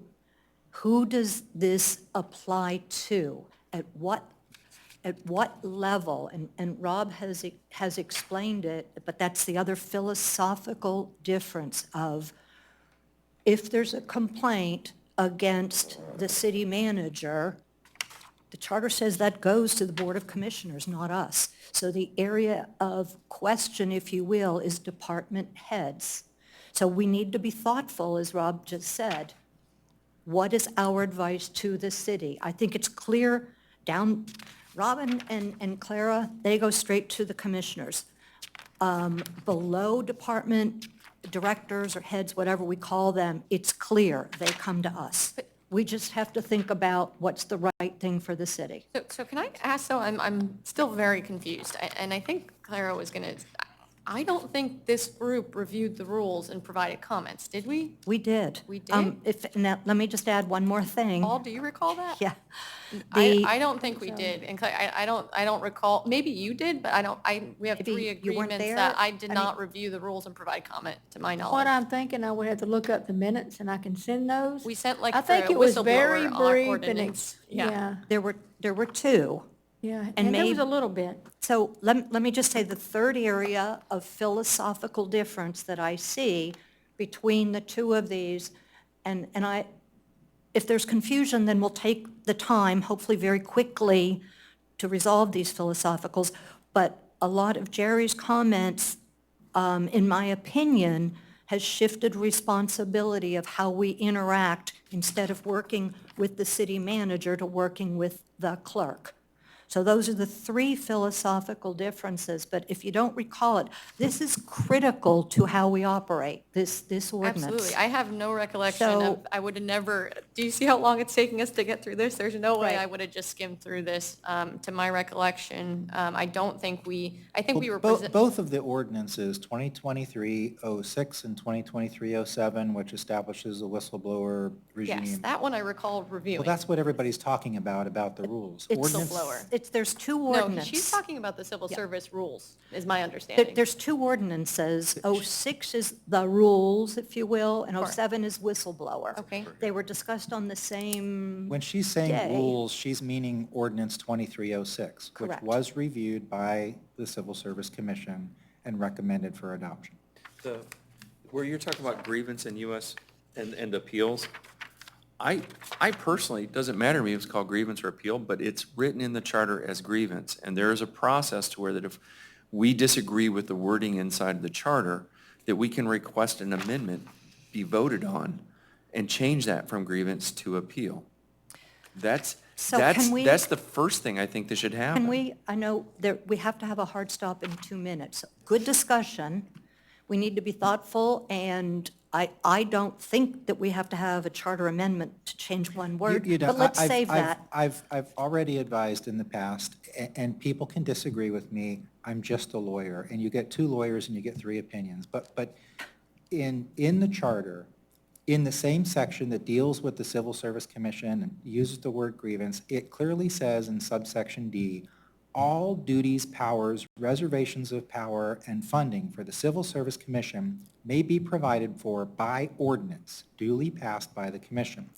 [SPEAKER 1] who does this apply to? At what level? And Rob has explained it, but that's the other philosophical difference of if there's a complaint against the city manager, the charter says that goes to the Board of Commissioners, not us. So the area of question, if you will, is department heads. So we need to be thoughtful, as Rob just said. What is our advice to the city? I think it's clear down, Robin and Clara, they go straight to the commissioners. Below department directors or heads, whatever we call them, it's clear, they come to us. We just have to think about what's the right thing for the city.
[SPEAKER 3] So can I ask, so I'm still very confused, and I think Clara was gonna, I don't think this group reviewed the rules and provided comments, did we?
[SPEAKER 1] We did.
[SPEAKER 3] We did?
[SPEAKER 1] Now, let me just add one more thing.
[SPEAKER 3] Paul, do you recall that?
[SPEAKER 1] Yeah. The-
[SPEAKER 3] I don't think we did, and Claire, I don't recall, maybe you did, but we have
[SPEAKER 1] Maybe
[SPEAKER 3] 3
[SPEAKER 1] you weren't
[SPEAKER 3] agreements
[SPEAKER 1] there.
[SPEAKER 3] that I did
[SPEAKER 1] I
[SPEAKER 3] not review the rules and provide comment, to my
[SPEAKER 2] What
[SPEAKER 3] knowledge.
[SPEAKER 2] I'm thinking, I would have to look up the minutes and I can send those.
[SPEAKER 3] We sent like
[SPEAKER 2] I
[SPEAKER 3] for
[SPEAKER 2] think
[SPEAKER 3] a
[SPEAKER 2] it was very
[SPEAKER 3] whistleblower
[SPEAKER 2] brief and,
[SPEAKER 3] ordinance. Yeah.
[SPEAKER 1] There were two.
[SPEAKER 2] yeah,
[SPEAKER 1] And
[SPEAKER 2] and there was
[SPEAKER 1] maybe-
[SPEAKER 2] a little bit.
[SPEAKER 1] So let me just say the third area of philosophical difference that I see between the two of these, and if there's confusion, then we'll take the time, hopefully very quickly, to resolve these philosophicals. But a lot of Jerry's comments, in my opinion, has shifted responsibility of how we interact instead of working with the city manager to working with the clerk. So those are the 3 philosophical differences, but if you don't recall it, this is critical to how we operate, this ordinance.
[SPEAKER 3] Absolutely. I have no recollection
[SPEAKER 1] So-
[SPEAKER 3] of, I would have never, do you see how long it's taking us to get through this? There's no way
[SPEAKER 1] Right.
[SPEAKER 3] I would have just skimmed through this, to my recollection. I don't think I think we were.
[SPEAKER 5] Both of the ordinances, 2023-06 and 2023-07, which establishes a whistleblower regime.
[SPEAKER 3] Yes, that one I recall reviewing.
[SPEAKER 5] Well, that's what everybody's talking about the rules.
[SPEAKER 1] It's
[SPEAKER 5] Ordinance-
[SPEAKER 3] whistleblower.
[SPEAKER 1] There's 2
[SPEAKER 3] No,
[SPEAKER 1] ordinances.
[SPEAKER 3] she's talking about the civil service rules, is my understanding.
[SPEAKER 1] There's 2 ordinances. 06 is the rules, if you will, and
[SPEAKER 3] Sure.
[SPEAKER 1] 07 is whistleblower.
[SPEAKER 3] Okay.
[SPEAKER 1] They were discussed on the same,
[SPEAKER 5] When she's saying
[SPEAKER 1] Day.
[SPEAKER 5] rules, she's meaning ordinance 2306, which
[SPEAKER 1] Correct.
[SPEAKER 5] was reviewed by the Civil Service Commission and recommended for adoption.
[SPEAKER 4] Where you're talking about grievance and US and appeals, I personally, it doesn't matter to me if it's called grievance or appeal, but it's written in the charter as grievance. And there is a process to where that if we disagree with the wording inside the charter, that we can request an amendment be voted on and change that from grievance to appeal. That's the first thing I think that should happen.
[SPEAKER 1] I know we have to have a hard stop in 2 minutes. Good discussion. We need to be thoughtful, and I don't think that we have to have a charter amendment to change one word,
[SPEAKER 5] You don't-
[SPEAKER 1] but let's
[SPEAKER 5] I've-
[SPEAKER 1] save
[SPEAKER 5] I've-
[SPEAKER 1] that.
[SPEAKER 5] I've already advised in the past, and people can disagree with me, I'm just a lawyer, and you get 2 lawyers and you get 3 opinions. But in the charter, in the same section that deals with the Civil Service Commission and uses the word grievance, it clearly says in subsection D, all duties, powers, reservations of power, and funding for the Civil Service Commission may be provided for by ordinance duly passed by the commission.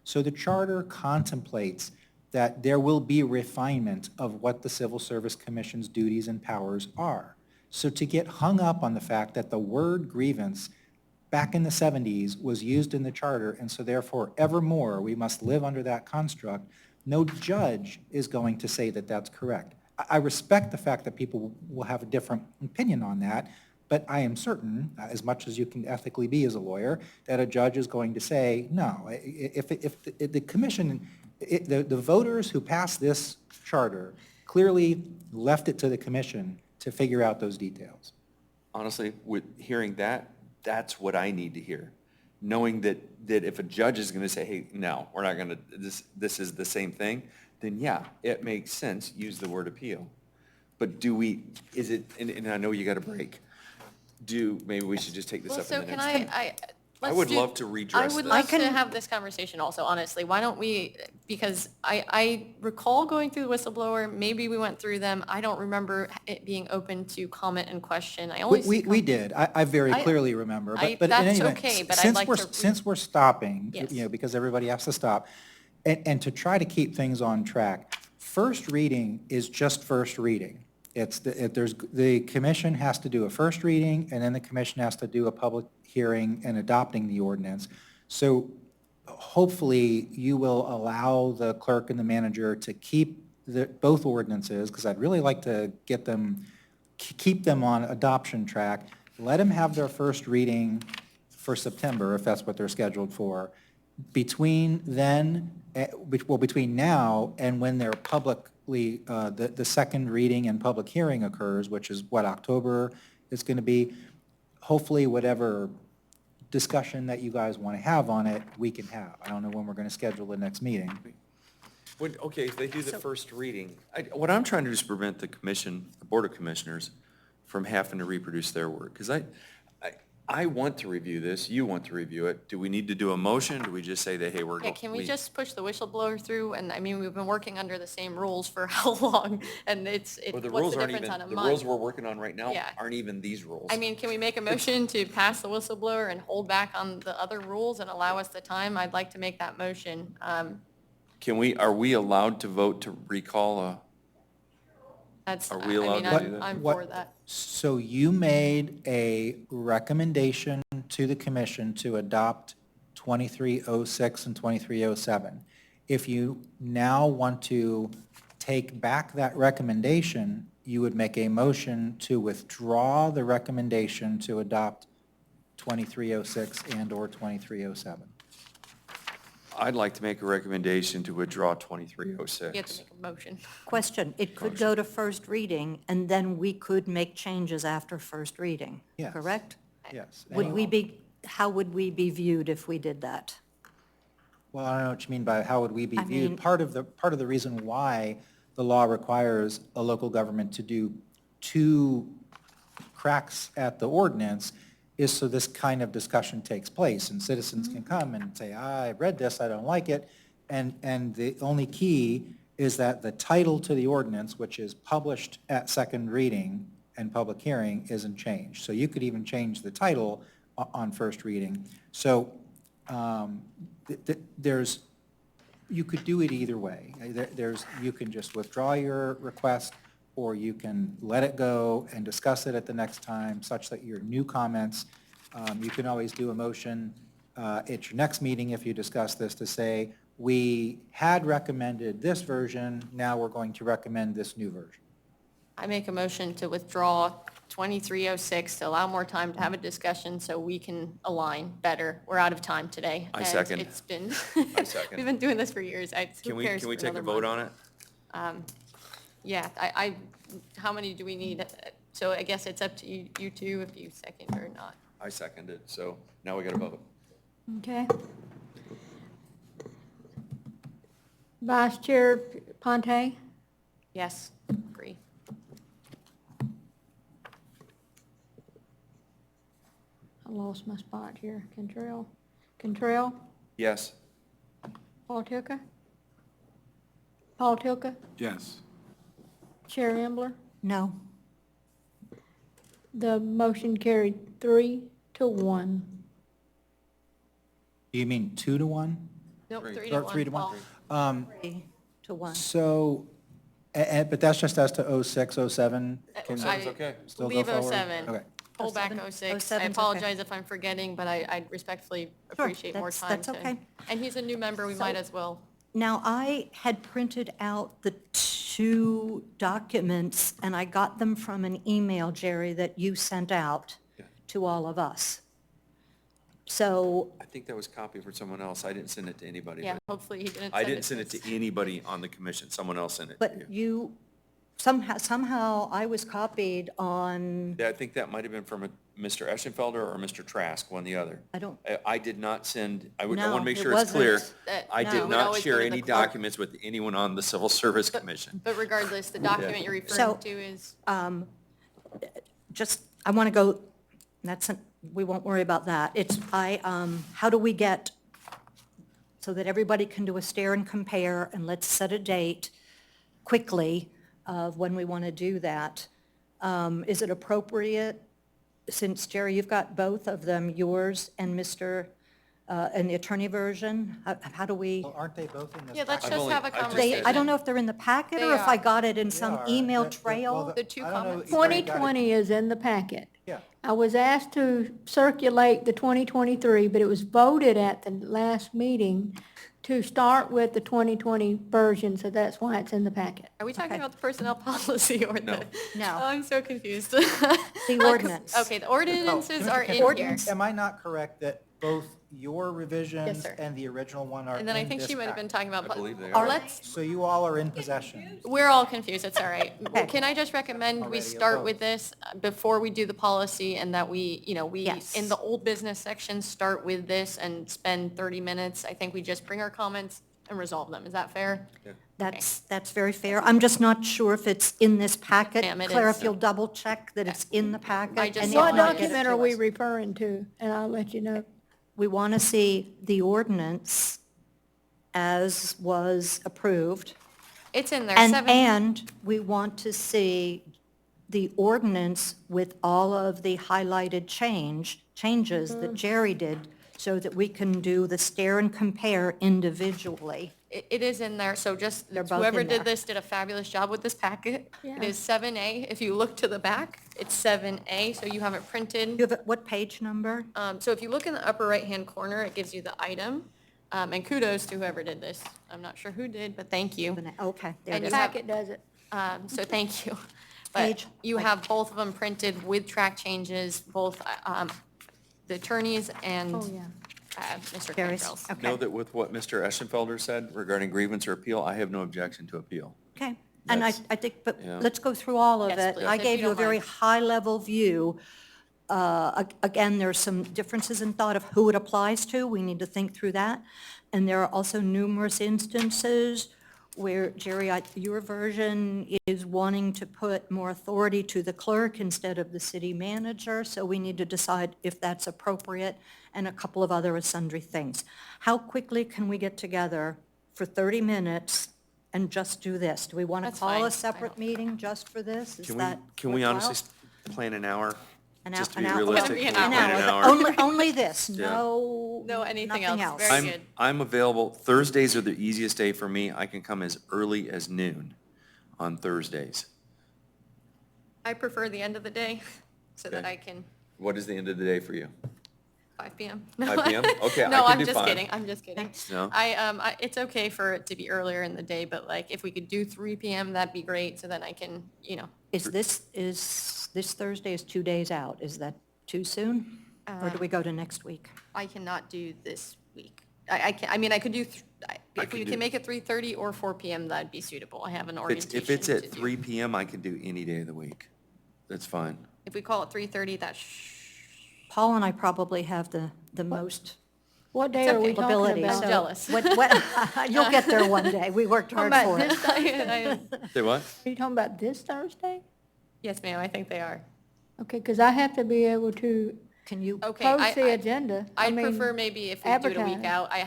[SPEAKER 5] So the charter contemplates that there will be refinement of what the Civil Service Commission's duties and powers are. So to get hung up on the fact that the word grievance back in the 70s was used in the charter, and so therefore evermore we must live under that construct, no judge is going to say that that's correct. I respect the fact that people will have a different opinion on that, but I am certain, as much as you can ethically be as a lawyer, that a judge is going to say, no, if the commission, the voters who passed this charter clearly left it to the commission to figure out those details.
[SPEAKER 4] Honestly, with hearing that, that's what I need to hear. Knowing that if a judge is going to say, hey, no, we're not going to, this is the same thing, then yeah, it makes sense, use the word appeal. But is it, and I know you got a break, maybe we should just take this
[SPEAKER 3] Well,
[SPEAKER 4] up
[SPEAKER 3] so
[SPEAKER 4] in the
[SPEAKER 3] can
[SPEAKER 4] next. I
[SPEAKER 3] Let's
[SPEAKER 4] would
[SPEAKER 3] do-
[SPEAKER 4] love to redress
[SPEAKER 3] I would
[SPEAKER 4] this.
[SPEAKER 3] love to
[SPEAKER 1] can-
[SPEAKER 3] have this conversation also, honestly. Why don't we, because I recall going through the whistleblower, maybe we went through them. I don't remember it being open to comment and question. I only see.
[SPEAKER 5] We did. I very
[SPEAKER 3] I-
[SPEAKER 5] clearly remember.
[SPEAKER 3] I-
[SPEAKER 5] But in any
[SPEAKER 3] that's
[SPEAKER 5] event,
[SPEAKER 3] okay, but I'd
[SPEAKER 5] since
[SPEAKER 3] like
[SPEAKER 5] we're-
[SPEAKER 3] to re-
[SPEAKER 5] Since we're stopping,
[SPEAKER 3] Yes.
[SPEAKER 5] because everybody has to stop, and to try to keep things on track, first reading is just first reading. The commission has to do a first reading, and then the commission has to do a public hearing and adopting the ordinance. So hopefully, you will allow the clerk and the manager to keep both ordinances, because I'd really like to get them, keep them on adoption track. Let them have their first reading for September, if that's what they're scheduled for. Between then, between now and when they're publicly, the second reading and public hearing occurs, which is what, October is going to be, hopefully whatever discussion that you guys want to have on it, we can have. I don't know when we're going to schedule the next meeting.
[SPEAKER 4] Okay, if they do the first reading, what I'm trying to do is prevent the commission, the Board of Commissioners, from having to reproduce their work. Because I want to review this, you want to review it. Do we need to do a motion? Do we just say that, hey, we're
[SPEAKER 3] Yeah,
[SPEAKER 4] going?
[SPEAKER 3] can we just push the whistleblower through? And I mean, we've been working under the same rules for how long? And
[SPEAKER 4] Well, the
[SPEAKER 3] what's
[SPEAKER 4] rules
[SPEAKER 3] the
[SPEAKER 4] aren't
[SPEAKER 3] difference
[SPEAKER 4] even,
[SPEAKER 3] on a
[SPEAKER 4] the rules
[SPEAKER 3] month?
[SPEAKER 4] we're working on right now
[SPEAKER 3] Yeah.
[SPEAKER 4] aren't even these rules.
[SPEAKER 3] I mean, can we make a motion to pass the whistleblower and hold back on the other rules and allow us the time? I'd like to make that motion.
[SPEAKER 4] Are we allowed to vote to recall a?
[SPEAKER 3] That's,
[SPEAKER 4] Are
[SPEAKER 3] I
[SPEAKER 4] we allowed
[SPEAKER 3] mean,
[SPEAKER 4] to do that?
[SPEAKER 3] I'm
[SPEAKER 5] What-
[SPEAKER 3] for that.
[SPEAKER 5] So you made a recommendation to the commission to adopt 2306 and 2307. If you now want to take back that recommendation, you would make a motion to withdraw the recommendation to adopt 2306 and/or 2307.
[SPEAKER 4] I'd like to make a recommendation to withdraw
[SPEAKER 3] You have to
[SPEAKER 4] 2306.
[SPEAKER 3] make a motion.
[SPEAKER 1] Question, it could go to first reading, and then we could make changes after first reading,
[SPEAKER 5] Yes.
[SPEAKER 1] correct?
[SPEAKER 5] Yes.
[SPEAKER 1] Would we be, how would we be viewed if we did that?
[SPEAKER 5] Well, I don't know what you mean by how would we be
[SPEAKER 1] I
[SPEAKER 5] viewed.
[SPEAKER 1] mean-
[SPEAKER 5] Part of the reason why the law requires a local government to do two cracks at the ordinance is so this kind of discussion takes place, and citizens can come and say, I read this, I don't like it, and the only key is that the title to the ordinance, which is published at second reading and public hearing, isn't changed. So you could even change the title on first reading. So there's, you could do it either way. You can just withdraw your request, or you can let it go and discuss it at the next time, such that your new comments, you can always do a motion at your next meeting if you discuss this to say, we had recommended this version, now we're going to recommend this new version.
[SPEAKER 3] I make a motion to withdraw 2306 to allow more time to have a discussion so we can align better. We're out of time today.
[SPEAKER 4] I
[SPEAKER 3] and
[SPEAKER 4] second.
[SPEAKER 3] It's been,
[SPEAKER 4] I second.
[SPEAKER 3] we've been doing this for years. Who cares
[SPEAKER 4] Can we
[SPEAKER 3] for
[SPEAKER 4] take a
[SPEAKER 3] another
[SPEAKER 4] vote
[SPEAKER 3] month?
[SPEAKER 4] on it?
[SPEAKER 3] Yeah, how many do we need? So I guess it's up to you two if you second or not.
[SPEAKER 4] I second it, so now we got to vote.
[SPEAKER 2] Okay. Vice Chair Ponte?
[SPEAKER 3] Yes, agree.
[SPEAKER 2] I lost my spot here. Cantrell?
[SPEAKER 4] Yes.
[SPEAKER 2] Paul Tilka? Paul Tilka?
[SPEAKER 6] Yes.
[SPEAKER 2] Chair Ambler?
[SPEAKER 1] No?
[SPEAKER 2] The motion carried 3-1.
[SPEAKER 5] Do you mean 2-1?
[SPEAKER 3] Nope,
[SPEAKER 4] Three.
[SPEAKER 3] 3
[SPEAKER 5] Or
[SPEAKER 3] to 1.
[SPEAKER 5] 3 to 1?
[SPEAKER 3] Paul.
[SPEAKER 1] 3 to 1.
[SPEAKER 5] So, but that's just as to 06, 07? Can
[SPEAKER 3] I-
[SPEAKER 4] okay.
[SPEAKER 5] still go
[SPEAKER 3] Leave
[SPEAKER 5] forward?
[SPEAKER 3] 07.
[SPEAKER 5] Okay.
[SPEAKER 3] Pull back
[SPEAKER 1] 07?
[SPEAKER 3] 06. I
[SPEAKER 1] 07's okay.
[SPEAKER 3] apologize if I'm forgetting, but I respectfully appreciate more
[SPEAKER 1] that's-
[SPEAKER 3] time.
[SPEAKER 1] that's
[SPEAKER 3] to-
[SPEAKER 1] okay.
[SPEAKER 3] And he's a new member, we might as well.
[SPEAKER 1] Now, I had printed out the two documents, and I got them from an email, Jerry, that you sent out
[SPEAKER 4] Yeah.
[SPEAKER 1] to all of us. So,
[SPEAKER 4] I think that was copied for someone else. I didn't send it to anybody.
[SPEAKER 3] Yeah,
[SPEAKER 4] but-
[SPEAKER 3] hopefully he didn't
[SPEAKER 4] I
[SPEAKER 3] send
[SPEAKER 4] didn't send it
[SPEAKER 3] us.
[SPEAKER 4] to anybody on the commission. Someone else sent it to you.
[SPEAKER 1] but you, somehow I was copied on,
[SPEAKER 4] Yeah, I think that might have been from Mr. Eschenfelder or Mr. Trask, one or the other.
[SPEAKER 1] I don't-
[SPEAKER 4] I did not send, I want
[SPEAKER 1] No,
[SPEAKER 4] to make
[SPEAKER 1] it
[SPEAKER 4] sure it's clear.
[SPEAKER 1] wasn't.
[SPEAKER 4] I
[SPEAKER 3] No,
[SPEAKER 4] did
[SPEAKER 3] it would
[SPEAKER 4] not
[SPEAKER 3] always
[SPEAKER 4] share
[SPEAKER 3] go to the
[SPEAKER 4] any
[SPEAKER 3] clerk.
[SPEAKER 4] documents with anyone on the Civil Service Commission.
[SPEAKER 3] But regardless, the document you're
[SPEAKER 1] So-
[SPEAKER 3] referring to is,
[SPEAKER 1] just, I want to go, that's, we won't worry about that. How do we get, so that everybody can do a stare and compare, and let's set a date quickly of when we want to do that. Is it appropriate, since Jerry, you've got both of them, yours and and the attorney version? How do we?
[SPEAKER 5] Well, aren't they both in this
[SPEAKER 3] Yeah, let's
[SPEAKER 5] package?
[SPEAKER 3] just have a
[SPEAKER 4] I just-
[SPEAKER 3] conversation.
[SPEAKER 1] I don't know if they're in the packet or
[SPEAKER 3] They
[SPEAKER 1] if I
[SPEAKER 3] are.
[SPEAKER 1] got it in
[SPEAKER 5] They
[SPEAKER 1] some
[SPEAKER 5] are.
[SPEAKER 1] email
[SPEAKER 5] Well,
[SPEAKER 1] trail.
[SPEAKER 3] The two
[SPEAKER 5] I don't know
[SPEAKER 3] comments.
[SPEAKER 5] if you got it.
[SPEAKER 2] 2020 is in the packet.
[SPEAKER 5] Yeah.
[SPEAKER 2] I was asked to circulate the 2023, but it was voted at the last meeting to start with the 2020 version, so that's why it's in the packet.
[SPEAKER 3] Are we talking
[SPEAKER 1] Okay.
[SPEAKER 3] about the personnel policy or
[SPEAKER 4] No.
[SPEAKER 3] the?
[SPEAKER 1] No.
[SPEAKER 3] Oh, I'm so confused.
[SPEAKER 1] The ordinance.
[SPEAKER 3] Okay, the ordinances
[SPEAKER 5] No,
[SPEAKER 3] are in here.
[SPEAKER 1] Ordinance.
[SPEAKER 5] Am I not correct that both your revisions
[SPEAKER 3] sir.
[SPEAKER 5] and the original one are in
[SPEAKER 3] And then I think
[SPEAKER 5] this
[SPEAKER 3] she might have been
[SPEAKER 5] packet?
[SPEAKER 3] talking about.
[SPEAKER 4] I believe they
[SPEAKER 3] Or
[SPEAKER 4] are.
[SPEAKER 3] let's,
[SPEAKER 5] So you all are in possession.
[SPEAKER 3] we're all confused, it's all right.
[SPEAKER 1] Okay.
[SPEAKER 3] Can I just recommend we
[SPEAKER 5] Already a
[SPEAKER 3] start
[SPEAKER 5] vote.
[SPEAKER 3] with this before we do the policy, and that we,
[SPEAKER 1] Yes.
[SPEAKER 3] in the old business section, start with this and spend 30 minutes? I think we just bring our comments and resolve them. Is that fair?
[SPEAKER 1] That's very fair. I'm just not sure if it's in this packet.
[SPEAKER 3] Ma'am, it
[SPEAKER 1] Claire,
[SPEAKER 3] is.
[SPEAKER 1] if you'll double check that it's in the packet.
[SPEAKER 3] I just
[SPEAKER 1] and
[SPEAKER 3] saw
[SPEAKER 1] if
[SPEAKER 2] What
[SPEAKER 1] not,
[SPEAKER 3] it.
[SPEAKER 1] get it
[SPEAKER 2] document
[SPEAKER 1] to
[SPEAKER 2] are we
[SPEAKER 1] us.
[SPEAKER 2] referring to? And I'll let you know.
[SPEAKER 1] We want to see the ordinance as was approved.
[SPEAKER 3] It's in there,
[SPEAKER 1] And we want to see the ordinance with all of the highlighted changes that Jerry did, so that we can do the stare and compare individually.
[SPEAKER 3] It is in there, so just,
[SPEAKER 1] They're both
[SPEAKER 3] whoever
[SPEAKER 1] in
[SPEAKER 3] did
[SPEAKER 1] there.
[SPEAKER 3] this did a fabulous job with this packet.
[SPEAKER 2] Yeah.
[SPEAKER 3] It is 7A. If you look to the back, it's 7A, so you have it printed.
[SPEAKER 1] You have what page number?
[SPEAKER 3] So if you look in the upper right-hand corner, it gives you the item. And kudos to whoever did this. I'm not sure who did, but thank you.
[SPEAKER 1] Okay, there
[SPEAKER 3] And
[SPEAKER 1] it
[SPEAKER 3] you
[SPEAKER 1] is.
[SPEAKER 3] have-
[SPEAKER 2] Packet does it.
[SPEAKER 3] So thank you. But
[SPEAKER 1] Page.
[SPEAKER 3] you have both of them printed with track changes, both the attorneys and
[SPEAKER 2] Oh, yeah.
[SPEAKER 3] Mr.
[SPEAKER 1] Jerry's,
[SPEAKER 3] Cantrell's.
[SPEAKER 1] okay.
[SPEAKER 4] Know that with what Mr. Eschenfelder said regarding grievance or appeal, I have no objection to appeal.
[SPEAKER 1] Okay, and
[SPEAKER 4] That's-
[SPEAKER 1] I think, but
[SPEAKER 4] yeah.
[SPEAKER 1] let's go through all of
[SPEAKER 3] Yes,
[SPEAKER 1] it.
[SPEAKER 3] please,
[SPEAKER 1] I
[SPEAKER 3] if
[SPEAKER 1] gave
[SPEAKER 3] you
[SPEAKER 1] you a
[SPEAKER 3] don't
[SPEAKER 1] very
[SPEAKER 3] mind.
[SPEAKER 1] high-level view. Again, there's some differences in thought of who it applies to. We need to think through that. And there are also numerous instances where, Jerry, your version is wanting to put more authority to the clerk instead of the city manager, so we need to decide if that's appropriate, and a couple of other sundry things. How quickly can we get together for 30 minutes and just do this? Do we want to
[SPEAKER 3] That's
[SPEAKER 1] call
[SPEAKER 3] fine.
[SPEAKER 1] a separate meeting just for this? Is
[SPEAKER 4] Can
[SPEAKER 1] that
[SPEAKER 4] we honestly
[SPEAKER 1] worthwhile?
[SPEAKER 4] plan an hour?
[SPEAKER 1] An
[SPEAKER 4] Just
[SPEAKER 1] hour-
[SPEAKER 4] to be
[SPEAKER 1] an hour-
[SPEAKER 4] realistic,
[SPEAKER 3] Gonna be an
[SPEAKER 4] can we plan an
[SPEAKER 3] hour.
[SPEAKER 4] hour?
[SPEAKER 1] Only this,
[SPEAKER 4] Yeah.
[SPEAKER 3] No, anything
[SPEAKER 1] nothing
[SPEAKER 3] else.
[SPEAKER 1] else.
[SPEAKER 3] Very good.
[SPEAKER 4] I'm available, Thursdays are the easiest day for me. I can come as early as noon on Thursdays.
[SPEAKER 3] I prefer the end of the day so that
[SPEAKER 4] Okay.
[SPEAKER 3] I can,
[SPEAKER 4] What is the end of the day for you?
[SPEAKER 3] 5 PM.
[SPEAKER 4] 5 p.m.? Okay, I
[SPEAKER 3] No,
[SPEAKER 4] can
[SPEAKER 3] I'm
[SPEAKER 4] do
[SPEAKER 3] just
[SPEAKER 4] 5.
[SPEAKER 3] kidding. I'm just kidding.
[SPEAKER 4] No?
[SPEAKER 3] It's okay for it to be earlier in the day, but like if we could do 3 PM, that'd be great. So then I can,
[SPEAKER 1] Is this Thursday is 2 days out? Is that too soon? Or do we go to next week?
[SPEAKER 3] I cannot do this week. I can, I mean, I could do, if we
[SPEAKER 4] could
[SPEAKER 3] can
[SPEAKER 4] do-
[SPEAKER 3] make it 3:30 or 4 PM, that'd be suitable. I have an
[SPEAKER 4] If
[SPEAKER 3] orientation
[SPEAKER 4] it's
[SPEAKER 3] to
[SPEAKER 4] at
[SPEAKER 3] do.
[SPEAKER 4] 3 p.m., I can do any day of the week. That's fine.
[SPEAKER 3] If we call it 3:30, that's,
[SPEAKER 1] Paul and I probably have the most
[SPEAKER 2] What day are we
[SPEAKER 3] okay.
[SPEAKER 2] talking
[SPEAKER 1] ability.
[SPEAKER 2] about?
[SPEAKER 1] so
[SPEAKER 3] jealous.
[SPEAKER 1] You'll get there one day. We worked
[SPEAKER 2] Talking
[SPEAKER 1] hard
[SPEAKER 2] about
[SPEAKER 1] for
[SPEAKER 2] this
[SPEAKER 1] it.
[SPEAKER 4] Say what?
[SPEAKER 2] Are you talking about this Thursday?
[SPEAKER 3] yes, ma'am, I think they are.
[SPEAKER 2] Okay, because I have to be able to
[SPEAKER 1] Can you,
[SPEAKER 3] Okay,
[SPEAKER 2] post the agenda. I
[SPEAKER 3] I'd
[SPEAKER 2] mean,
[SPEAKER 3] prefer maybe if we do it a week
[SPEAKER 2] advertise.
[SPEAKER 3] out. I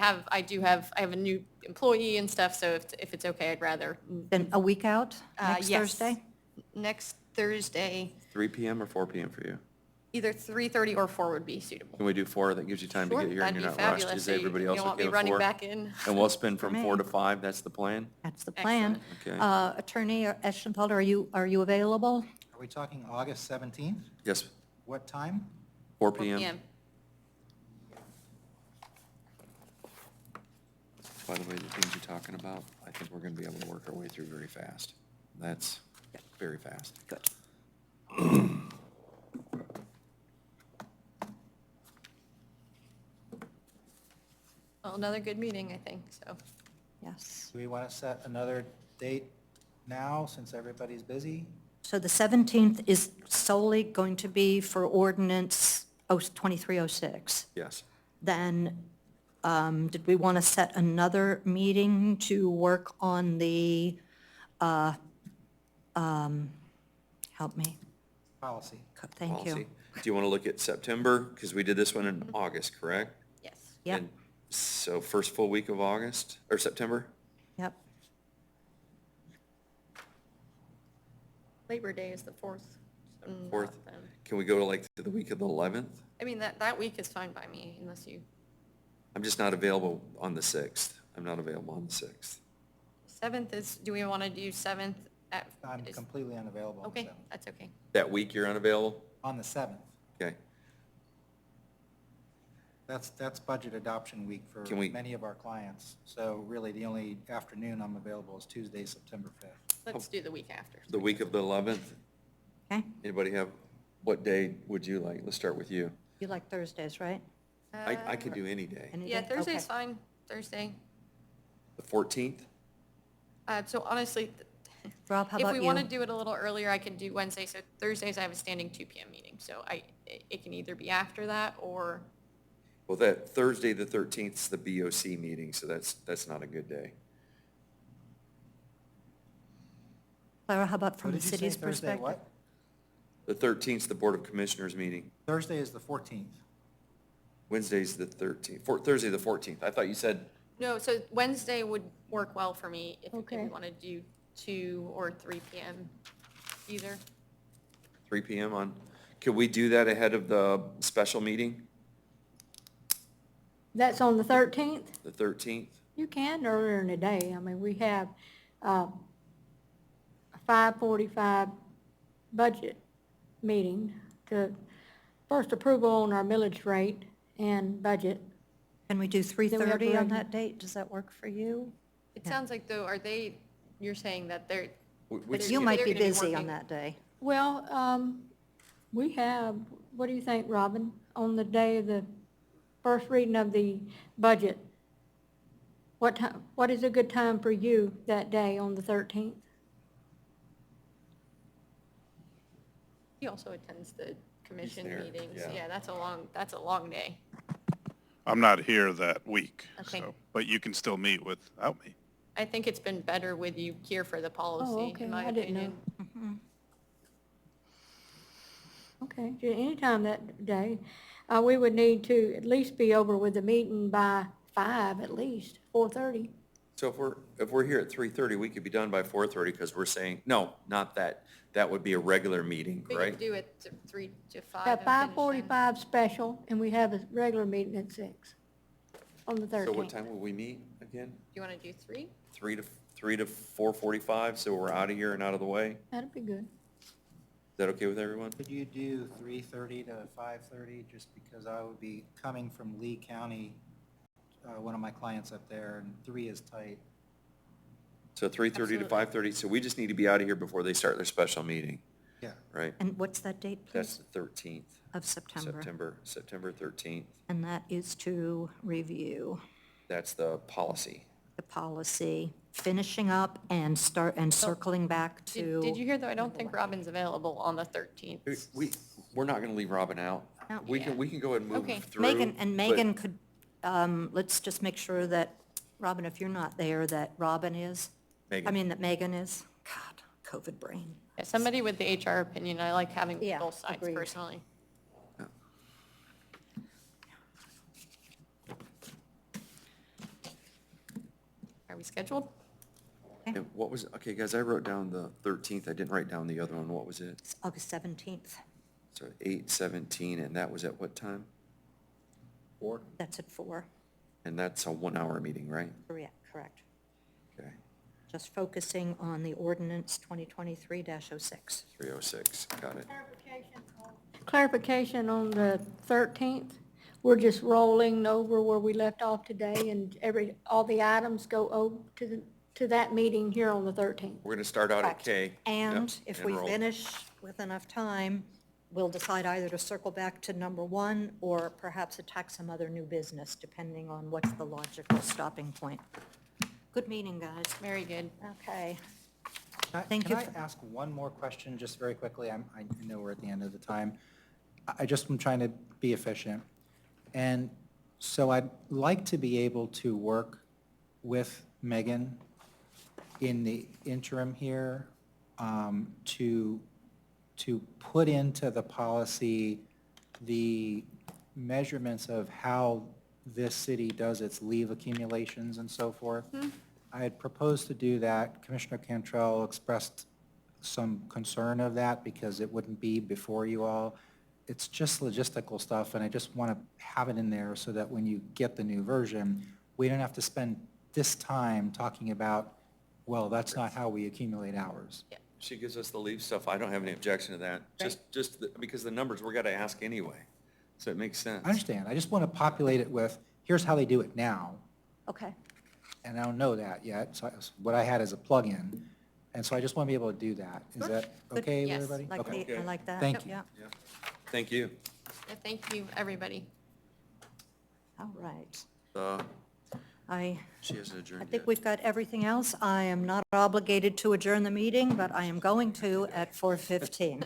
[SPEAKER 3] have a new employee and stuff, so if it's okay, I'd rather.
[SPEAKER 1] then a week out, next
[SPEAKER 3] Yes.
[SPEAKER 1] Thursday?
[SPEAKER 3] Next Thursday,
[SPEAKER 4] 3 p.m. or 4 p.m. for you?
[SPEAKER 3] either 3:30 or 4 would be suitable.
[SPEAKER 4] Can we do 4? That gives you time to
[SPEAKER 3] Sure,
[SPEAKER 4] get here and
[SPEAKER 3] that'd
[SPEAKER 4] you're
[SPEAKER 3] be
[SPEAKER 4] not rushed.
[SPEAKER 3] fabulous.
[SPEAKER 4] Is
[SPEAKER 3] So
[SPEAKER 4] everybody
[SPEAKER 3] you
[SPEAKER 4] else
[SPEAKER 3] don't want
[SPEAKER 4] okay
[SPEAKER 3] me
[SPEAKER 4] with
[SPEAKER 3] running
[SPEAKER 4] 4?
[SPEAKER 3] back in.
[SPEAKER 4] And we'll spend from
[SPEAKER 1] For
[SPEAKER 4] 4
[SPEAKER 1] me.
[SPEAKER 4] to 5, that's the plan?
[SPEAKER 1] That's the plan.
[SPEAKER 3] Excellent.
[SPEAKER 4] Okay.
[SPEAKER 1] Attorney Eschenfelder, are you available?
[SPEAKER 5] Are we talking August 17th?
[SPEAKER 4] Yes,
[SPEAKER 5] What time?
[SPEAKER 4] 4
[SPEAKER 3] 4
[SPEAKER 4] p.m.
[SPEAKER 3] PM.
[SPEAKER 4] By the way, the things you're talking about, I think we're going to be able to work our way through very fast. That's very fast.
[SPEAKER 1] Good.
[SPEAKER 3] Well, another good meeting, I think, so.
[SPEAKER 1] Yes.
[SPEAKER 5] Do we want to set another date now, since everybody's busy?
[SPEAKER 1] So the 17th is solely going to be for ordinance 2306.
[SPEAKER 4] Yes.
[SPEAKER 1] Then, did we want to set another meeting to work on the, help me,
[SPEAKER 5] Policy.
[SPEAKER 1] thank you.
[SPEAKER 4] Policy. Do you want to look at September? Because we did this one in August, correct?
[SPEAKER 3] Yes.
[SPEAKER 1] Yep,
[SPEAKER 4] And so first full week of August, or September?
[SPEAKER 1] yep.
[SPEAKER 3] Labor Day is the 4th. So not
[SPEAKER 4] Fourth?
[SPEAKER 3] then.
[SPEAKER 4] Can we go to like to the week of the 11th?
[SPEAKER 3] I mean, that week is fine by me unless you,
[SPEAKER 4] I'm just not available on the 6th. I'm not available on the 6th.
[SPEAKER 3] 7th is, do we want to do 7th at?
[SPEAKER 5] I'm
[SPEAKER 3] is-
[SPEAKER 5] completely unavailable on the
[SPEAKER 3] Okay,
[SPEAKER 5] 7th.
[SPEAKER 3] that's okay.
[SPEAKER 4] That week you're unavailable?
[SPEAKER 5] On the 7th.
[SPEAKER 4] Okay.
[SPEAKER 5] That's budget adoption week for
[SPEAKER 4] Can we-
[SPEAKER 5] many of our clients. So really, the only afternoon I'm available is Tuesday, September 5th.
[SPEAKER 3] Let's do the week after.
[SPEAKER 4] The week of the 11th?
[SPEAKER 1] Okay,
[SPEAKER 4] Anybody have, what day would you like? Let's start with you.
[SPEAKER 1] you like Thursdays, right?
[SPEAKER 4] I could do any day.
[SPEAKER 1] Any
[SPEAKER 3] Yeah,
[SPEAKER 1] day?
[SPEAKER 3] Thursday's
[SPEAKER 1] Okay.
[SPEAKER 3] fine, Thursday.
[SPEAKER 4] The 14th?
[SPEAKER 3] So honestly,
[SPEAKER 1] Rob, how
[SPEAKER 3] if
[SPEAKER 1] about
[SPEAKER 3] we
[SPEAKER 1] you?
[SPEAKER 3] want to do it a little earlier, I could do Wednesday. So Thursdays, I have a standing 2 PM meeting. So it can either be after that or,
[SPEAKER 4] Well, that Thursday, the 13th is the BOC meeting, so that's not a good day.
[SPEAKER 1] Clara, how about from
[SPEAKER 5] What
[SPEAKER 1] the
[SPEAKER 5] did you say,
[SPEAKER 1] city's
[SPEAKER 5] Thursday
[SPEAKER 1] perspective?
[SPEAKER 5] what?
[SPEAKER 4] The 13th is the Board of Commissioners meeting.
[SPEAKER 5] Thursday is the 14th.
[SPEAKER 4] Wednesday's the 13th, Thursday, the 14th. I thought you said,
[SPEAKER 3] no, so Wednesday would work well for me if we
[SPEAKER 2] Okay.
[SPEAKER 3] want to do 2 or 3 PM either.
[SPEAKER 4] 3 PM on, could we do that ahead of the special meeting,
[SPEAKER 2] That's on the 13th?
[SPEAKER 4] the 13th?
[SPEAKER 2] You can earlier in the day. I mean, we have a 5:45 budget meeting to first approval on our millage rate and budget.
[SPEAKER 1] Can we do 3:30 on
[SPEAKER 2] regular-
[SPEAKER 1] that date? Does that work for you?
[SPEAKER 3] It sounds like though, you're saying that they're,
[SPEAKER 4] Which-
[SPEAKER 1] You might
[SPEAKER 3] they're
[SPEAKER 1] be
[SPEAKER 3] gonna be
[SPEAKER 1] busy on
[SPEAKER 3] working.
[SPEAKER 1] that day.
[SPEAKER 2] Well, we have, what do you think, Robin, on the day of the first reading of the budget? What time, what is a good time for you that day on the 13th?
[SPEAKER 3] he also attends the commission
[SPEAKER 4] there,
[SPEAKER 3] meetings.
[SPEAKER 4] yeah.
[SPEAKER 3] Yeah, that's a long day.
[SPEAKER 7] I'm not here that week,
[SPEAKER 3] Okay.
[SPEAKER 7] so, but you can still meet without me.
[SPEAKER 3] I think it's been better with you here for the policy,
[SPEAKER 2] okay,
[SPEAKER 3] in my
[SPEAKER 2] I didn't know.
[SPEAKER 3] opinion.
[SPEAKER 2] Okay, anytime that day. We would need to at least be over with the meeting by 5 at least, 4:30.
[SPEAKER 4] So if we're here at 3:30, we could be done by 4:30 because we're saying, no, not that. That would be a regular meeting,
[SPEAKER 3] We
[SPEAKER 4] right?
[SPEAKER 3] could do it to 3 to 5.
[SPEAKER 2] At
[SPEAKER 3] and finish then.
[SPEAKER 2] 5:45 special, and we have a regular meeting at 6 on the 13th.
[SPEAKER 4] So what time will we meet again?
[SPEAKER 3] Do you want to do 3?
[SPEAKER 4] 3 to 4:45, so we're out of here and out of the way?
[SPEAKER 2] That'd be good.
[SPEAKER 4] Is that okay with everyone?
[SPEAKER 5] Could you do 3:30 to 5:30, just because I would be coming from Lee County, one of my clients up there, and 3 is tight.
[SPEAKER 4] So 3:30 to
[SPEAKER 3] Absolutely.
[SPEAKER 4] 5:30, so we just need to be out of here before they start their special meeting,
[SPEAKER 5] Yeah.
[SPEAKER 4] right?
[SPEAKER 1] And what's that date,
[SPEAKER 4] That's
[SPEAKER 1] please?
[SPEAKER 4] the 13th,
[SPEAKER 1] Of September.
[SPEAKER 4] September 13th.
[SPEAKER 1] And that is to review
[SPEAKER 4] That's the policy.
[SPEAKER 1] the policy, finishing up and circling back to.
[SPEAKER 3] Did you hear though, I don't think Robin's available on the 13th.
[SPEAKER 4] We're not going to leave Robin out.
[SPEAKER 1] No.
[SPEAKER 4] We can go ahead and
[SPEAKER 3] Okay.
[SPEAKER 4] move through.
[SPEAKER 1] Megan, and
[SPEAKER 4] but-
[SPEAKER 1] Megan could, let's just make sure that, Robin, if you're not there, that Robin is. I
[SPEAKER 4] Megan.
[SPEAKER 1] mean, that Megan is. God, COVID brain.
[SPEAKER 3] Yeah, somebody with the HR opinion, I like having
[SPEAKER 1] Yeah,
[SPEAKER 3] both sides
[SPEAKER 1] agreed.
[SPEAKER 3] personally. Are we scheduled?
[SPEAKER 4] And what was, okay, guys, I wrote down the 13th. I didn't write down the other one. What was it?
[SPEAKER 1] It's August 17th.
[SPEAKER 4] So 8:17, and that was at what time?
[SPEAKER 5] 4?
[SPEAKER 1] That's at 4.
[SPEAKER 4] And that's a 1-hour meeting, right?
[SPEAKER 1] Correct.
[SPEAKER 4] Okay,
[SPEAKER 1] Just focusing on the ordinance 2023-06.
[SPEAKER 4] 3:06, got it.
[SPEAKER 2] Clarification on the 13th. We're just rolling over where we left off today, and all the items go over to that meeting here on the 13th.
[SPEAKER 4] We're going to start out at
[SPEAKER 1] Correct.
[SPEAKER 4] K.
[SPEAKER 1] And
[SPEAKER 4] Yep,
[SPEAKER 1] if we
[SPEAKER 4] roll.
[SPEAKER 1] finish with enough time, we'll decide either to circle back to number 1 or perhaps attack some other new business, depending on what's the logical stopping point. Good meeting, guys.
[SPEAKER 3] Very good.
[SPEAKER 1] Okay. Thank
[SPEAKER 5] Can
[SPEAKER 1] you
[SPEAKER 5] I
[SPEAKER 1] for-
[SPEAKER 5] ask one more question, just very quickly? I know we're at the end of the time. I just am trying to be efficient. And so I'd like to be able to work with Megan in the interim here to put into the policy the measurements of how this city does its leave accumulations and so forth. I had proposed to do that. Commissioner Cantrell expressed some concern of that because it wouldn't be before you all. It's just logistical stuff, and I just want to have it in there so that when you get the new version, we don't have to spend this time talking about, well, that's not how we accumulate hours.
[SPEAKER 4] She gives us the leave stuff. I don't have any objection to that. Because the numbers, we're gonna ask anyway. So it makes sense.
[SPEAKER 5] I understand. I just want to populate it with, here's how they do it now.
[SPEAKER 1] Okay.
[SPEAKER 5] And I don't know that yet, so what I had is a plug-in. And so I just want to be able to do that. Is that
[SPEAKER 1] Good.
[SPEAKER 5] okay with
[SPEAKER 3] Yes.
[SPEAKER 5] everybody?
[SPEAKER 1] Like
[SPEAKER 5] Okay.
[SPEAKER 1] I like that.
[SPEAKER 5] Thank you.
[SPEAKER 1] Yeah.
[SPEAKER 4] Yeah. Thank you.
[SPEAKER 3] Yeah, thank you, everybody.
[SPEAKER 1] All right.
[SPEAKER 4] She hasn't
[SPEAKER 1] I
[SPEAKER 4] adjourned
[SPEAKER 1] think
[SPEAKER 4] yet.
[SPEAKER 1] we've got everything else. I am not obligated to adjourn the meeting, but I am going to at 4:15.